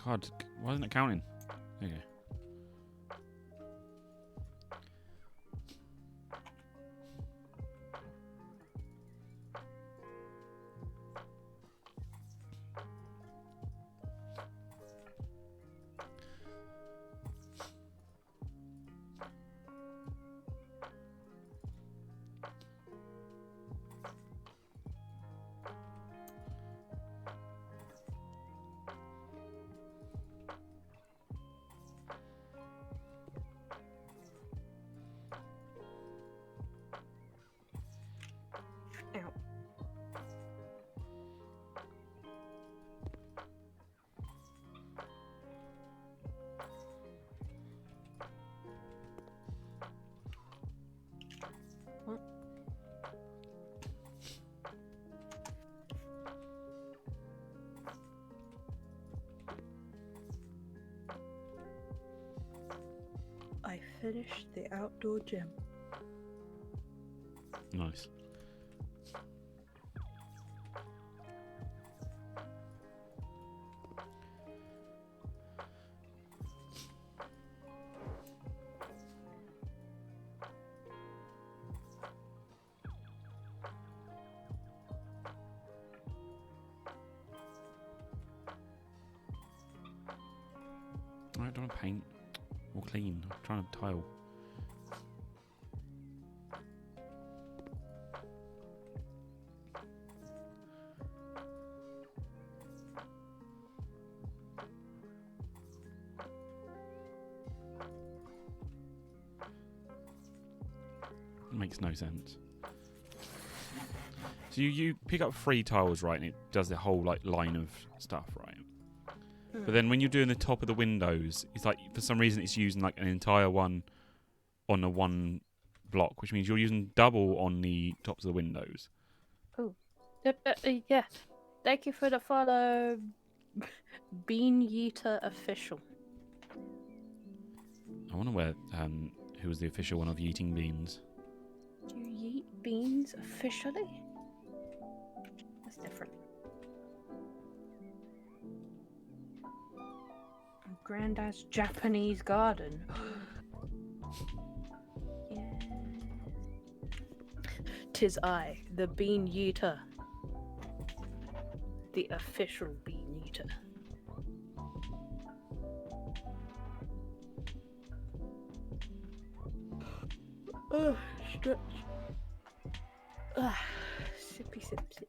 God, why isn't it counting? There you go. I finished the outdoor gym. Nice. I don't want to paint or clean. I'm trying to tile. Makes no sense. So you pick up 3 tiles, right, and it does the whole like line of stuff, right? But then when you're doing the top of the windows, it's like for some reason it's using like an entire one on the one block, which means you're using double on the tops of the windows. Oh, yeah. Thank you for the follow, Bean Yeeter official. I wonder where who was the official one of eating beans. Do you yeet beans officially? That's different. Granddad's Japanese garden. Yeah. 'Tis I, the Bean Yeeter. The official Bean Yeeter. Oh, stretch. Sippy sip sip.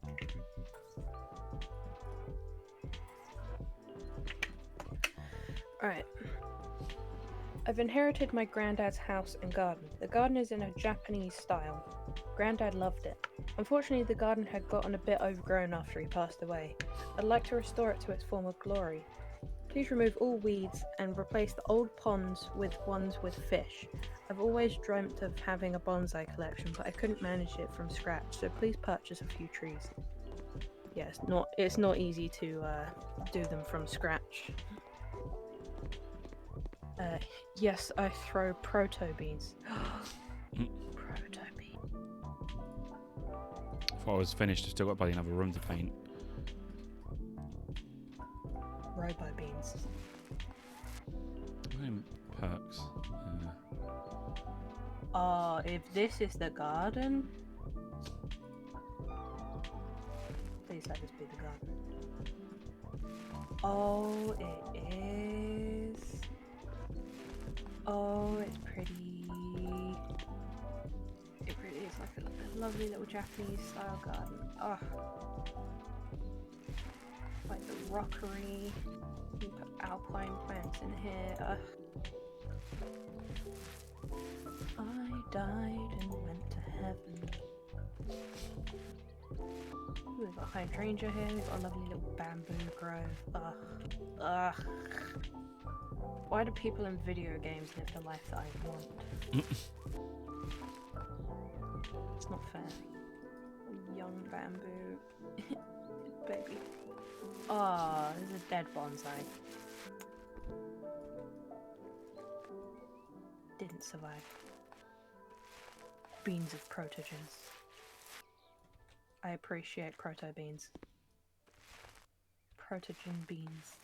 Alright. I've inherited my granddad's house and garden. The garden is in a Japanese style. Granddad loved it. Unfortunately, the garden had gotten a bit overgrown after he passed away. I'd like to restore it to its former glory. Please remove all weeds and replace the old ponds with ones with fish. I've always dreamt of having a bonsai collection, but I couldn't manage it from scratch, so please purchase a few trees. Yeah, it's not easy to do them from scratch. Yes, I throw proto beans. Proto bean. Before I was finished, I've still got bloody another room to paint. Robo beans. Perks. Oh, if this is the garden, please let this be the garden. Oh, it is. Oh, it's pretty. It really is like a lovely little Japanese style garden. Oh, like the rockery. You put alpine plants in here. I died and went to heaven. We've got a hydrangea here. We've got a lovely little bamboo grove. Ugh. Why do people in video games live the life that I want? It's not fair. Young bamboo. Baby. Oh, there's a dead bonsai. Didn't survive. Beans of protogens. I appreciate proto beans. Protogen beans.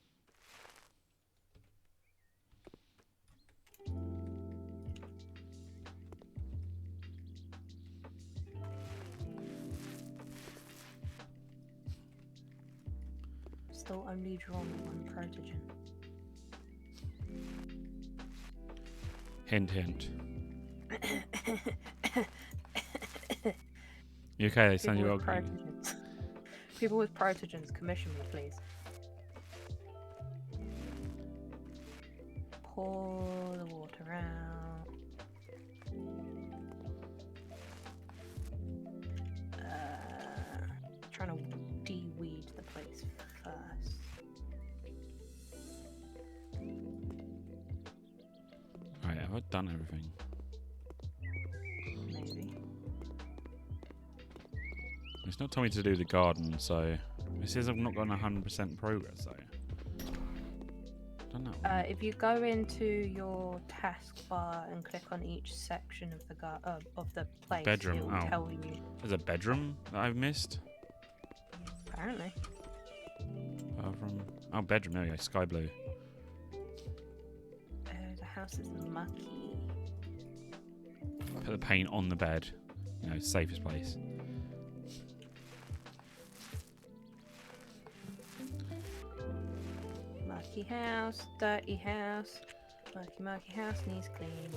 Still only drawn one protogen. Hint, hint. You okay? They sound you okay. People with protogens, commission me, please. Pour the water out. Trying to de-weed the place first. Right, have I done everything? Maybe. It's not telling me to do the garden, so it says I've not gotten 100% progress though. Don't know. If you go into your taskbar and click on each section of the place, Bedroom. it will tell you. There's a bedroom that I've missed. Apparently. Bedroom. There we go. Sky blue. The house is mucky. Put the paint on the bed. You know, safest place. Mucky house, dirty house. Mucky house needs clean.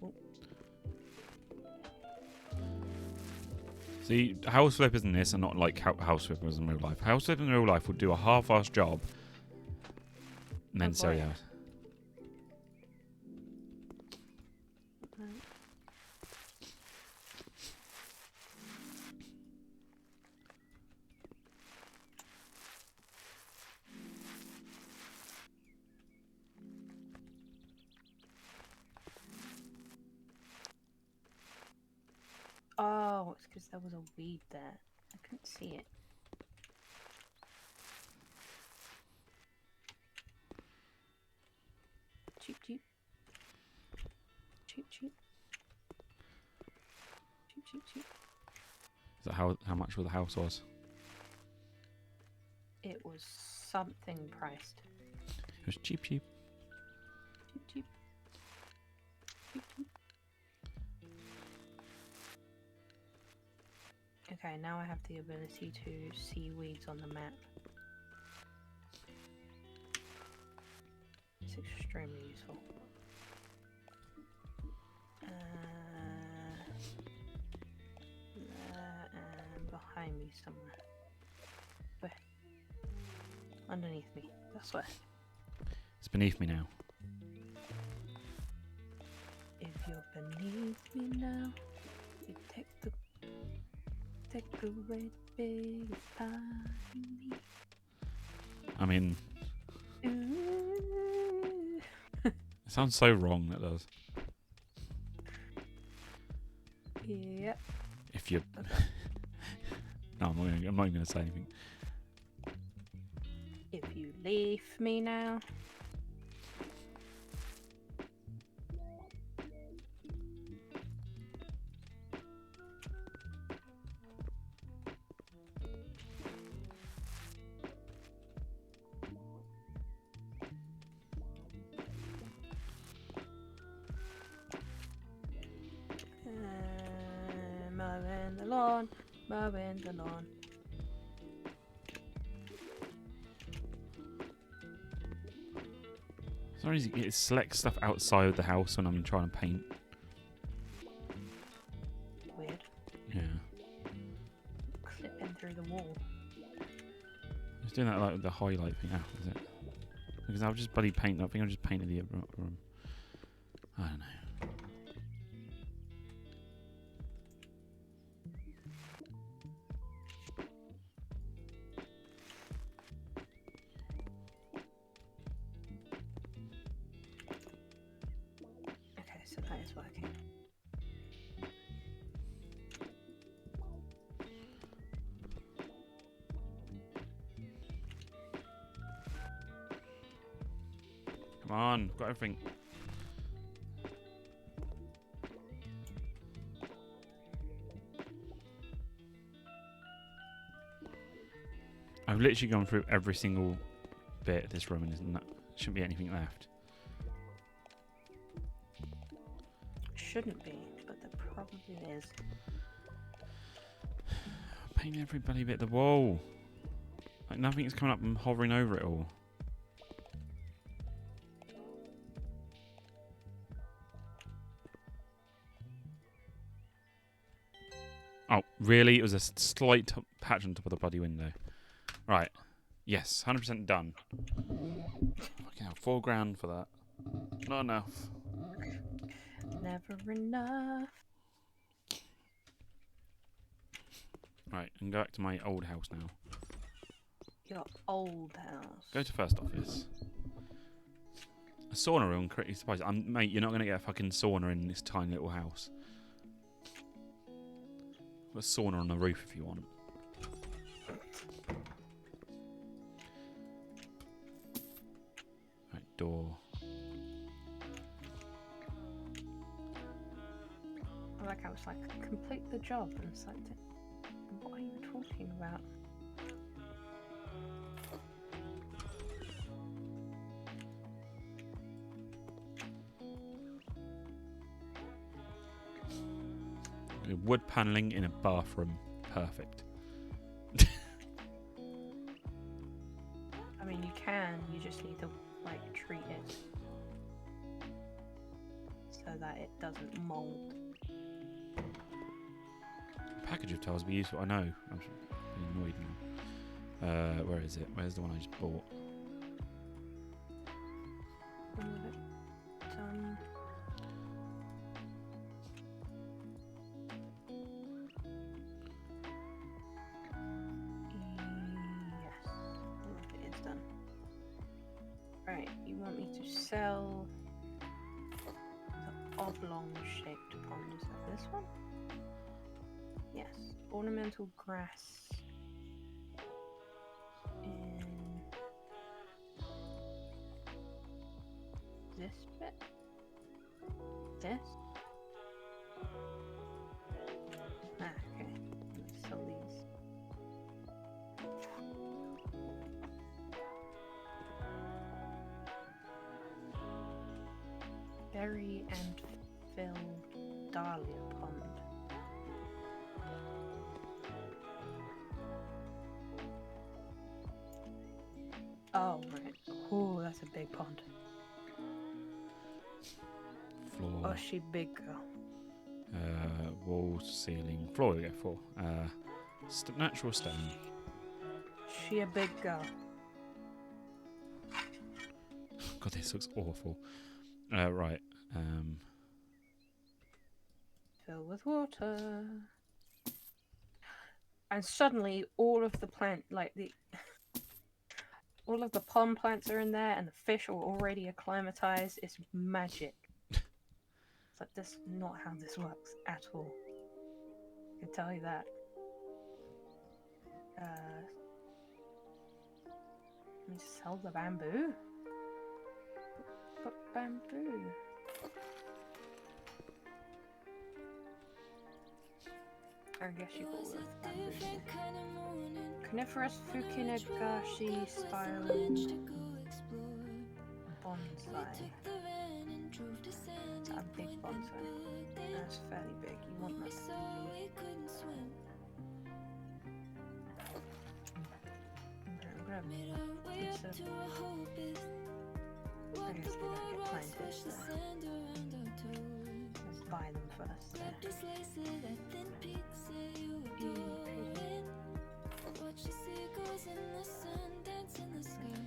Ooh. See, house flippers in this are not like house flippers in real life. House flippers in real life would do a half-assed job and then sell your house. Oh, it's because there was a weed there. I couldn't see it. Cheep, cheep. Cheep, cheep. Cheep, cheep, cheep. Is that how much the house was? It was something priced. It was cheap. Cheep, cheep. Cheep, cheep. Okay, now I have the ability to see weeds on the map. It's extremely useful. And behind me somewhere. Where? Underneath me. That's where. It's beneath me now. If you're beneath me now, you take away the biggest part of me. I mean, Ooh. it sounds so wrong, that does. Yep. If you... No, I'm not even going to say anything. If you leave me now. Mowing the lawn, mowing the lawn. For some reason, it selects stuff outside of the house when I'm trying to paint. Weird. Yeah. Clipping through the wall. I was doing that like with the highlight thing. Is it? Because I'll just bloody paint that thing. I'll just painted the room. I don't know. Okay, so that is working. Come on, got everything. I've literally gone through every single bit of this room and there shouldn't be anything left. Shouldn't be, but there probably is. Paint every bloody bit of the wall. Like nothing's coming up and hovering over it all. Oh, really? It was a slight patch on top of the bloody window. Right. Yes, 100% done. Fucking hell, $4,000 for that. Not enough. Never enough. Right, and go back to my old house now. Your old house. Go to first office. A sauna room, pretty surprised. Mate, you're not going to get a fucking sauna in this tiny little house. Put a sauna on the roof if you want. Right, door. I like how it's like, complete the job. And it's like, what are you talking about? Wood paneling in a bathroom. Perfect. I mean, you can, you just need to, like, treat it so that it doesn't mold. Package of tiles would be useful. I know. I'm getting annoyed now. Where is it? Where's the one I just bought? Right, you want me to sell the oblong-shaped pond? Is that this one? Yes, ornamental grass in this bit. This. Ah, okay. Let's sell these. Berry and fill dahlia pond. Oh, right. Oh, that's a big pond. Floor. Oh, she big girl. Wall, ceiling, floor. We go for. Natural stone. She a big girl. God, this looks awful. Right. Fill with water. And suddenly, all of the all of the pond plants are in there, and the fish are already acclimatized. It's magic. It's like this, not how this works at all. I can tell you that. Let me sell the bamboo. But bamboo. I guess you call it bamboo. Coniferous Fukinagashi style bonsai. It's a big bonsai. That's fairly big. You want that. I guess they don't get planted, so let's buy them first.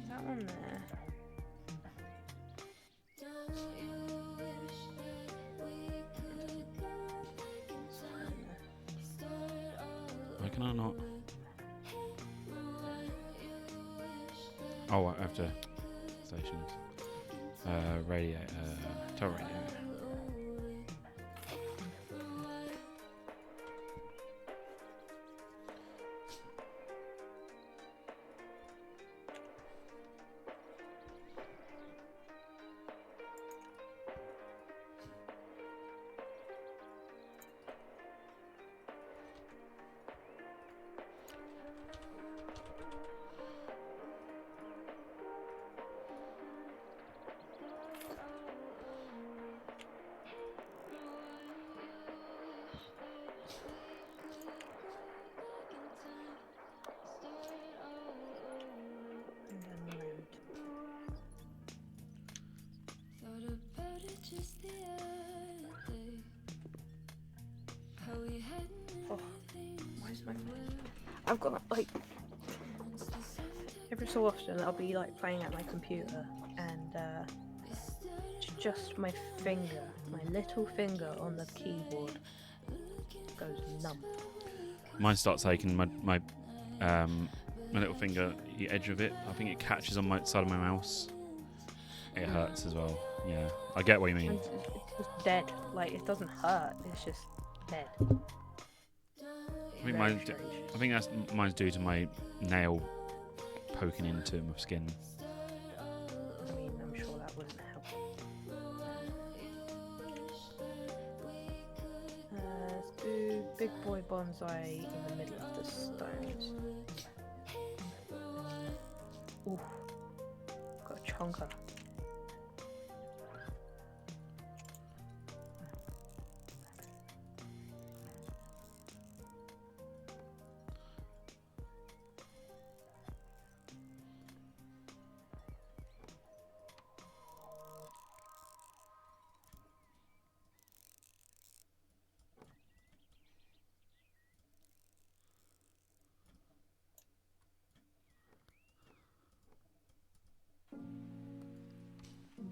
That one there. Why can I not? Oh, after stations. Radio. Tower radio. I've got like every so often I'll be like playing at my computer and just my finger, my little finger on the keyboard goes numb. Mine starts aching. My little finger, the edge of it. I think it catches on my side of my mouse. It hurts as well. Yeah, I get what you mean. It's just dead. Like it doesn't hurt. It's just dead. I think mine's due to my nail poking into my skin. I mean, I'm sure that wouldn't help. Let's do big boy bonsai in the middle of the stones. Ooh, got a chonker.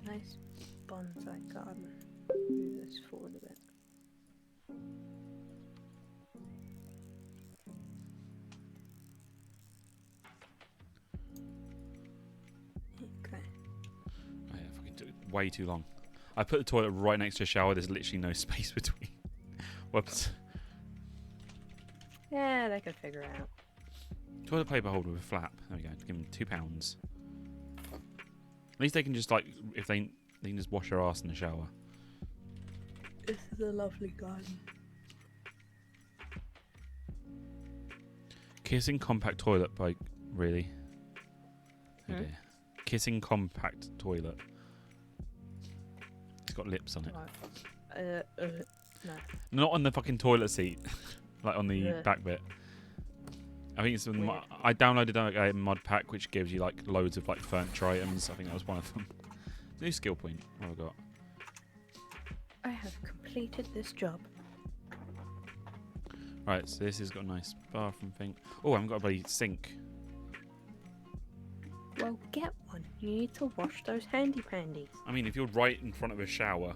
Nice bonsai garden. Move this forward a bit. Okay. Oh, yeah, fucking took way too long. I put the toilet right next to the shower. There's literally no space between. Whoops. Yeah, they could figure it out. Toilet paper holder with a flap. There we go. Give them £2. At least they can just like if they can just wash their ass in the shower. This is a lovely garden. Kissing compact toilet bike, really? Oh dear. Kissing compact toilet. It's got lips on it. No. Not on the fucking toilet seat, like on the Ugh. back bit. I think it's Weird. I downloaded a mod pack which gives you like loads of like furniture items. I think that was one of them. New skill point. What have I got? I have completed this job. Right, so this has got a nice bathroom thing. Oh, I haven't got a bloody sink. Well, get one. You need to wash those handy pandies. I mean, if you're right in front of a shower.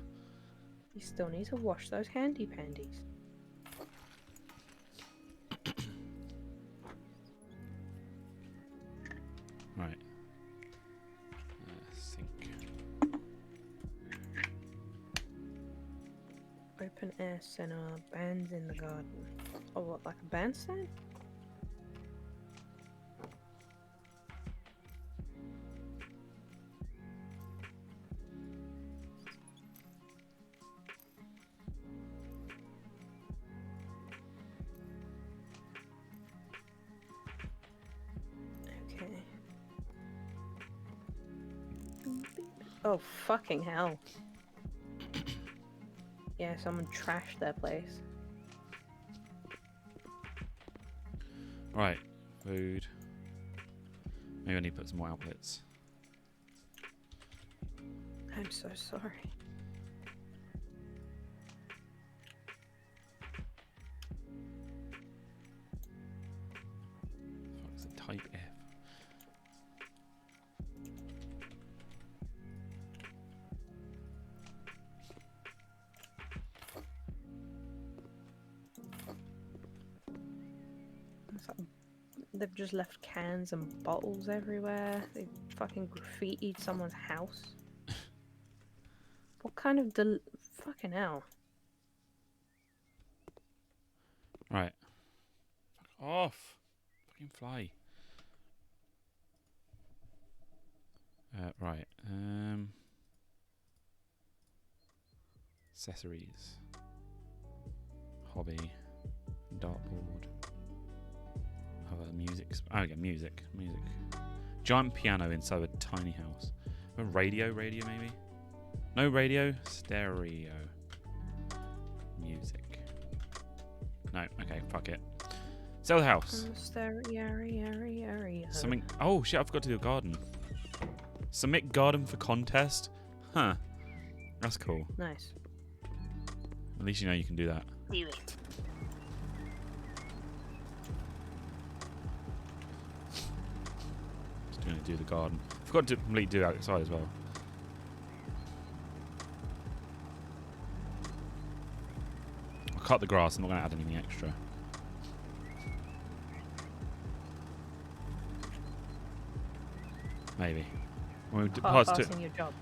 You still need to wash those handy pandies. Right. Sink. Open air center, bands in the garden. Oh, what, like a bandstand? Okay. Oh, fucking hell. Yeah, someone trashed their place. Right. Food. Maybe I need to put some more outlets. I'm so sorry. Fuck's a type F. It's like they've just left cans and bottles everywhere. They fucking graffitied someone's house. What kind of fucking hell? Right. Fuck off. Fucking fly. Right. Accessories. Hobby. Dartboard. Music. Oh, yeah, music. Music. Giant piano inside a tiny house. A radio maybe? No radio? Stereo. Music. No, okay, fuck it. Sell the house. Something. Oh shit, I forgot to do a garden. Submit garden for contest? Huh. That's cool. Nice. At least you know you can do that. Do it. Just gonna do the garden. Forgot to completely do outside as well. I'll cut the grass, I'm not gonna add anything extra. Maybe. We're Half-assing your job.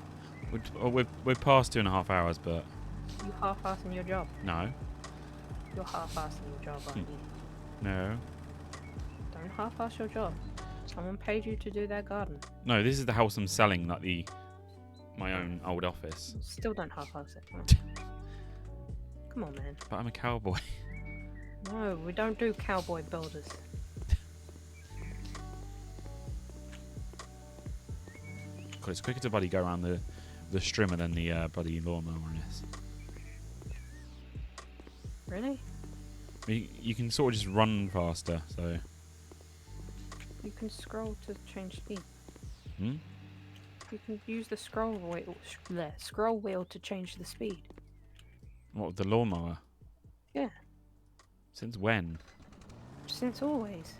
we're past 2.5 hours, but You half-assing your job. no. You're half-assing your job, aren't you? No. Don't half-ass your job. Someone paid you to do their garden. No, this is the house I'm selling, not my own old office. Still don't half-ass it. Come on, man. But I'm a cowboy. No, we don't do cowboy builders. God, it's quicker to bloody go around the strimmer than the bloody lawnmower on this. Really? You can sort of just run faster, so. You can scroll to change speed. Hmm? You can use the scroll wheel to change the speed. What, with the lawnmower? Yeah. Since when? Since always.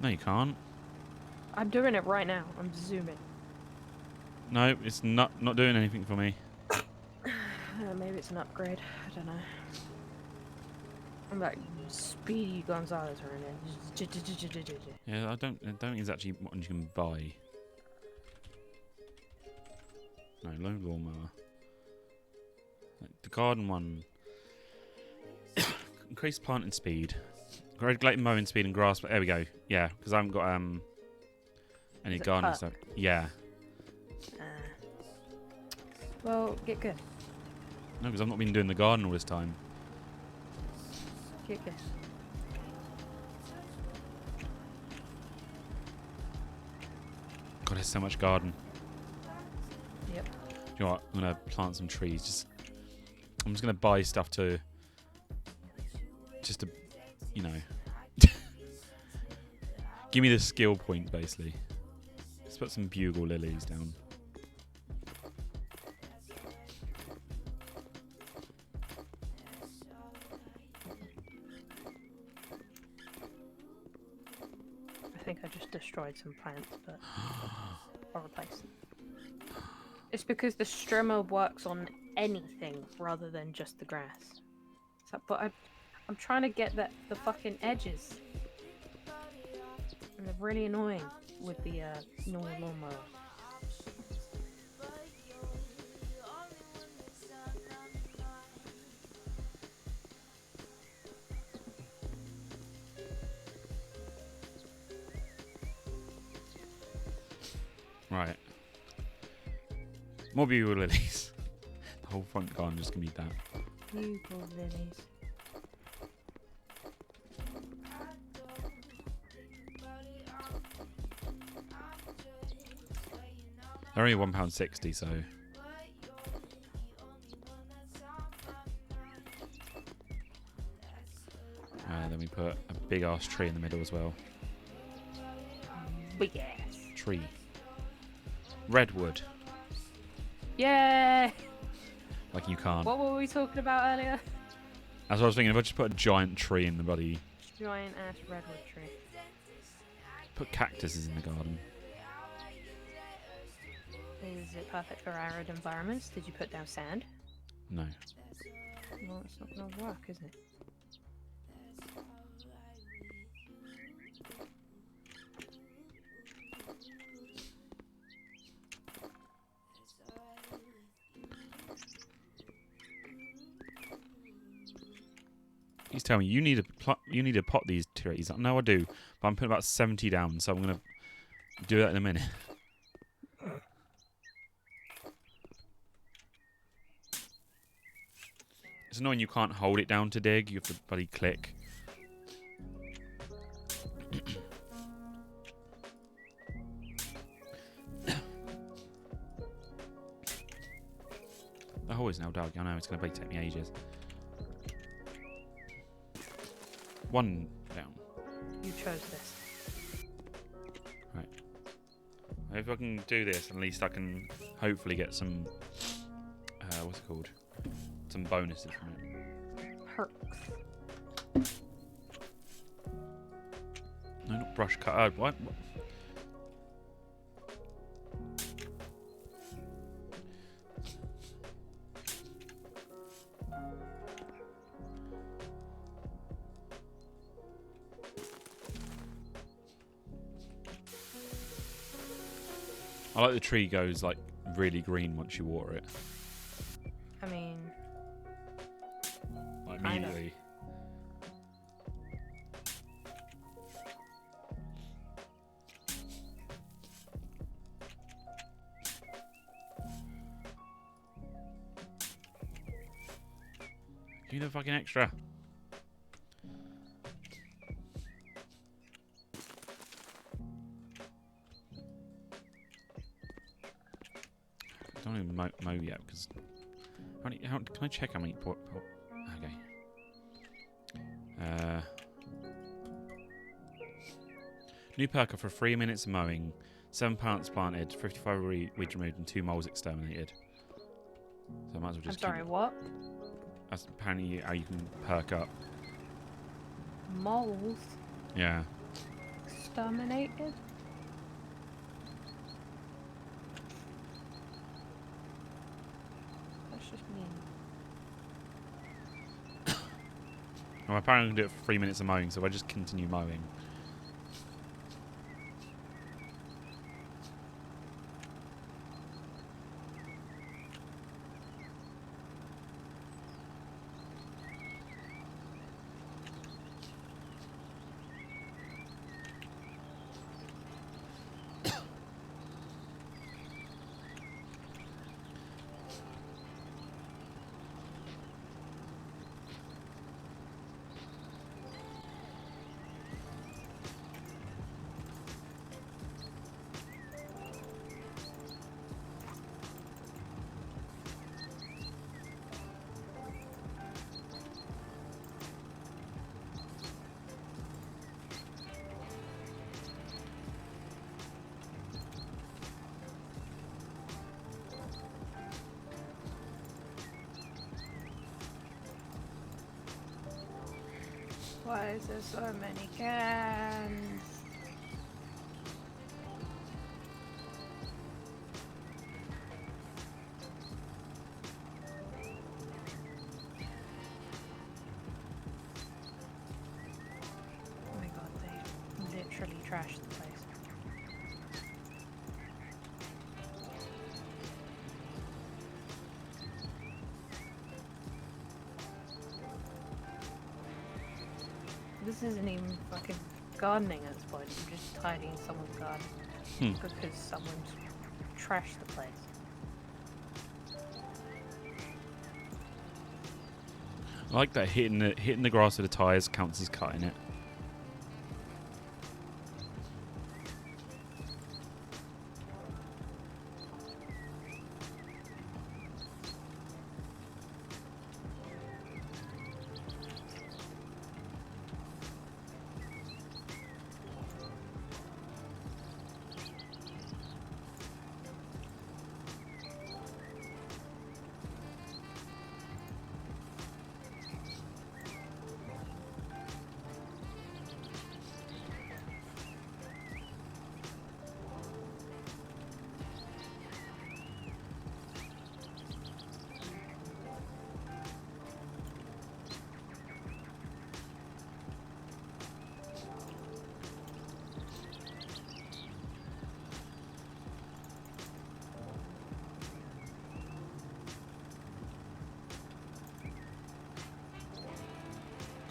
No, you can't. I'm doing it right now. I'm zooming. No, it's not doing anything for me. Maybe it's an upgrade. I don't know. I'm like Speedy Gonzalez right now. Yeah, I don't think it's actually one you can buy. No, low lawnmower. The garden one. Increase planting speed. Regulate mowing speed and grass. There we go. Yeah, because I haven't got any Is it garden cut? stuff. Yeah. Well, get good. No, because I've not been doing the garden all this time. Get good. God, there's so much garden. Yep. Do you know what? I'm gonna plant some trees. I'm just gonna buy stuff to you know, give me the skill points basically. Let's put some bugle lilies down. I think I just destroyed some plants, but I'll replace them. It's because the strimmer works on anything rather than just the grass. So, but I'm trying to get the fucking edges. And they're really annoying with the normal lawnmower. Right. More beautiful lilies. The whole front garden just gonna be that. Beautiful lilies. They're only £1.60, so. Then we put a big ass tree in the middle as well. Big ass. Tree. Redwood. Yay! Like you can't. What were we talking about earlier? That's what I was thinking. If I just put a giant tree in the bloody. Giant ass redwood tree. Put cactuses in the garden. Is it perfect for arid environments? Did you put down sand? No. Well, it's not gonna work, is it? He's telling me you need to pot these trees. No, I do, but I'm putting about 70 down, so I'm gonna do that in a minute. It's annoying you can't hold it down to dig. You have to bloody click. The hole is now dug. I know it's gonna take me ages. One down. You chose this. Right. If I can do this, at least I can hopefully get some. What's it called? Some bonuses from it. Perks. No, not brush cut. What? I like the tree goes like really green once you water it. I mean, Like Kinda. immediately. You need a fucking extra. I don't even mow yet because. Can I check how many? Okay. New perk for 3 minutes of mowing, 7 plants planted, 55 weeds removed, and 2 moles exterminated. So I might as well I'm just. sorry, what? That's apparently how you can perk up. Moles Yeah. exterminated? That's just mean. Well, apparently I can do it for 3 minutes of mowing, so if I just continue mowing. Why is there so many cans? trash the place. This isn't even fucking gardening at this point. You're just tidying someone's garden because someone's trashed the place. I like that hitting the grass with the tyres counts as cutting it.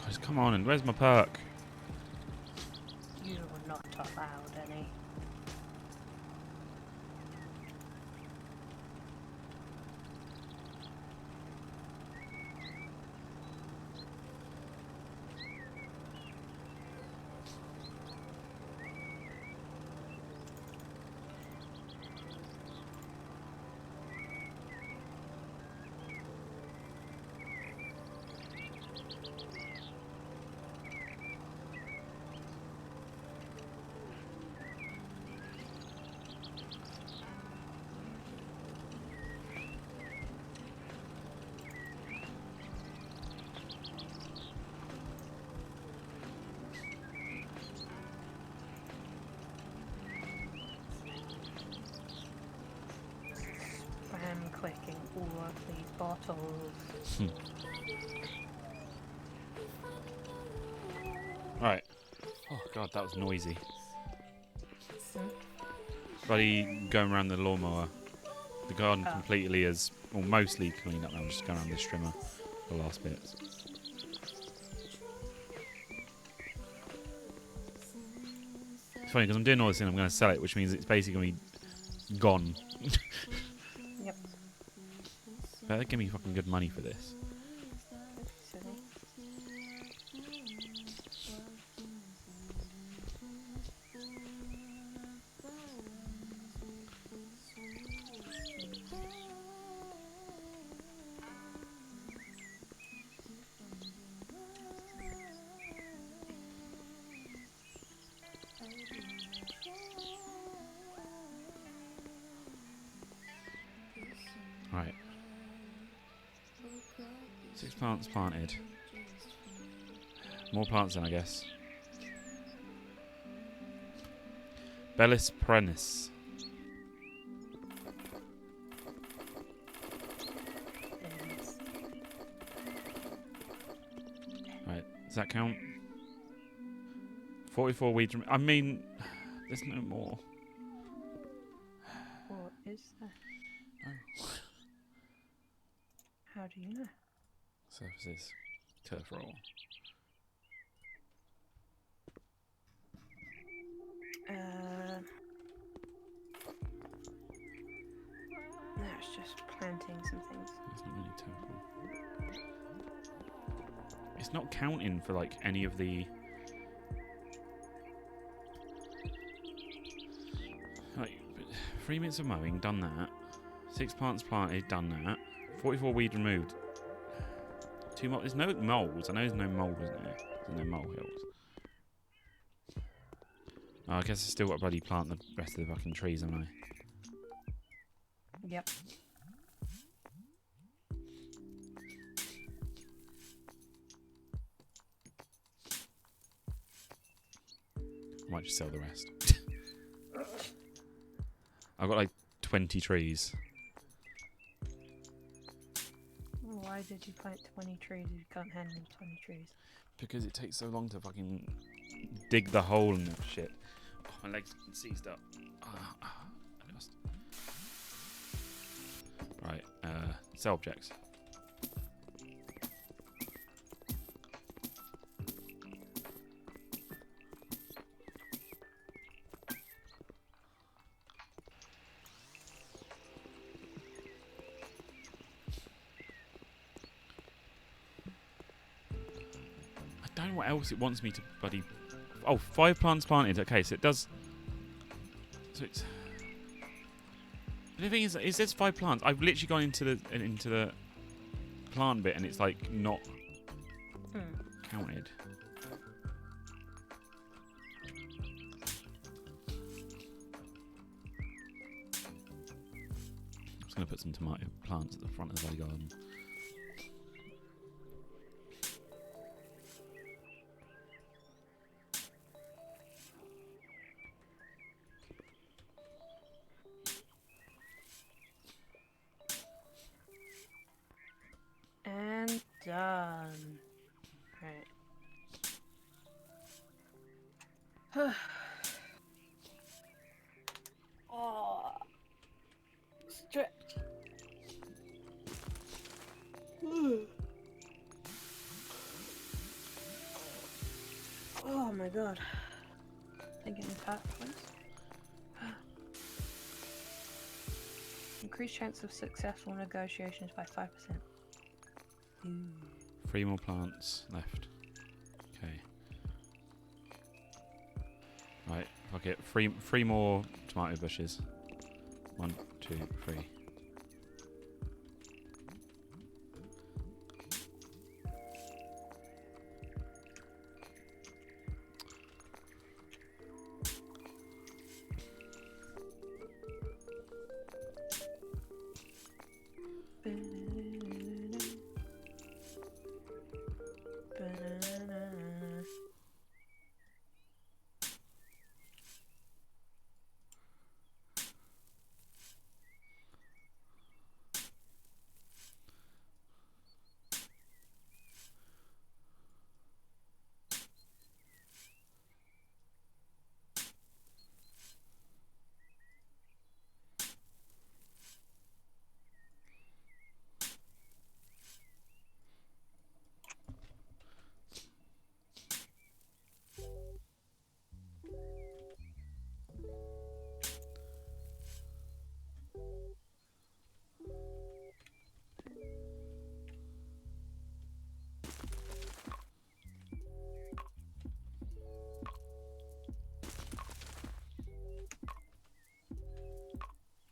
Guys, come on, and where's my perk? You are not allowed any. I'm clicking all of these bottles. Right. Oh god, that was noisy. Hmm? Buddy going around the lawnmower. The garden completely is, well, mostly cleaned up now. I'm just going around the trimmer, the last bits. It's funny because I'm doing all this and I'm going to sell it, which means it's basically going to be gone. Yep. Better give me fucking good money for this. Silly. Right. 6 plants planted. More plants then, I guess. Bellis perennis. Yes. Right. Does that count? 44 weeds. I mean, there's no more. What is that? Oh. How do you know? Surfaces. Turf roll. That's just planting some things. There's not many turf roll. It's not counting for like any of the. Like, 3 minutes of mowing, done that. 6 plants planted, done that. 44 weeds removed. 2 more. There's no moles. I know there's no moles, isn't there? There's no molehills. Oh, I guess I still got to bloody plant the rest of the fucking trees, haven't I? Yep. I might just sell the rest. I've got like 20 trees. Why did you plant 20 trees if you can't handle 20 trees? Because it takes so long to fucking dig the hole and that shit. Oh, my legs seized up. I lost. Right, sell objects. I don't know what else it wants me to bloody... Oh, 5 plants planted. Okay, so it does... So it's... But the thing is, it says 5 plants. I've literally gone into the plant bit and it's like not counted. I'm just going to put some tomato plants at the front of the garden. And done. Right. Oh, stretch. Oh my god. Thinking of that once. Increased chance of successful negotiations by 5%. Ooh. 3 more plants left. Okay. Right, fuck it. Three more tomato bushes. 1, 2, 3.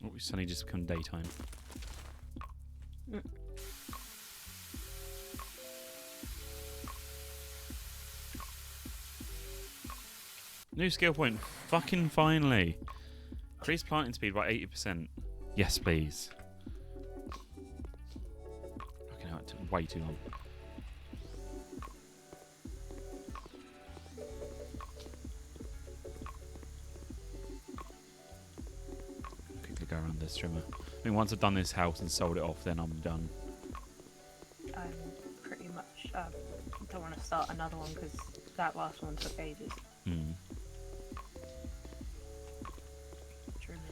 Oh, it's suddenly just become daytime. New skill point. Fucking finally. Increase planting speed by 80%. Yes, please. Fucking hell, it took way too long. Quickly go around this trimmer. I mean, once I've done this house and sold it off, then I'm done. I'm pretty much don't want to start another one because that last one took ages. Mm. Trimming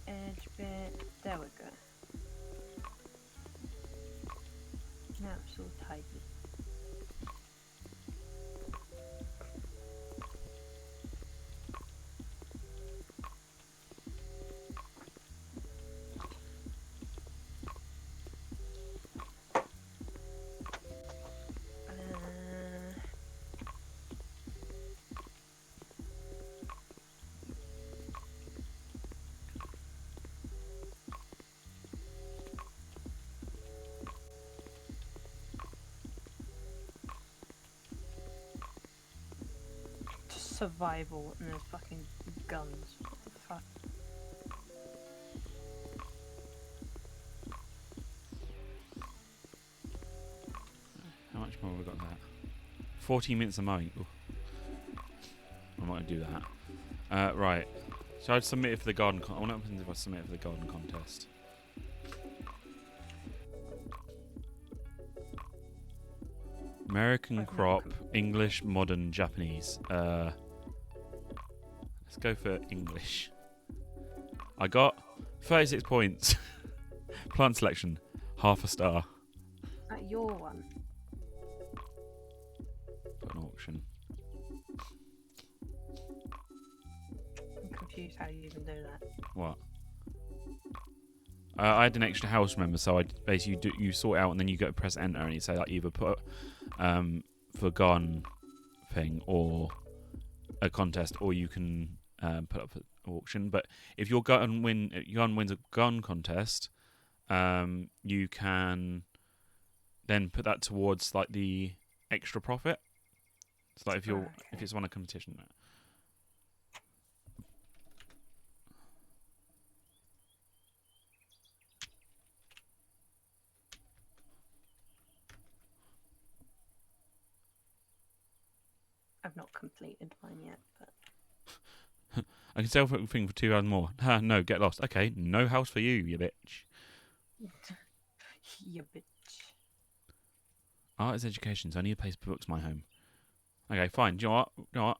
the edge bit. There we go. Now it's all tidy. Survival and there's fucking guns. What the fuck? How much more have we got that? 14 minutes of mowing. Ooh. I'm not going to do that. Right. So I'd submit it for the garden what happens if I submit it for the garden contest? American crop, English, modern, Japanese. Let's go for English. I got 36 points. Plant selection, half a star. Is that your one? Got an auction. I'm confused how you even do that. What? I had an extra house, remember, so I basically you sort it out and then you go press enter and you say like either put forgone thing or a contest, or you can put up an auction. But if your gun wins a gun contest, you can then put that towards like the extra profit. So like if it's won a competition. I've not completed mine yet, but I can sell everything for 2,000 more. No, get lost. Okay, no house for you bitch. you bitch. Art is education, so only a place for books my home. Okay, fine. Do you know what?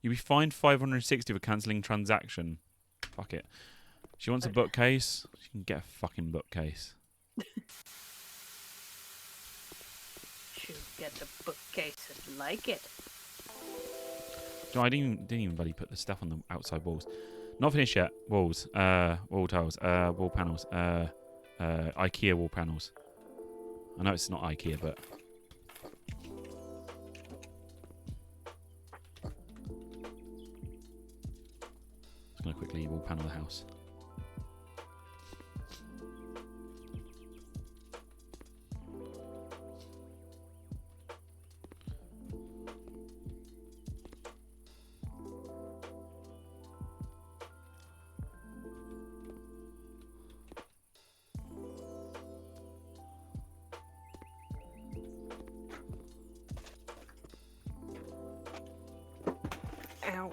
You'll be fined 560 for cancelling transaction. Fuck it. She wants a bookcase. She can get a fucking bookcase. She'll get the bookcases like it. No, I didn't even bloody put the stuff on the outside walls. Not finished yet. Walls. Wall tiles. Wall panels. IKEA wall panels. I know it's not IKEA, but... Just going to quickly wall panel the house. Ow.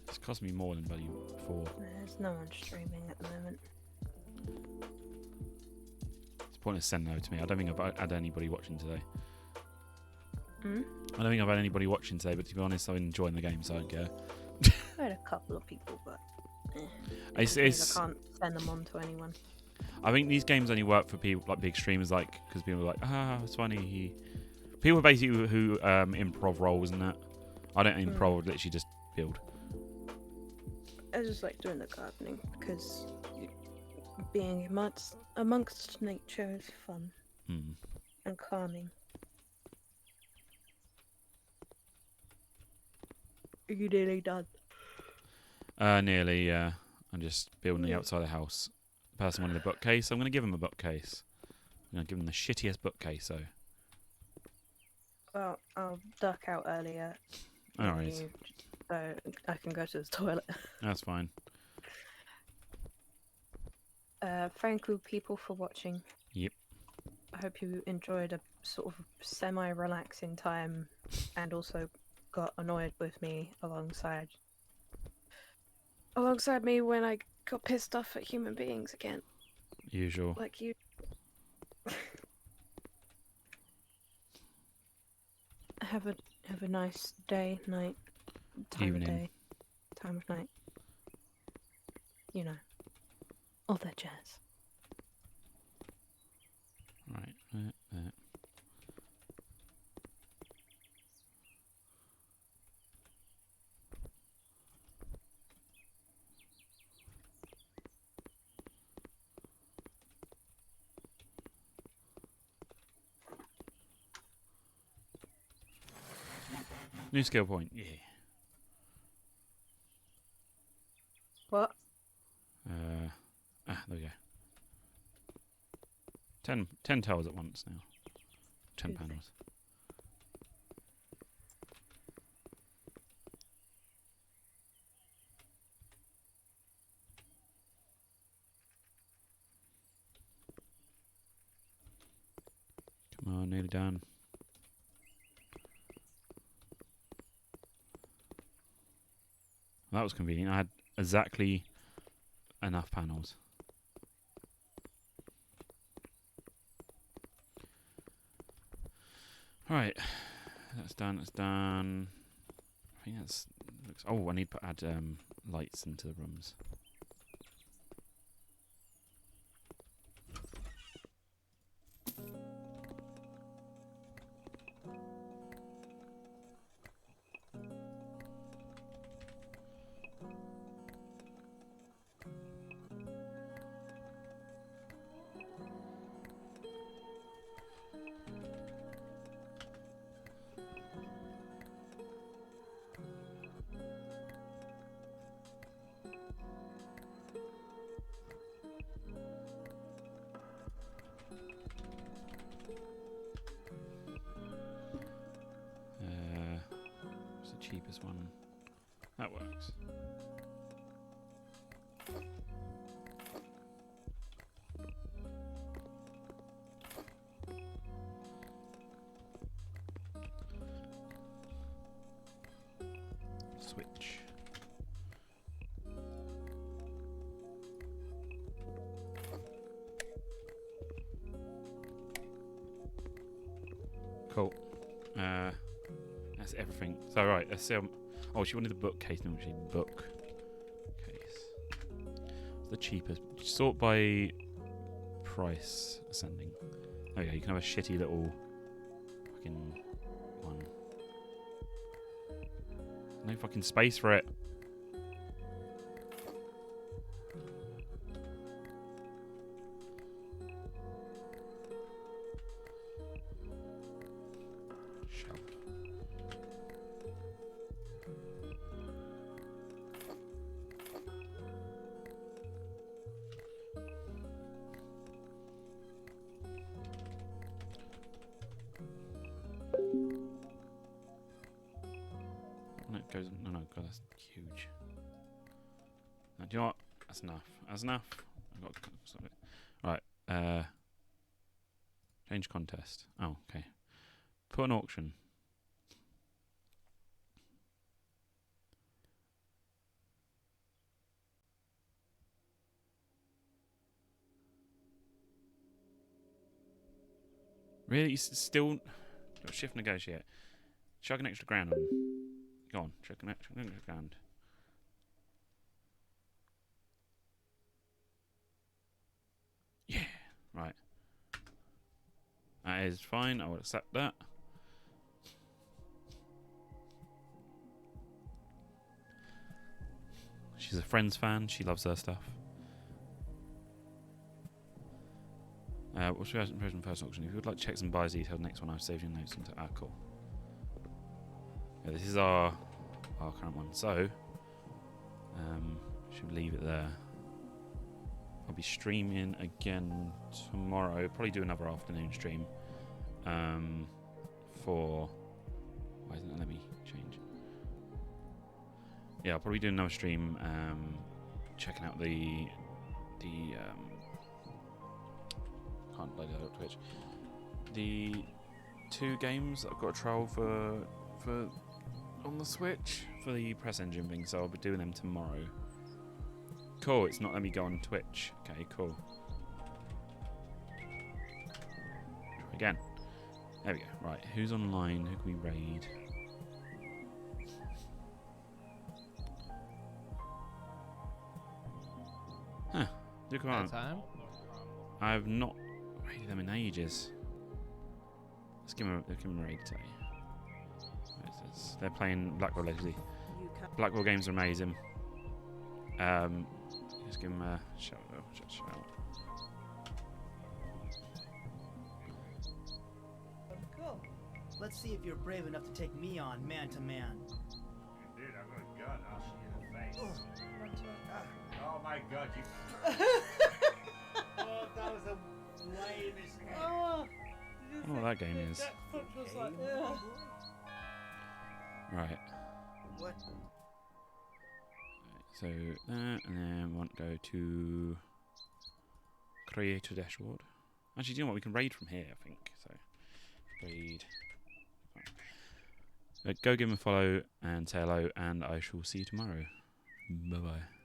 It's cost me more than bloody 4. There's no one streaming at the moment. It's pointless sending over to me. I don't think I've had anybody watching today. Hmm? I don't think I've had anybody watching today, but to be honest, I'm enjoying the game, so I don't care. I had a couple of people, but It's- I can't send them on to anyone. I think these games only work for people like big streamers, like because people are like, it's funny. People basically who improv roles and that. I don't improv, literally just build. I just like doing the gardening because being amongst nature is fun and calming. Are you nearly done? Nearly, yeah. I'm just building the outside of the house. The person wanted a bookcase. I'm going to give him a bookcase. I'm going to give him the shittiest bookcase, so. Well, I'll duck out earlier. Alright. So I can go to the toilet. That's fine. Thank you, people, for watching. Yep. I hope you enjoyed a sort of semi-relaxing time and also got annoyed with me alongside me when I got pissed off at human beings again. Usual. Like you. Have a nice day, night, time Evening. of day, time of night. You know, all that jazz. Right. New skill point. Yeah. What? There we go. 10 tiles at once now. 10 Good thing. panels. nearly done. That was convenient. I had exactly enough panels. Right, that's done. That's done. I think that's. Looks, oh, I need to add lights into the rooms. What's the cheapest one? That works. Switch. Cool. That's everything. So right, let's see. Oh, she wanted the bookcase, didn't she? Bookcase. What's the cheapest? Sort by price ascending. Oh yeah, you can have a shitty little fucking one. No fucking space for it. Shelf. No, it goes. No, God, that's huge. Now, do you know what? That's enough. That's enough. I've got something. Right. Change contest. Oh, okay. Put an auction. Really? Still shift negotiate. Chuck an extra grand on. Go on, chuck an extra grand. Yeah, right. That is fine. I will accept that. She's a Friends fan. She loves her stuff. What's your impression first auction? If you would like to check some buys details, next one I've saved your notes into. Ah, cool. Yeah, this is our current one. So, should leave it there. I'll be streaming again tomorrow. Probably do another afternoon stream. For why isn't it let me change? Yeah, I'll probably do another stream. Checking out the can't load that up Twitch. The 2 games that I've got a trial for on the Switch for the press engine thing, so I'll be doing them tomorrow. Cool, it's not letting me go on Twitch. Okay, cool. Try again. There we go. Right, who's online? Who can we raid? Huh. Look around. I've not raided them in ages. Let's give them a raid today. They're playing Blackwell Legacy. Blackwell games are amazing. Just give them a shout out. Cool. Let's see if you're brave enough to take me on man to man. Dude, I've got a gun. I'll shoot you in the face. Oh my God! You. Oh, that was the lamest. Oh, I don't know what that game is. that foot was like, ugh. Right. What? So that, and then we want to go to creator dashboard. Actually, do you know what? We can raid from here, I think. So Speed. Go give him a follow and say hello, and I shall see you tomorrow. Bye bye.